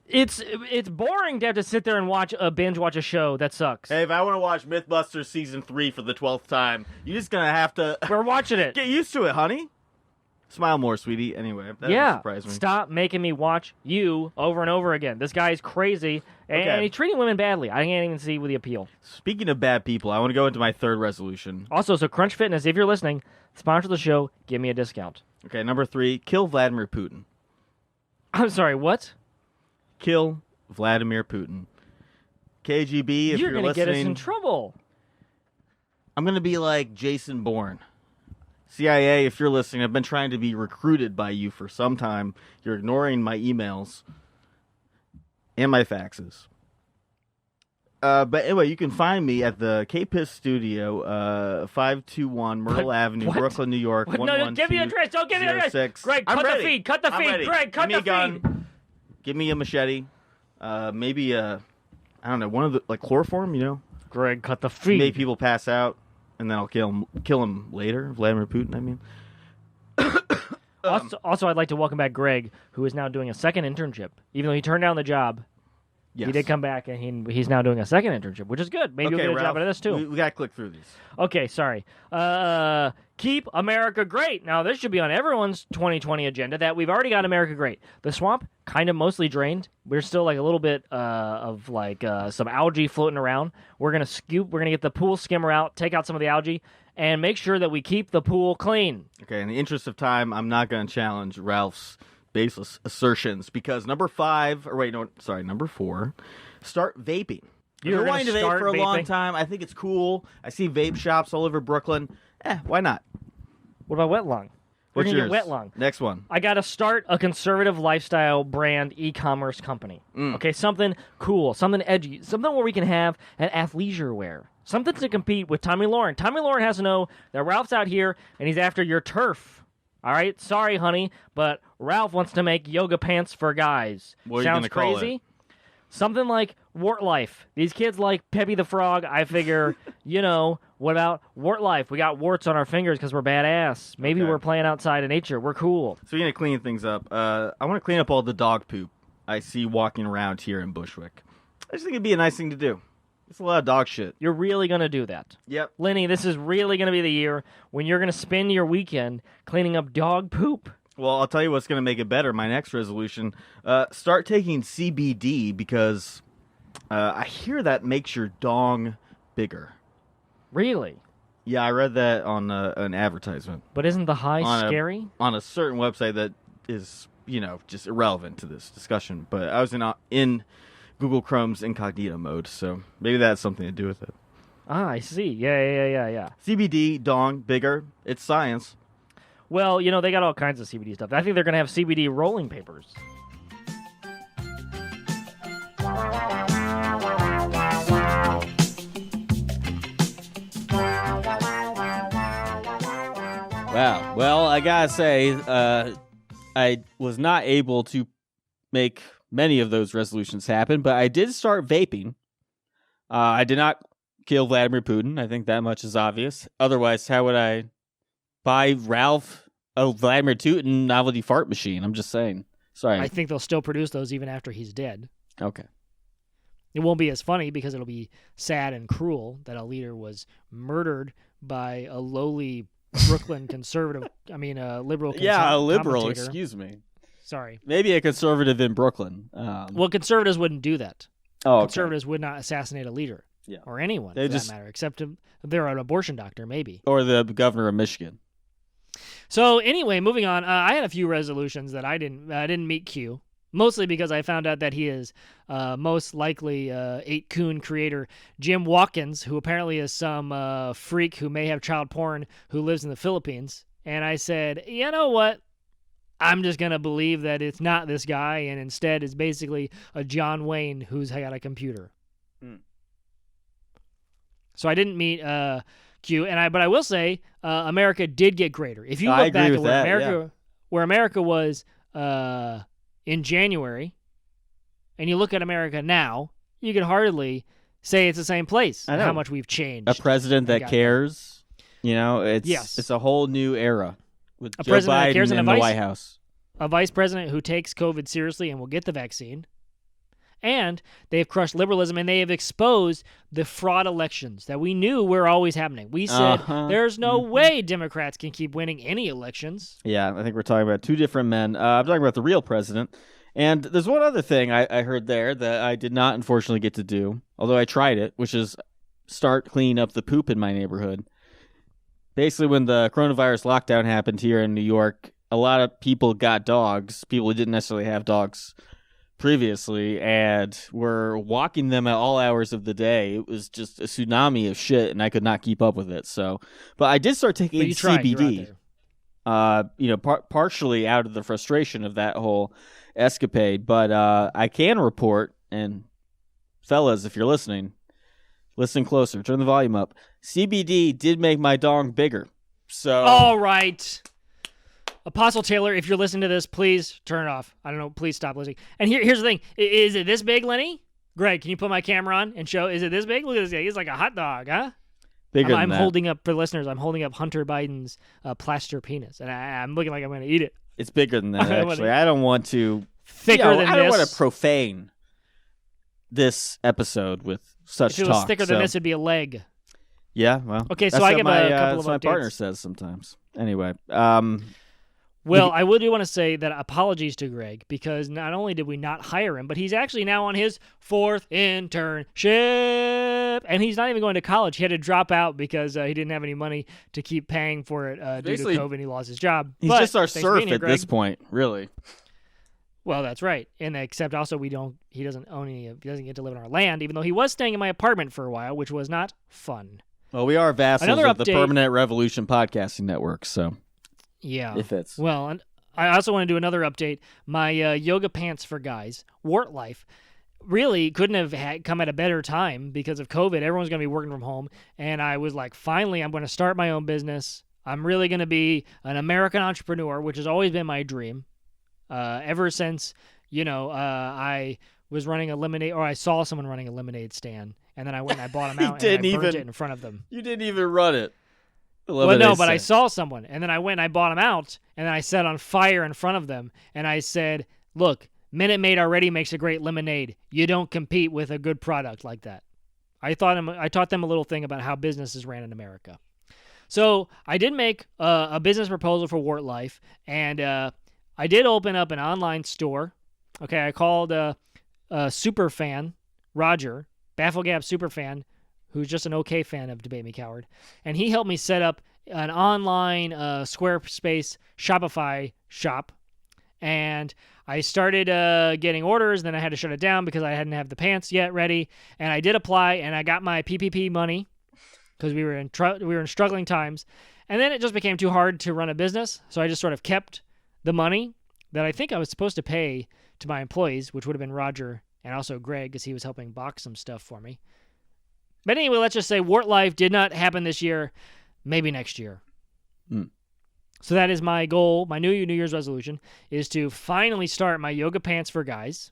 [SPEAKER 9] It's boring to have to sit there and binge watch a show that sucks.
[SPEAKER 11] Hey, if I want to watch Mythbusters Season 3 for the 12th time, you're just going to have to...
[SPEAKER 9] We're watching it.
[SPEAKER 11] Get used to it, honey. Smile more, sweetie. Anyway, that doesn't surprise me.
[SPEAKER 9] Stop making me watch you over and over again. This guy's crazy, and he's treating women badly. I can't even see with the appeal.
[SPEAKER 11] Speaking of bad people, I want to go into my third resolution.
[SPEAKER 9] Also, so Crunch Fitness, if you're listening, sponsor the show, give me a discount.
[SPEAKER 11] Okay, number 3, kill Vladimir Putin.
[SPEAKER 9] I'm sorry, what?
[SPEAKER 11] Kill Vladimir Putin. KGB, if you're listening... You're
[SPEAKER 9] going to get us in trouble.
[SPEAKER 11] I'm going to be like Jason Bourne. CIA, if you're listening, I've been trying to be recruited by you for some time. You're ignoring my emails and my faxes. But anyway, you can find me at the K-Piss Studio, 521 Myrtle Avenue, Brooklyn, New York.
[SPEAKER 9] No, don't give me the address. Don't give me the address. Greg, cut the feed. Cut the feed. Greg, cut the feed.
[SPEAKER 11] Gun. Give me a machete. Maybe I don't know, one of the, like chloroform,
[SPEAKER 9] Greg, cut the feed.
[SPEAKER 11] Make people pass out.
[SPEAKER 4] and then I'll kill him later. Vladimir Putin, I mean.
[SPEAKER 9] Also, I'd like to welcome back Greg, who is now doing a second internship. Even though he turned down the job,
[SPEAKER 4] Yes.
[SPEAKER 9] he did come back, and he's now doing a second internship, which is good. Maybe you'll get a job out of this, too.
[SPEAKER 4] We got to click through these.
[SPEAKER 9] Okay, sorry. Keep America great. Now, this should be on everyone's 2020 agenda, that we've already got America great. The swamp, kind of mostly drained. We're still like a little bit of some algae floating around. We're going to get the pool skimmer out, take out some of the algae, and make sure that we keep the pool clean.
[SPEAKER 4] Okay, in the interest of time, I'm not going to challenge Ralph's baseless assertions because number 4, start vaping.
[SPEAKER 9] You're
[SPEAKER 4] I've been wanting to vape
[SPEAKER 9] start
[SPEAKER 4] for a long
[SPEAKER 9] vaping?
[SPEAKER 4] time. I think it's cool. I see vape shops all over Brooklyn. Why not?
[SPEAKER 9] What about wet lung? We're
[SPEAKER 4] What's
[SPEAKER 9] going to
[SPEAKER 4] yours?
[SPEAKER 9] get wet lung.
[SPEAKER 4] Next one.
[SPEAKER 9] I got to start a conservative lifestyle brand e-commerce company. Okay, something cool, something edgy, something where we can have an athleisure wear. Something to compete with Tommy Lauren. Tommy Lauren has to know that Ralph's out here and he's after your turf. All right? Sorry, honey, but Ralph wants to make yoga pants for guys.
[SPEAKER 4] What are you
[SPEAKER 9] Sounds
[SPEAKER 4] gonna call
[SPEAKER 9] crazy?
[SPEAKER 4] it?
[SPEAKER 9] Something like Wart Life. These kids like Peppy the Frog. I figure, what about Wart Life? We got warts on our fingers because we're badass. Maybe
[SPEAKER 4] Okay.
[SPEAKER 9] we're playing outside in nature. We're cool.
[SPEAKER 4] So we're going to clean things up. I want to clean up all the dog poop I see walking around here in Bushwick. I just think it'd be a nice thing to do. It's a lot of dog shit.
[SPEAKER 9] You're really going to do that.
[SPEAKER 4] Yep.
[SPEAKER 9] Lenny, this is really going to be the year when you're going to spend your weekend cleaning up dog poop.
[SPEAKER 4] Well, I'll tell you what's going to make it better. My next resolution, start taking CBD because I hear that makes your dong bigger.
[SPEAKER 9] Really?
[SPEAKER 4] Yeah, I read that on an advertisement.
[SPEAKER 9] But isn't the high
[SPEAKER 4] on
[SPEAKER 9] scary?
[SPEAKER 4] On a certain website that is, just irrelevant to this discussion. But I was in Google Chrome's incognito mode, so maybe that has something to do with it.
[SPEAKER 9] Ah, I see. Yeah.
[SPEAKER 4] CBD, dong, bigger. It's science.
[SPEAKER 9] Well, they got all kinds of CBD stuff. I think they're going to have CBD rolling papers.
[SPEAKER 11] Wow. Well, I gotta say, I was not able to make many of those resolutions happen, but I did start vaping. I did not kill Vladimir Putin. I think that much is obvious. Otherwise, how would I buy Ralph a Vladimir Putin novelty fart machine? I'm just saying. Sorry.
[SPEAKER 9] I think they'll still produce those even after he's dead.
[SPEAKER 11] Okay.
[SPEAKER 9] It won't be as funny because it'll be sad and cruel that a leader was murdered by a lowly Brooklyn liberal.
[SPEAKER 11] Yeah, a liberal.
[SPEAKER 9] commentator.
[SPEAKER 11] Excuse me.
[SPEAKER 9] Sorry.
[SPEAKER 11] Maybe a conservative in Brooklyn.
[SPEAKER 9] Well, conservatives wouldn't do that.
[SPEAKER 11] Oh, okay.
[SPEAKER 9] Conservatives would not assassinate a leader.
[SPEAKER 11] Yeah.
[SPEAKER 9] Or anyone,
[SPEAKER 11] They
[SPEAKER 9] for
[SPEAKER 11] just-
[SPEAKER 9] that matter, except if they're an abortion doctor, maybe.
[SPEAKER 11] Or the governor of Michigan.
[SPEAKER 9] So anyway, moving on. I had a few resolutions that I didn't meet Q, mostly because I found out that he is most likely 8kun creator Jim Watkins, who apparently is some freak who may have child porn who lives in the Philippines. And I said, you know what? I'm just going to believe that it's not this guy, and instead it's basically a John Wayne who's got a computer. So I didn't meet Q, but I will say America did get greater. If you
[SPEAKER 11] I
[SPEAKER 9] look back
[SPEAKER 11] agree
[SPEAKER 9] at
[SPEAKER 11] with
[SPEAKER 9] where America was in January, and you look at America now, you could hardly say it's the same place.
[SPEAKER 11] I know.
[SPEAKER 9] How much we've changed.
[SPEAKER 11] A president that cares.
[SPEAKER 9] Yes.
[SPEAKER 11] It's a whole new era with
[SPEAKER 9] A
[SPEAKER 11] Joe
[SPEAKER 9] president that
[SPEAKER 11] Biden
[SPEAKER 9] cares
[SPEAKER 11] in
[SPEAKER 9] and
[SPEAKER 11] the
[SPEAKER 9] a
[SPEAKER 11] White House.
[SPEAKER 9] A vice president who takes COVID seriously and will get the vaccine. And they have crushed liberalism, and they have exposed the fraud elections that we knew were always happening. We said there's no way Democrats can keep winning any elections.
[SPEAKER 11] Yeah, I think we're talking about two different men. I'm talking about the real president. And there's one other thing I heard there that I did not unfortunately get to do, although I tried it, which is start cleaning up the poop in my neighborhood. Basically, when the coronavirus lockdown happened here in New York, a lot of people got dogs, people who didn't necessarily have dogs previously, and were walking them at all hours of the day. It was just a tsunami of shit, and I could not keep up with it. But I did start taking
[SPEAKER 9] But you tried. You were out
[SPEAKER 11] CBD. Partially out of the frustration of that whole escapade. But I can report, and fellas, if you're listening, listen closer. Turn the volume up. CBD did make my dong bigger. So
[SPEAKER 9] All right. Apostle Taylor, if you're listening to this, please turn it off. I don't know. Please stop listening. And here's the thing. Is it this big, Lenny? Greg, can you put my camera on and show? Is it this big? Look at this guy. He's like a hot dog, huh?
[SPEAKER 11] Bigger
[SPEAKER 9] I'm
[SPEAKER 11] than that.
[SPEAKER 9] holding up, for listeners, I'm holding up Hunter Biden's plaster penis, and I'm looking like I'm going to eat it.
[SPEAKER 11] It's bigger than that,
[SPEAKER 9] I wanna-
[SPEAKER 11] actually. I don't want to...
[SPEAKER 9] Thicker than
[SPEAKER 11] I don't want
[SPEAKER 9] this.
[SPEAKER 11] to profane this episode with such
[SPEAKER 9] If it was
[SPEAKER 11] talk.
[SPEAKER 9] thicker than this, it'd be a leg.
[SPEAKER 11] Yeah, well.
[SPEAKER 9] Okay, so
[SPEAKER 11] that's
[SPEAKER 9] I
[SPEAKER 11] what
[SPEAKER 9] give
[SPEAKER 11] my,
[SPEAKER 9] a couple
[SPEAKER 11] that's
[SPEAKER 9] of
[SPEAKER 11] what my
[SPEAKER 9] updates.
[SPEAKER 11] partner says sometimes. Anyway.
[SPEAKER 9] Well, I do want to say that apologies to Greg, because not only did we not hire him, but he's actually now on his 4th internship, and he's not even going to college. He had to drop out because he didn't have any money to keep paying for it due to
[SPEAKER 11] Basically,
[SPEAKER 9] COVID, and he lost his job.
[SPEAKER 11] He's
[SPEAKER 9] But
[SPEAKER 11] just our
[SPEAKER 9] thanks for being
[SPEAKER 11] serf
[SPEAKER 9] here,
[SPEAKER 11] at
[SPEAKER 9] Greg.
[SPEAKER 11] this point, really.
[SPEAKER 9] Well, that's right, and except also he doesn't own any. He doesn't get to live in our land, even though he was staying in my apartment for a while, which was not fun.
[SPEAKER 11] Well, we are vassals
[SPEAKER 9] Another
[SPEAKER 11] of the
[SPEAKER 9] update-
[SPEAKER 11] Permanent Revolution Podcasting Network, so
[SPEAKER 9] Yeah.
[SPEAKER 11] it fits.
[SPEAKER 9] Well, and I also want to do another update. My yoga pants for guys, Wart Life, really couldn't have come at a better time because of COVID. Everyone's going to be working from home, and I was like, finally, I'm going to start my own business. I'm really going to be an American entrepreneur, which has always been my dream. Ever since, I was running a lemonade, or I saw someone running a lemonade stand, and then I went and I bought them out and I burned it in front of them.
[SPEAKER 11] You didn't even run it.
[SPEAKER 9] Well, no, but I saw someone, and then I went and I bought them out, and then I set on fire in front of them, and I said, look, Minute Maid already makes a great lemonade. You don't compete with a good product like that. I taught them a little thing about how businesses ran in America. So I did make a business proposal for Wart Life, and I did open up an online store. Okay, I called a super fan, Roger, Bafflegab super fan, who's just an okay fan of Debate Me Coward, and he helped me set up an online Squarespace Shopify shop, and I started getting orders, then I had to shut it down because I hadn't have the pants yet ready, and I did apply, and I got my PPP money because we were in struggling times, and then it just became too hard to run a business, so I just sort of kept the money that I think I was supposed to pay to my employees, which would have been Roger and also Greg, because he was helping box some stuff for me. But anyway, let's just say Wart Life did not happen this year, maybe next year. So that is my goal. My New Year's resolution is to finally start my yoga pants for guys.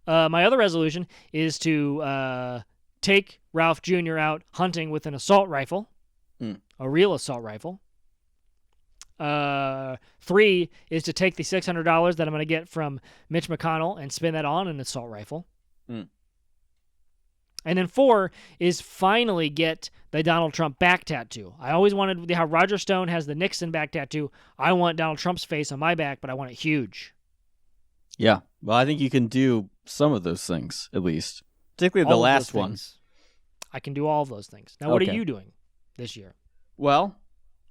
[SPEAKER 9] My other resolution is to take Ralph Jr. out hunting with an assault rifle, a real assault rifle. 3 is to take the $600 that I'm going to get from Mitch McConnell and spend that on an assault rifle. And then 4 is finally get the Donald Trump back tattoo. I always wanted how Roger Stone has the Nixon back tattoo. I want Donald Trump's face on my back, but I want it huge.
[SPEAKER 11] Yeah. Well, I think you can do some of those things, at least. Particularly
[SPEAKER 9] All
[SPEAKER 11] the
[SPEAKER 9] of
[SPEAKER 11] last
[SPEAKER 9] those
[SPEAKER 11] one.
[SPEAKER 9] things. I can do all of those things. Now, what are
[SPEAKER 11] Okay.
[SPEAKER 9] you doing this year?
[SPEAKER 11] Well,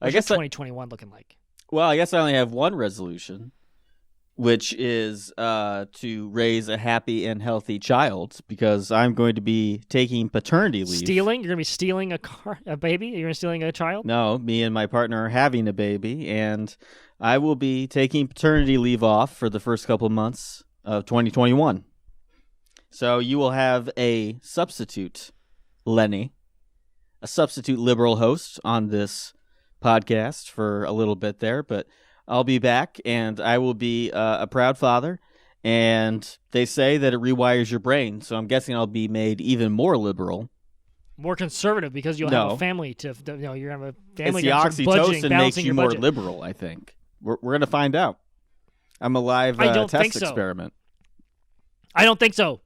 [SPEAKER 11] I
[SPEAKER 9] What's
[SPEAKER 11] guess
[SPEAKER 9] your 2021 looking like?
[SPEAKER 11] Well, I guess I only have one resolution, which is to raise a happy and healthy child, because I'm going to be taking paternity leave.
[SPEAKER 9] Stealing? You're going to be stealing a baby? You're going to be stealing a child?
[SPEAKER 11] No, me and my partner are having a baby, and I will be taking paternity leave off for the first couple of months of 2021. So you will have a substitute, Lenny, a substitute liberal host on this podcast for a little bit there, but I'll be back, and I will be a proud father, and they say that it rewires your brain, so I'm guessing I'll be made even more liberal.
[SPEAKER 9] More conservative, because you'll have a family to, you're going to have a family.
[SPEAKER 11] It's the
[SPEAKER 9] you gotta start
[SPEAKER 11] oxytocin makes
[SPEAKER 9] balancing
[SPEAKER 11] you
[SPEAKER 9] your
[SPEAKER 11] more
[SPEAKER 9] budget.
[SPEAKER 11] liberal, I think. We're going to find out. I'm a live
[SPEAKER 9] I don't
[SPEAKER 11] test
[SPEAKER 9] think so.
[SPEAKER 11] experiment.
[SPEAKER 9] I don't think so.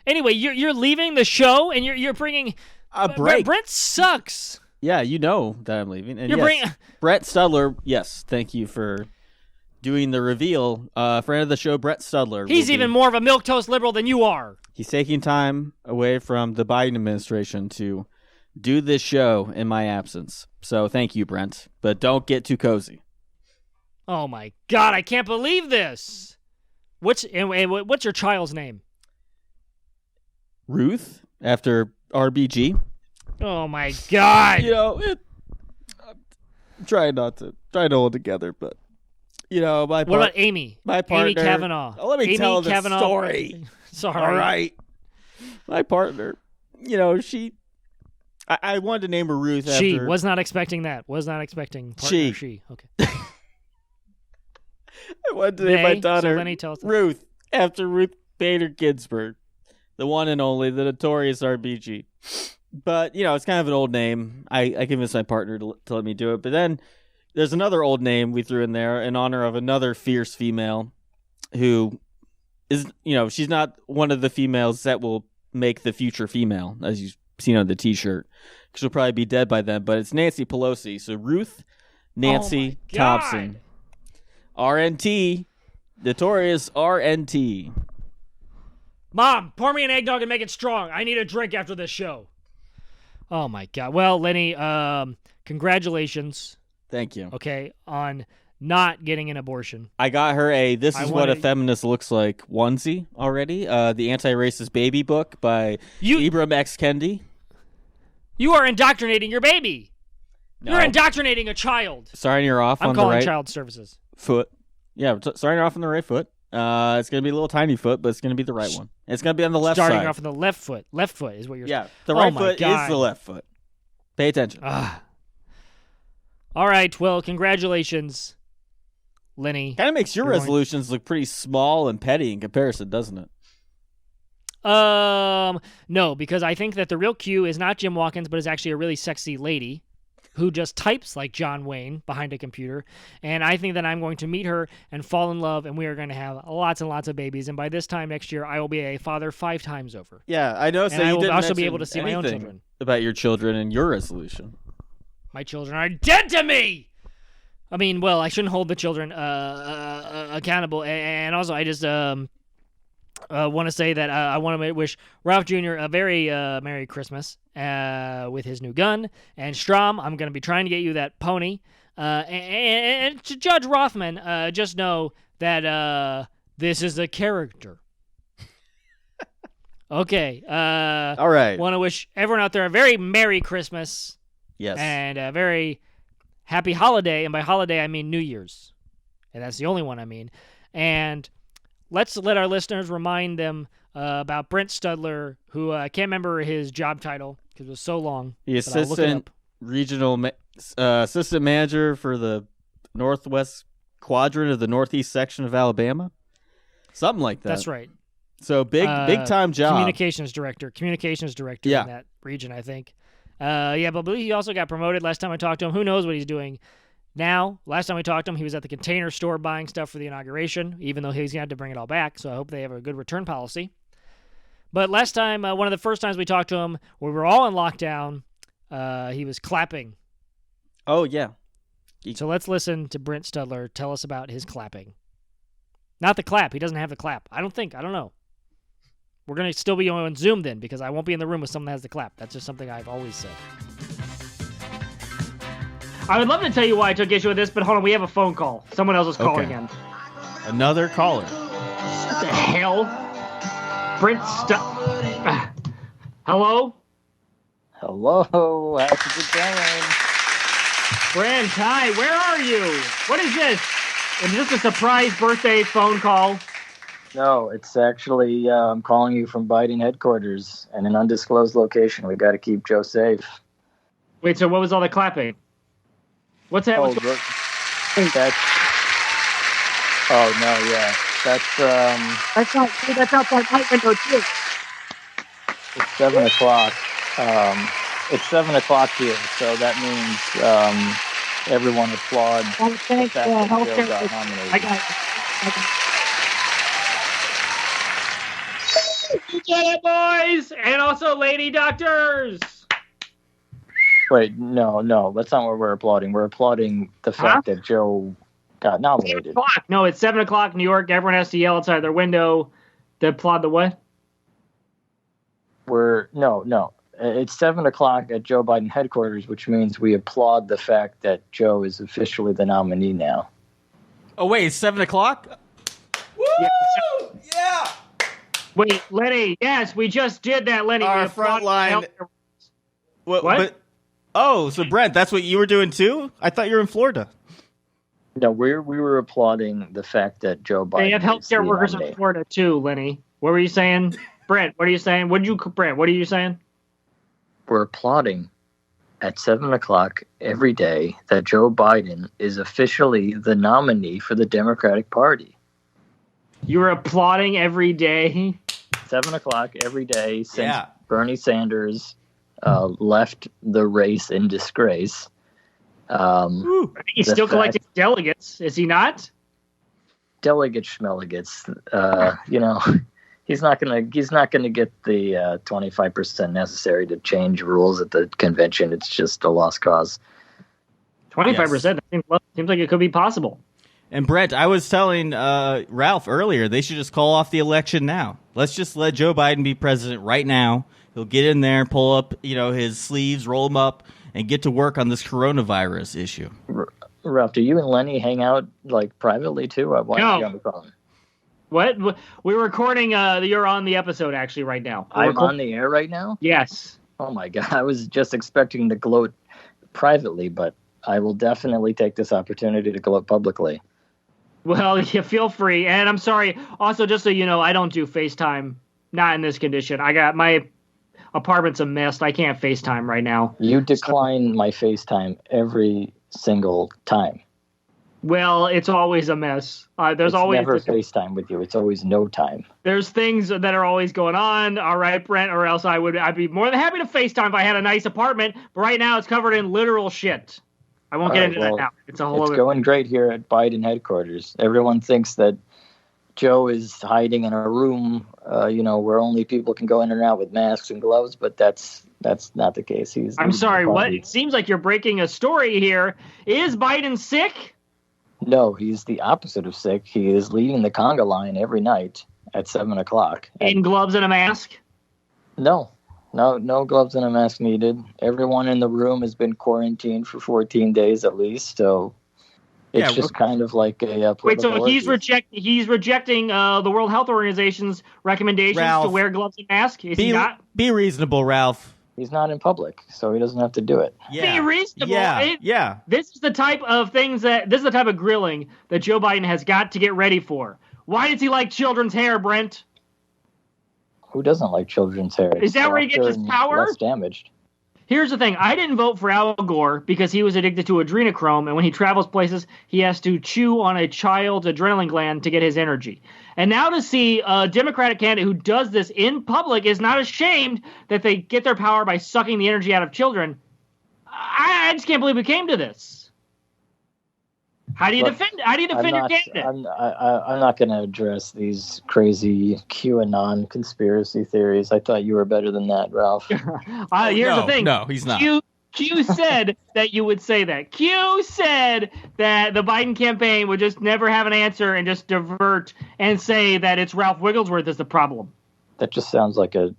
[SPEAKER 9] Anyway, you're leaving the show, and you're bringing
[SPEAKER 11] a break.
[SPEAKER 9] Brent sucks.
[SPEAKER 11] Yeah, you know that I'm leaving. And
[SPEAKER 9] You're
[SPEAKER 11] yes,
[SPEAKER 9] bringing-
[SPEAKER 11] Brett Studler. Yes, thank you for doing the reveal. Friend of the show, Brett Studler.
[SPEAKER 9] He's even more of a milquetoast liberal than you are.
[SPEAKER 11] He's taking time away from the Biden administration to do this show in my absence. So thank you, Brent. But don't get too cozy.
[SPEAKER 9] Oh my God, I can't believe this. What's your child's name?
[SPEAKER 11] Ruth, after RBG.
[SPEAKER 9] Oh my God.
[SPEAKER 11] You know, I'm trying to hold together, but my
[SPEAKER 9] What about Amy?
[SPEAKER 11] My partner,
[SPEAKER 9] Amy Kavanaugh.
[SPEAKER 11] Oh, let me
[SPEAKER 9] Amy
[SPEAKER 11] tell the
[SPEAKER 9] Kavanaugh.
[SPEAKER 11] story.
[SPEAKER 9] Sorry.
[SPEAKER 11] All right. My partner, I wanted to name her Ruth.
[SPEAKER 9] She
[SPEAKER 11] after,
[SPEAKER 9] was not expecting that. Was not expecting partner. She. Okay.
[SPEAKER 11] I wanted to name my daughter
[SPEAKER 9] So Lenny, tell us
[SPEAKER 11] Ruth after Ruth Bader Ginsburg, the one and only, the notorious RBG. But, it's kind of an old name. I convinced my partner to let me do it. But then there's another old name we threw in there in honor of another fierce female who is, she's not one of the females that will make the future female, as you've seen on the T-shirt. She'll probably be dead by then. But it's Nancy Pelosi. So Ruth Nancy Thompson. RNT. Notorious RNT.
[SPEAKER 9] Mom, pour me an eggnog and make it strong. I need a drink after this show. Oh, my God. Well, Lenny, congratulations.
[SPEAKER 11] Thank you.
[SPEAKER 9] Okay, on not getting an abortion.
[SPEAKER 11] I got her a This Is What a Feminist Looks Like onesie already. The Anti-Racist Baby book by Ibram X. Kendi.
[SPEAKER 9] You are indoctrinating your baby.
[SPEAKER 11] No.
[SPEAKER 9] You're indoctrinating a child.
[SPEAKER 11] Starting her off
[SPEAKER 9] I'm
[SPEAKER 11] on the right
[SPEAKER 9] calling child services.
[SPEAKER 11] foot. Yeah, starting her off on the right foot. It's going to be a little tiny foot, but it's going to be the right one. It's going to be on the left side.
[SPEAKER 9] Starting off on the left foot. Left foot is what you're saying.
[SPEAKER 11] Yeah, the right foot is the left foot. Pay attention.
[SPEAKER 9] All right, well, congratulations, Lenny.
[SPEAKER 11] Kind of makes your resolutions look pretty small and petty in comparison, doesn't it?
[SPEAKER 9] No, because I think that the real Q is not Jim Watkins, but is actually a really sexy lady who just types like John Wayne behind a computer. And I think that I'm going to meet her and fall in love, and we are going to have lots and lots of babies. And by this time next year, I will be a father 5 times over.
[SPEAKER 11] Yeah, I know. So
[SPEAKER 9] and I
[SPEAKER 11] you
[SPEAKER 9] will
[SPEAKER 11] didn't
[SPEAKER 9] also be
[SPEAKER 11] mention
[SPEAKER 9] able to see my own
[SPEAKER 11] anything
[SPEAKER 9] children.
[SPEAKER 11] About your children and your resolution.
[SPEAKER 9] My children are dead to me! I mean, well, I shouldn't hold the children accountable. And also, I just want to say that I want to wish Ralph Jr. a very Merry Christmas with his new gun. And Strom, I'm going to be trying to get you that pony. And to Judge Rothman, just know that this is a character. Okay.
[SPEAKER 11] All right.
[SPEAKER 9] Want to wish everyone out there a very Merry Christmas.
[SPEAKER 11] Yes.
[SPEAKER 9] And a very happy holiday. And by holiday, I mean New Year's. And that's the only one I mean. And let's let our listeners remind them about Brent Studler, who I can't remember his job title because it was so long.
[SPEAKER 11] The assistant assistant manager for the Northwest Quadrant of the Northeast section of Alabama. Something like that.
[SPEAKER 9] That's right.
[SPEAKER 11] So big time job.
[SPEAKER 9] Communications director
[SPEAKER 11] Yeah.
[SPEAKER 9] in that region, I think. But I believe he also got promoted last time I talked to him. Who knows what he's doing now? Last time we talked to him, he was at the Container Store buying stuff for the inauguration, even though he's going to have to bring it all back, so I hope they have a good return policy. But last time, one of the first times we talked to him, we were all in lockdown, he was clapping.
[SPEAKER 11] Oh, yeah.
[SPEAKER 9] So let's listen to Brent Studler tell us about his clapping. Not the clap. He doesn't have the clap. I don't know. We're going to still be on Zoom then, because I won't be in the room with someone that has the clap. That's just something I've always said. I would love to tell you why I took issue with this, but hold on, we have a phone call. Someone else is calling in.
[SPEAKER 11] Another caller.
[SPEAKER 9] What the hell? Brent Hello?
[SPEAKER 6] Hello, how's it going?
[SPEAKER 9] Brent, hi, where are you? What is this? Is this a surprise birthday phone call?
[SPEAKER 6] No, it's actually, I'm calling you from Biden headquarters in an undisclosed location. We got to keep Joe safe.
[SPEAKER 9] Wait, so what was all the clapping? What's that?
[SPEAKER 6] Oh,
[SPEAKER 9] That's outside my window too.
[SPEAKER 6] It's 7 o'clock. It's 7 o'clock here, so that means everyone applaud the fact that Joe got nominated.
[SPEAKER 9] I got it. Get it, boys! And also lady doctors!
[SPEAKER 6] Wait, no, that's not what we're applauding. We're applauding the fact that Joe got nominated.
[SPEAKER 9] No, it's 7 o'clock New York. Everyone has to yell outside their window to applaud the what?
[SPEAKER 6] No. It's 7 o'clock at Joe Biden headquarters, which means we applaud the fact that Joe is officially the nominee now.
[SPEAKER 11] Oh, wait, it's 7 o'clock?
[SPEAKER 9] Woo!
[SPEAKER 11] Yeah!
[SPEAKER 9] Wait, Lenny, yes, we just did that, Lenny.
[SPEAKER 11] Our front line. What? Oh, so Brent, that's what you were doing too? I thought you were in Florida.
[SPEAKER 6] No, we were applauding the fact that Joe Biden.
[SPEAKER 9] They have healthcare workers in Florida too, Lenny. What were you saying, Brent? What are you saying? Brent, what are you saying?
[SPEAKER 6] We're applauding at 7 o'clock every day that Joe Biden is officially the nominee for the Democratic Party.
[SPEAKER 9] You were applauding every day?
[SPEAKER 6] 7 o'clock every day since Bernie Sanders left the race in disgrace.
[SPEAKER 7] He's still collecting delegates, is he not?
[SPEAKER 6] Delegate schmelegates. He's not gonna get the 25% necessary to change rules at the convention. It's just a lost cause.
[SPEAKER 7] 25%. Seems like it could be possible.
[SPEAKER 4] And Brent, I was telling Ralph earlier, they should just call off the election now. Let's just let Joe Biden be president right now. He'll get in there, pull up, his sleeves, roll them up, and get to work on this coronavirus issue.
[SPEAKER 6] Ralph, do you and Lenny hang out privately too? Why are you on the phone?
[SPEAKER 7] What? We're recording. You're on the episode actually right now.
[SPEAKER 6] I'm on the air right now?
[SPEAKER 7] Yes.
[SPEAKER 6] Oh my God! I was just expecting to gloat privately, but I will definitely take this opportunity to gloat publicly.
[SPEAKER 7] Well, you feel free, and I'm sorry. Also, just so you know, I don't do FaceTime. Not in this condition. I got my apartment's a mess. I can't FaceTime right now.
[SPEAKER 6] You decline my FaceTime every single time.
[SPEAKER 7] Well, it's always a mess. There's always
[SPEAKER 6] never FaceTime with you. It's always no time.
[SPEAKER 7] There's things that are always going on. All right, Brent, or else I'd be more than happy to FaceTime if I had a nice apartment. But right now, it's covered in literal shit. I won't get into that now. It's
[SPEAKER 6] going great here at Biden headquarters. Everyone thinks that Joe is hiding in a room, where only people can go in and out with masks and gloves, but that's not the case.
[SPEAKER 7] I'm sorry, what? It seems like you're breaking a story here. Is Biden sick?
[SPEAKER 6] No, he's the opposite of sick. He is leading the conga line every night at 7 o'clock.
[SPEAKER 7] In gloves and a mask?
[SPEAKER 6] No gloves and a mask needed. Everyone in the room has been quarantined for 14 days at least, so it's just kind of like a
[SPEAKER 7] wait. So he's rejecting the World Health Organization's recommendations to wear gloves and masks. Is he not?
[SPEAKER 4] Be reasonable, Ralph.
[SPEAKER 6] He's not in public, so he doesn't have to do it.
[SPEAKER 7] Yeah. Be reasonable.
[SPEAKER 4] Yeah.
[SPEAKER 7] This is the type of grilling that Joe Biden has got to get ready for. Why does he like children's hair, Brent?
[SPEAKER 6] Who doesn't like children's hair?
[SPEAKER 7] Is that where he gets his power?
[SPEAKER 6] Less damaged.
[SPEAKER 7] Here's the thing. I didn't vote for Al Gore because he was addicted to adrenochrome, and when he travels places, he has to chew on a child's adrenaline gland to get his energy. And now to see a Democratic candidate who does this in public is not ashamed that they get their power by sucking the energy out of children. I just can't believe we came to this. How do you defend your candidate?
[SPEAKER 6] I'm not going to address these crazy QAnon conspiracy theories. I thought you were better than that, Ralph.
[SPEAKER 7] Here's the thing.
[SPEAKER 4] No, he's not.
[SPEAKER 7] Q said that you would say that. Q said that the Biden campaign would just never have an answer and just divert and say that it's Ralph Wigglesworth is the problem.
[SPEAKER 6] That just sounds like a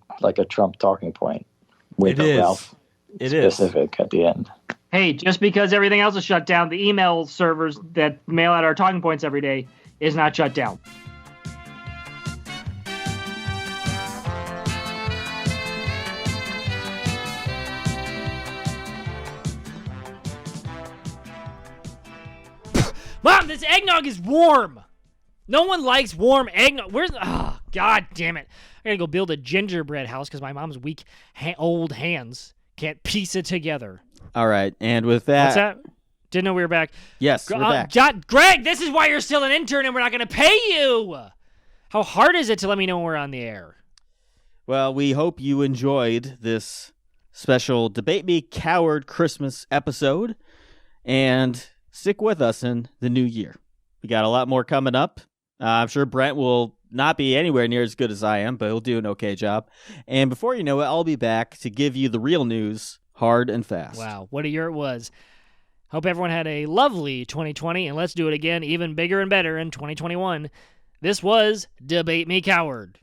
[SPEAKER 6] Trump talking point with Ralph specific at the end.
[SPEAKER 7] Hey, just because everything else is shut down, the email servers that mail out our talking points every day is not shut down. Mom, this eggnog is warm. No one likes warm eggnog. God damn it. I gotta go build a gingerbread house because my mom's weak, old hands can't piece it together.
[SPEAKER 11] All right, and with that...
[SPEAKER 7] What's that? Didn't know we were back.
[SPEAKER 11] Yes, we're back.
[SPEAKER 7] Greg, this is why you're still an intern and we're not going to pay you. How hard is it to let me know when we're on the air?
[SPEAKER 11] Well, we hope you enjoyed this special Debate Me Coward Christmas episode, and stick with us in the new year. We got a lot more coming up. I'm sure Brent will not be anywhere near as good as I am, but he'll do an okay job. And before you know it, I'll be back to give you the real news hard and fast.
[SPEAKER 9] Wow, what a year it was. Hope everyone had a lovely 2020, and let's do it again even bigger and better in 2021. This was Debate Me Coward.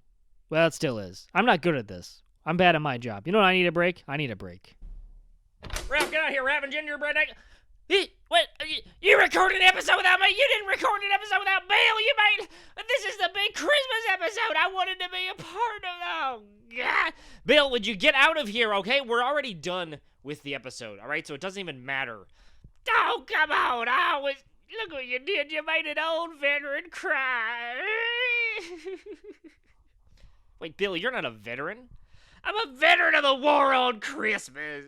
[SPEAKER 9] Well, it still is. I'm not good at this. I'm bad at my job. You know what I need a break? I need a break. Ralph, get out here. We're having gingerbread. What? You recorded an episode without me? You didn't record an episode without Bill. You made... This is the big Christmas episode. I wanted to be a part of that. Oh, God. Bill, would you get out of here, okay? We're already done with the episode, all right? So it doesn't even matter. Oh, come on. Look what you did. You made an old veteran cry. Wait, Bill, you're not a veteran? I'm a veteran of the war on Christmas.